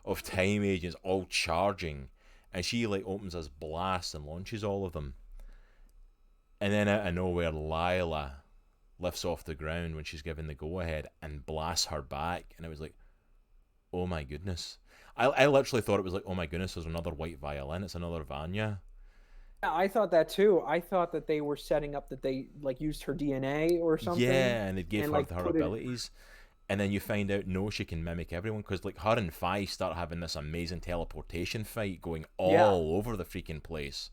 A: of time agents all charging, and she like opens this blast and launches all of them. And then out of nowhere, Lila lifts off the ground when she's given the go-ahead and blasts her back. And it was like, oh my goodness. I literally thought it was like, oh my goodness, there's another white violin. It's another Vanya.
B: Yeah, I thought that too. I thought that they were setting up that they like used her DNA or something.
A: Yeah, and they gave her her abilities. And then you find out, no, she can mimic everyone, because like her and Fi start having this amazing teleportation fight going all over the freaking place,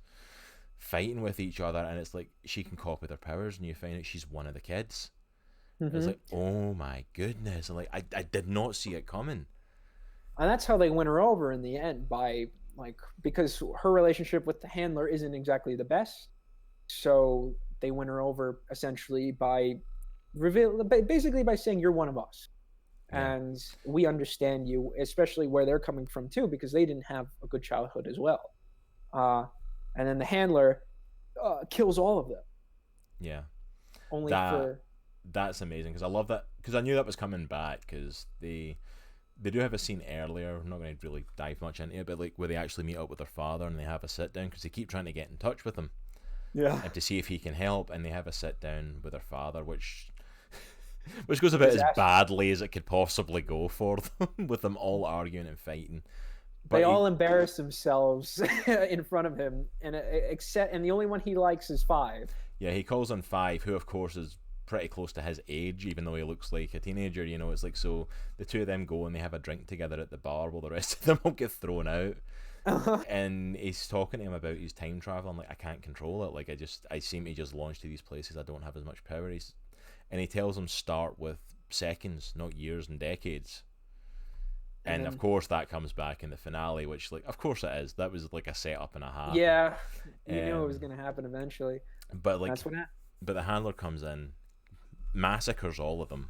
A: fighting with each other, and it's like she can copy their powers, and you find out she's one of the kids. It's like, oh my goodness. And like I did not see it coming.
B: And that's how they win her over in the end, by like, because her relationship with the handler isn't exactly the best, so they win her over essentially by basically by saying you're one of us,
A: Yeah.
B: and we understand you, especially where they're coming from too, because they didn't have a good childhood as well. Uh, and then the handler kills all of them,
A: Yeah.
B: only
A: That
B: for
A: that's amazing because I love that because I knew that was coming back because they do have a scene earlier. I'm not going to really dive much into it, but like where they actually meet up with their father and they have a sit down because they keep trying to get in touch with him
B: yeah
A: and to see if he can help, and they have a sit down with their father, which goes about as
B: disaster.
A: badly as it could possibly go for them, with them all arguing and fighting.
B: They
A: But
B: all embarrass themselves in front of him, and the only one he likes is Five.
A: yeah, he calls on Five, who of course is pretty close to his age, even though he looks like a teenager. You know, it's like so the two of them go and they have a drink together at the bar, while the rest of them all get thrown out. And he's talking to him about his time travel. I'm like, I can't control it. Like, I seem to just launch to these places. I don't have as much power. And he tells him start with seconds, not years and decades. And of course that comes back in the finale, which like of course it is. That was like a setup and a half.
B: Yeah, you knew it was gonna happen eventually.
A: But like,
B: That's what happened.
A: but the handler comes in, massacres all of them.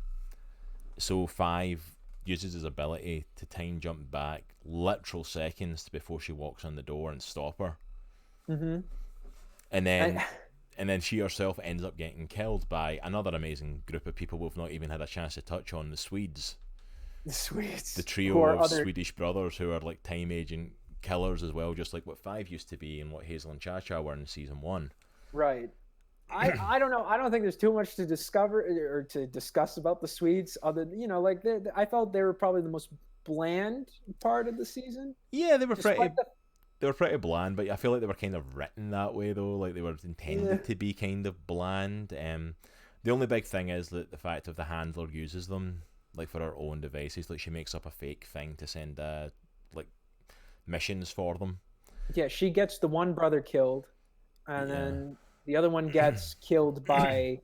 A: So Five uses his ability to time jump back literal seconds before she walks on the door and stop her.
B: Mm-hmm.
A: And then and then she herself ends up getting killed by another amazing group of people we've not even had a chance to touch on, the Swedes.
B: The Swedes.
A: The trio of Swedish brothers who are like time agent killers as well, just like what Five used to be and what Hazel and Cha-Cha were in season 1.
B: Right. I don't know. I don't think there's too much to discover or to discuss about the Swedes. Other than, like I felt they were probably the most bland part of the season.
A: Yeah, they were pretty bland, but I feel like they were kind of written that way though. Like they were intended to be kind of bland. The only big thing is that the fact of the handler uses them like for her own devices. Like she makes up a fake thing to send like missions for them.
B: Yeah, she gets the one brother killed, and then the other one gets killed by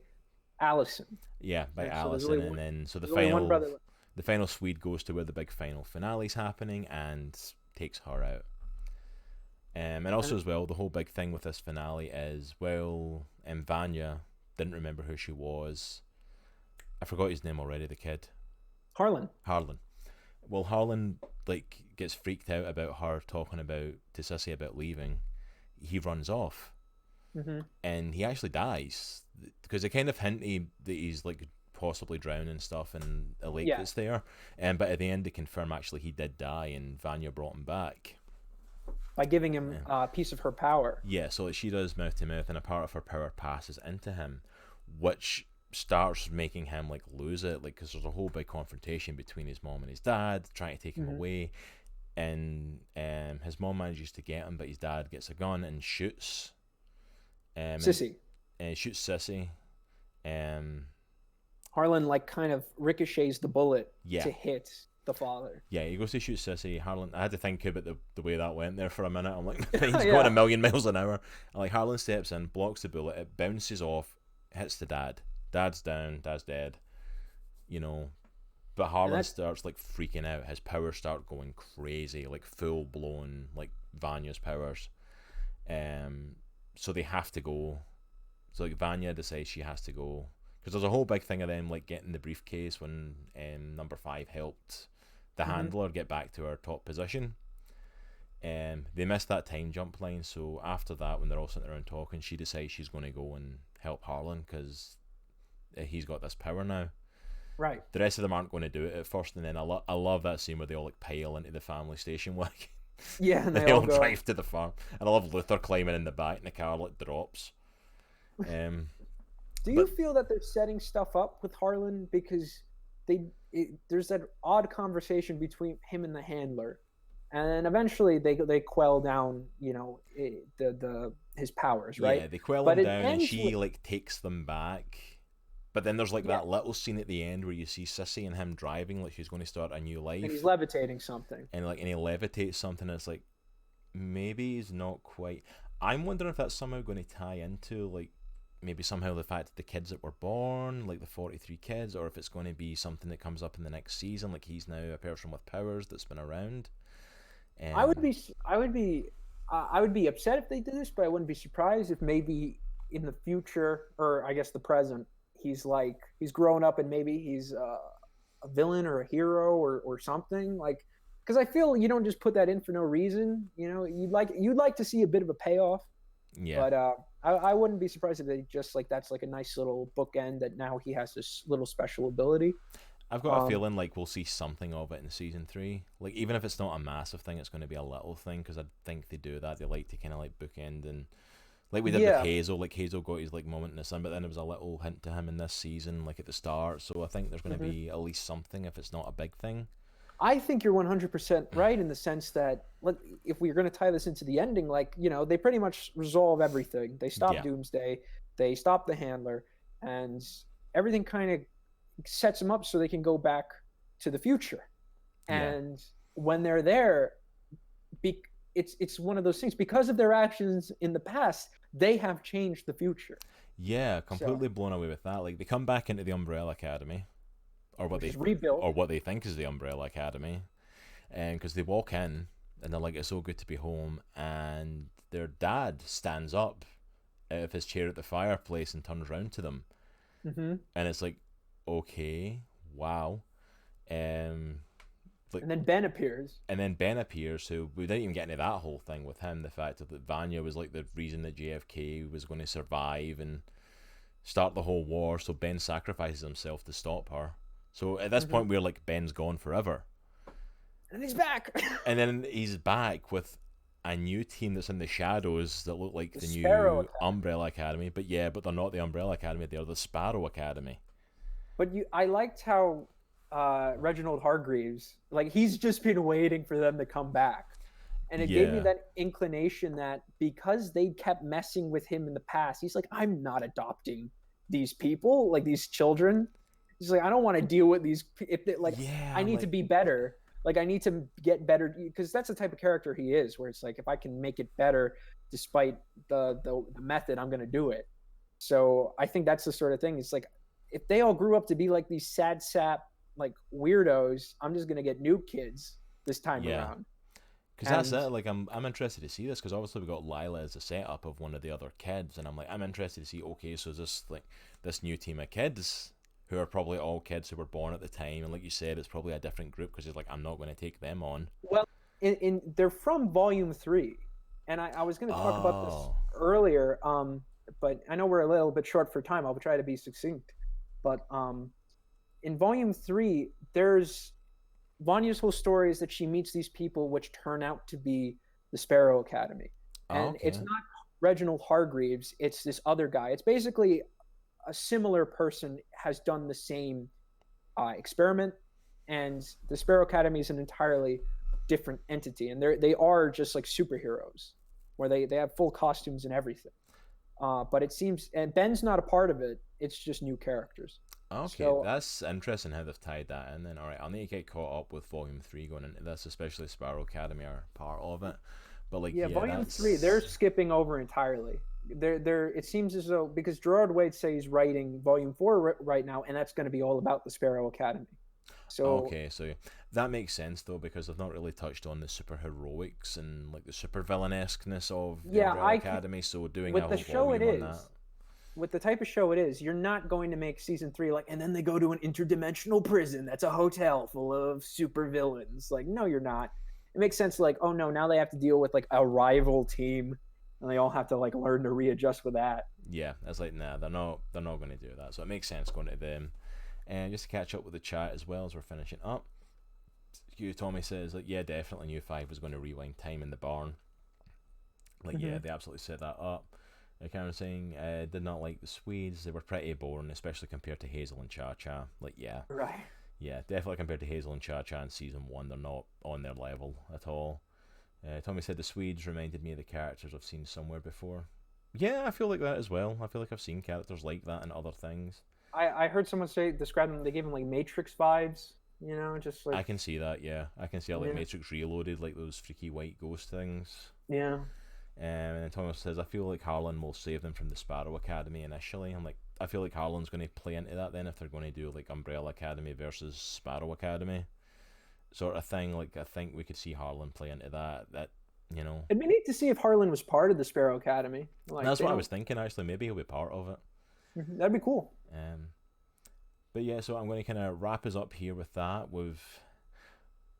B: Allison.
A: Yeah, by Allison,
B: so
A: and then so the final Swede goes to where the big final finale's happening and takes her out. And also as well, the whole big thing with this finale is, well, Vanya didn't remember who she was. I forgot his name already, the kid.
B: Harlan.
A: Well, Harlan like gets freaked out about her talking to Sissy about leaving. He runs off.
B: Mm-hmm.
A: And he actually dies because they kind of hint that he's like possibly drowning and stuff in a lake that's there. But at the end they confirm actually he did die and Vanya brought him back
B: by giving him a piece of her power.
A: Yeah, so she does mouth to mouth and a part of her power passes into him, which starts making him like lose it, like because there's a whole big confrontation between his mom and his dad trying to take him away, and his mom manages to get him, but his dad gets a gun and shoots
B: Sissy.
A: And shoots Sissy.
B: Harlan like kind of ricochets the bullet
A: to
B: hit the father.
A: Yeah, he goes to shoot Sissy. Harlan, I had to think about the way that went there for a minute. I'm like, he's going a million miles an hour. And like Harlan steps in, blocks the bullet, it bounces off, hits the dad. Dad's down, dad's dead. But Harlan starts like freaking out. His powers start going crazy, like full blown, like Vanya's powers. So they have to go. So like Vanya decides she has to go because there's a whole big thing of them like getting the briefcase when number 5 helped the handler get back to her top position. They missed that time jump line, so after that, when they're all sitting around talking, she decides she's going to go and help Harlan because he's got this power now.
B: Right.
A: The rest of them aren't going to do it at first, and then I love that scene where they all like pile into the family station wagon.
B: Yeah, and
A: they all drive to the farm, and I love Luther climbing in the back, and the car like drops.
B: Do you feel that they're setting stuff up with Harlan because there's that odd conversation between him and the handler, and eventually they quell down, his powers, right?
A: Yeah, they quell him down, and she like takes them back. But then there's like that little scene at the end where you see Sissy and him driving like she's going to start a new life.
B: And he's levitating something.
A: And he levitates something. And it's like maybe he's not quite. I'm wondering if that's somehow going to tie into like maybe somehow the fact that the kids that were born, like the 43 kids, or if it's going to be something that comes up in the next season, like he's now a person with powers that's been around.
B: I would be upset if they did this, but I wouldn't be surprised if maybe in the future, or I guess the present, he's grown up and maybe he's a villain or a hero or something like. Because I feel you don't just put that in for no reason. You know, you'd like to see a bit of a payoff.
A: Yeah.
B: But I wouldn't be surprised if they just like that's like a nice little bookend that now he has this little special ability.
A: I've got a feeling like we'll see something of it in season 3. Like even if it's not a massive thing, it's going to be a little thing because I think they do that. They like to kind of like bookend and like we did with Hazel. Like Hazel got his like moment in the sun, but then there was a little hint to him in this season, like at the start. So I think there's going to be at least something if it's not a big thing.
B: I think you're 100% right in the sense that if we're going to tie this into the ending, like, you know, they pretty much resolve everything. They stop Doomsday, they stop the Handler, and everything kind of sets them up so they can go back to the future. And when they're there, it's one of those things. Because of their actions in the past, they have changed the future.
A: Yeah, completely blown away with that. Like, they come back into the Umbrella Academy. Or what they think is the Umbrella Academy, and because they walk in and they're like, it's so good to be home, and their dad stands up out of his chair at the fireplace and turns around to them, and it's like, okay, wow, like,
B: and then Ben appears,
A: so we didn't even get into that whole thing with him, the fact that Vanya was like the reason that JFK was going to survive and start the whole war, so Ben sacrifices himself to stop her. So at this point, we're like, Ben's gone forever.
B: And he's back.
A: And then he's back with a new team that's in the shadows that look like the new Umbrella Academy. But they're not the Umbrella Academy. They're the Sparrow Academy.
B: But I liked how Reginald Hargreaves, like, he's just been waiting for them to come back. And it gave me that inclination that because they kept messing with him in the past, he's like, I'm not adopting these people, like these children. He's like, I don't want to deal with these. I need to be better. Like, I need to get better, because that's the type of character he is. Where it's like, if I can make it better, despite the method, I'm gonna do it. So I think that's the sort of thing. It's like, if they all grew up to be like these sad sap like weirdos, I'm just gonna get new kids this time around.
A: Because that's it. Like, I'm interested to see this, because obviously we got Lila as a setup of one of the other kids, and I'm interested to see. Okay, so is this like this new team of kids who are probably all kids who were born at the time, and like you said, it's probably a different group because he's like, I'm not going to take them on.
B: Well, they're from Volume 3, and I was going to talk about this earlier, but I know we're a little bit short for time. I'll try to be succinct. But in Volume 3, there's Vanya's whole story is that she meets these people which turn out to be the Sparrow Academy. And it's not Reginald Hargreaves, it's this other guy. It's basically a similar person has done the same experiment, and the Sparrow Academy is an entirely different entity, and they are just like superheroes, where they have full costumes and everything. But it seems, and Ben's not a part of it. It's just new characters.
A: Okay, so that's interesting how they've tied that in. Then, all right, I'll need to get caught up with Volume 3 going into this, especially Sparrow Academy are part of it. But like,
B: Volume 3, they're skipping over entirely. It seems as though, because Gerard Way says he's writing Volume 4 right now, and that's going to be all about the Sparrow Academy. So
A: so that makes sense though, because they've not really touched on the super heroics and like the super villainesqueness of the Umbrella Academy. So doing
B: with
A: a
B: the
A: whole
B: show
A: volume on that.
B: With the type of show it is, you're not going to make season 3 like, and then they go to an interdimensional prison that's a hotel full of super villains. Like, no, you're not. It makes sense. Like, oh no, now they have to deal with like a rival team, and they all have to like learn to readjust with that.
A: Yeah, it's like, nah, they're not going to do that. So it makes sense going to them. And just to catch up with the chat as well as we're finishing up, Tommy says like, yeah, definitely knew 5 was going to rewind time in the barn. Like, yeah, they absolutely set that up. Cameron saying, did not like the Swedes. They were pretty boring, especially compared to Hazel and Cha Cha. Like, yeah.
B: Right.
A: Yeah, definitely compared to Hazel and Cha Cha in season 1, they're not on their level at all. Tommy said the Swedes reminded me of the characters I've seen somewhere before. Yeah, I feel like that as well. I feel like I've seen characters like that in other things.
B: I heard someone describe them, they gave them like Matrix vibes, you know, just like...
A: I can see that, yeah. I can see like Matrix Reloaded, like those freaky white ghost things.
B: Yeah.
A: And then Thomas says, I feel like Harlan will save them from the Sparrow Academy initially. I'm like, I feel like Harlan's going to play into that then if they're going to do like Umbrella Academy versus Sparrow Academy sort of thing. Like, I think we could see Harlan play into that, you know.
B: It'd be neat to see if Harlan was part of the Sparrow Academy.
A: Like, that's what I was thinking, actually. Maybe he'll be part of it.
B: That'd be cool.
A: But yeah, so I'm going to kind of wrap us up here with that.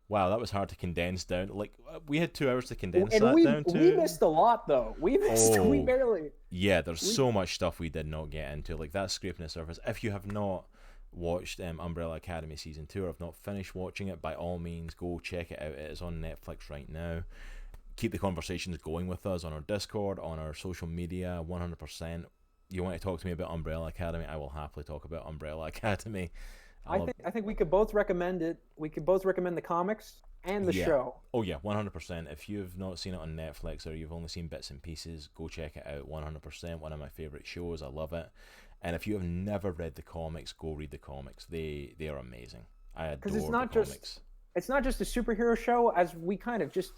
A: Wow, that was hard to condense down. Like we had 2 hours to condense
B: and
A: that down to.
B: We missed a lot though. We barely.
A: Yeah, there's so much stuff we did not get into. Like that's scraping the surface. If you have not watched Umbrella Academy season 2 or have not finished watching it, by all means go check it out. It is on Netflix right now. Keep the conversations going with us on our Discord, on our social media. 100%. You want to talk to me about Umbrella Academy? I will happily talk about Umbrella Academy.
B: I think we could both recommend it. We could both recommend the comics and the show.
A: Oh yeah, 100%. If you've not seen it on Netflix or you've only seen bits and pieces, go check it out. 100%. One of my favorite shows. I love it. And if you have never read the comics, go read the comics. They are amazing. I adore the comics.
B: It's not just a superhero show, as we kind of just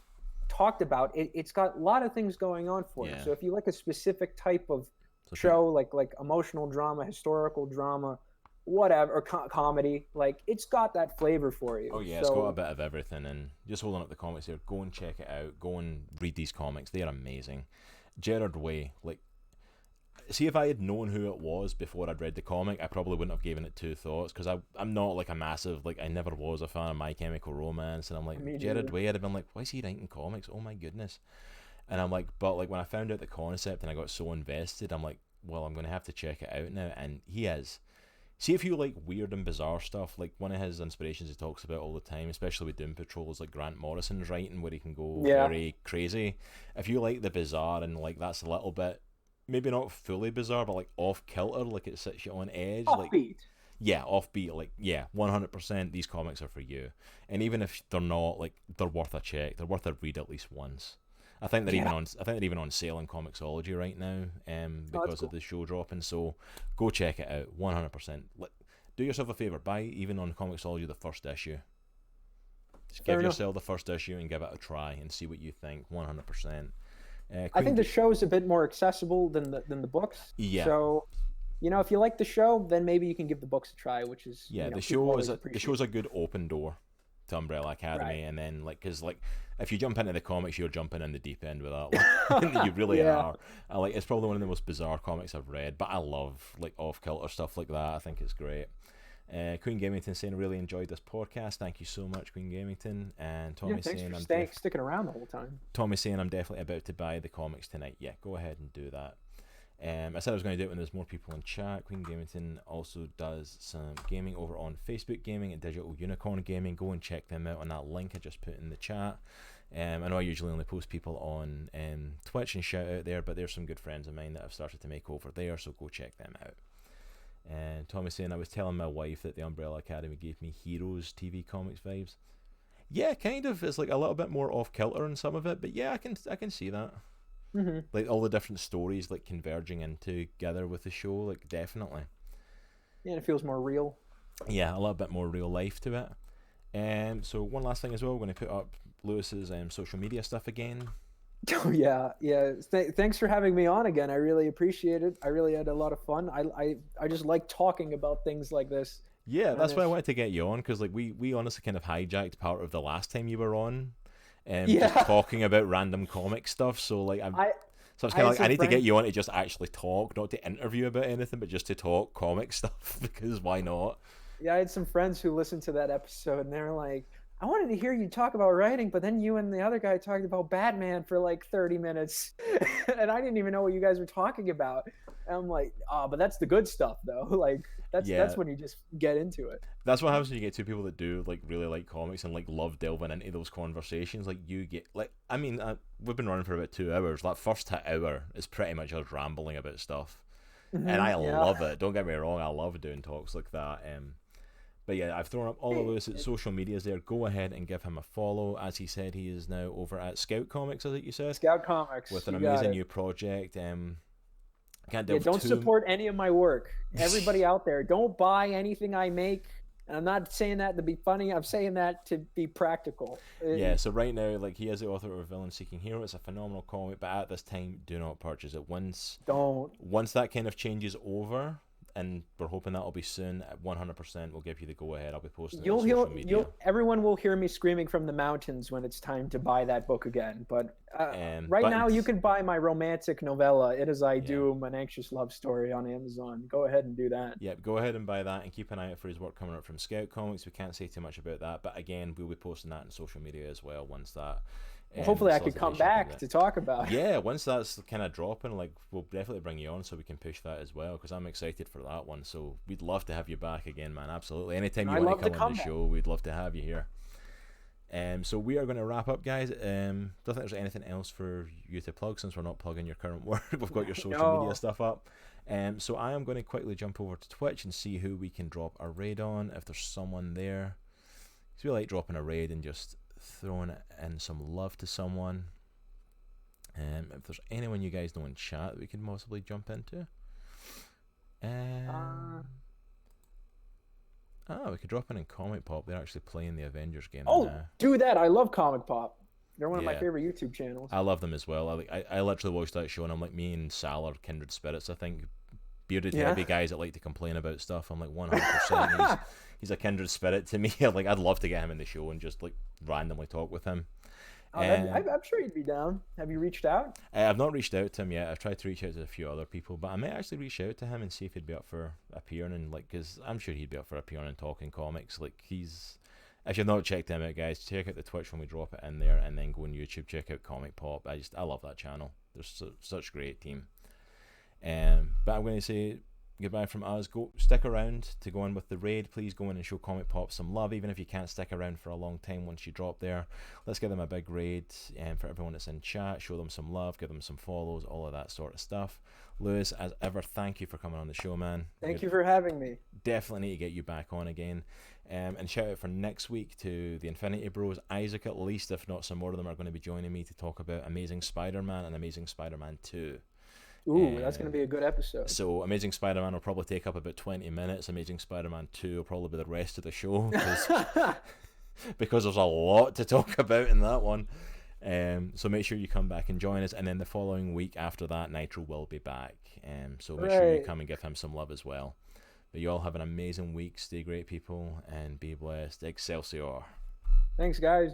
B: talked about. It's got a lot of things going on for you. So if you like a specific type of show, like emotional drama, historical drama, whatever, or comedy, like it's got that flavor for you.
A: Oh yeah, it's got a bit of everything. And just holding up the comics here, go and check it out. Go and read these comics. They're amazing. Gerard Way, like, see, if I had known who it was before I'd read the comic, I probably wouldn't have given it 2 thoughts, because I'm not like a massive, like, I never was a fan of My Chemical Romance, and I'm like, Gerard Way, I'd have been like, why is he writing comics? Oh my goodness. And I'm like, but like when I found out the concept and I got so invested, I'm like, well, I'm going to have to check it out now. And he is. See, if you like weird and bizarre stuff, like one of his inspirations he talks about all the time, especially with Doom Patrol, is like Grant Morrison's writing, where he can go very crazy. If you like the bizarre and like that's a little bit, maybe not fully bizarre, but like off kilter, like it sets you on edge.
B: Offbeat.
A: Like, offbeat. Like, 100%. These comics are for you. And even if they're not, like, they're worth a check. They're worth a read at least once. I think they're even on sale in Comixology right now, because of the show dropping. So go check it out, 100%. Do yourself a favor, buy even on Comixology the first issue. Just give yourself the first issue and give it a try and see what you think. 100%.
B: I think the show is a bit more accessible than the books.
A: Yeah.
B: So, if you like the show, then maybe you can give the books a try, which is
A: the show's a good open door to Umbrella Academy, and then because if you jump into the comics, you're jumping in the deep end with that. You really are. It's probably one of the most bizarre comics I've read, but I love like off kilter stuff like that. I think it's great. Queen Gamington saying, I really enjoyed this podcast. Thank you so much, Queen Gamington. And Tommy saying,
B: sticking around the whole time.
A: Tommy saying, I'm definitely about to buy the comics tonight. Yeah, go ahead and do that. I said I was going to do it when there's more people in chat. Queen Gamington also does some gaming over on Facebook Gaming and Digital Unicorn Gaming. Go and check them out on that link I just put in the chat. I know I usually only post people on Twitch and shout out there, but there's some good friends of mine that I've started to make over there, so go check them out. And Tommy's saying, I was telling my wife that the Umbrella Academy gave me Heroes TV comics vibes. Yeah, kind of. It's like a little bit more off kilter in some of it, but yeah, I can see that.
B: Mm-hmm.
A: Like all the different stories like converging in together with the show, like definitely.
B: Yeah, it feels more real.
A: Yeah, a little bit more real life to it. So one last thing as well, we're going to put up Lewis's social media stuff again.
B: Oh yeah. Thanks for having me on again. I really appreciate it. I really had a lot of fun. I just like talking about things like this.
A: Yeah, that's why I wanted to get you on, because like we honestly kind of hijacked part of the last time you were on, just talking about random comic stuff. So like so it's kind of like I need to get you on to just actually talk, not to interview about anything, but just to talk comic stuff, because why not?
B: Yeah, I had some friends who listened to that episode and they're like, I wanted to hear you talk about writing, but then you and the other guy talked about Batman for like 30 minutes. And I didn't even know what you guys were talking about. And I'm like, but that's the good stuff though. Like that's when you just get into it.
A: That's what happens when you get two people that do like really like comics and like love delving into those conversations. Like you get like, I mean, we've been running for about 2 hours. That first hour is pretty much us rambling about stuff. Mm-hmm, and I love it. Don't get me wrong. I love doing talks like that. But yeah, I've thrown up all of Lewis's social medias there. Go ahead and give him a follow. As he said, he is now over at Scout Comics, is it you said?
B: Scout Comics.
A: With an amazing new project.
B: Don't support any of my work. Everybody out there, don't buy anything I make. And I'm not saying that to be funny. I'm saying that to be practical.
A: Yeah, so right now, like, he is the author of Villain Seeking Hero. It's a phenomenal comic, but at this time, do not purchase it. Once that kind of changes over, and we're hoping that'll be soon. 100% we'll give you the go ahead. I'll be posting it on social media.
B: Everyone will hear me screaming from the mountains when it's time to buy that book again. But right now, you can buy my romantic novella, It Is I Do, An Anxious Love Story, on Amazon. Go ahead and do that.
A: Yeah, go ahead and buy that, and keep an eye out for his work coming up from Scout Comics. We can't say too much about that, but again, we'll be posting that on social media as well once that.
B: Well, hopefully I could come back to talk about it.
A: Yeah, once that's kind of dropping, like, we'll definitely bring you on so we can push that as well, because I'm excited for that one. So we'd love to have you back again, man. Absolutely. Anytime you want to come on the show, we'd love to have you here. So we are going to wrap up, guys. Don't think there's anything else for you to plug, since we're not plugging your current work. We've got your social media stuff up. So I am going to quickly jump over to Twitch and see who we can drop a raid on, if there's someone there. Because we like dropping a raid and just throwing in some love to someone. If there's anyone you guys know in chat that we can possibly jump into. We could drop in Comic Pop. They're actually playing the Avengers game.
B: Do that. I love Comic Pop. They're one of my favorite YouTube channels.
A: I love them as well. I literally watched that show, and I'm like, me and Sal are kindred spirits, I think. Bearded heavy guys that like to complain about stuff. I'm like 100%. He's a kindred spirit to me. Like, I'd love to get him in the show and just like randomly talk with him.
B: I'm sure he'd be down. Have you reached out?
A: I've not reached out to him yet. I've tried to reach out to a few other people, but I might actually reach out to him and see if he'd be up for appearing, and like, because I'm sure he'd be up for appearing and talking comics. Like, if you've not checked him out, guys, check out the Twitch when we drop it in there, and then go on YouTube, check out Comic Pop. I love that channel. There's such a great team. But I'm going to say goodbye from us. Go stick around to go in with the raid. Please go in and show Comic Pop some love, even if you can't stick around for a long time. Once you drop there, let's give them a big raid, and for everyone that's in chat, show them some love, give them some follows, all of that sort of stuff. Lewis, as ever, thank you for coming on the show, man.
B: Thank you for having me.
A: Definitely need to get you back on again. And shout out for next week to the Infinity Bros. Isaac, at least, if not some more of them, are going to be joining me to talk about Amazing Spider-Man and Amazing Spider-Man 2.
B: Ooh, that's going to be a good episode.
A: So Amazing Spider-Man will probably take up about 20 minutes. Amazing Spider-Man 2 will probably be the rest of the show, because there's a lot to talk about in that one. So make sure you come back and join us, and then the following week after that, Nitro will be back. So make sure you come and give him some love as well. But you all have an amazing week. Stay great, people, and be blessed. Excelsior.
B: Thanks, guys.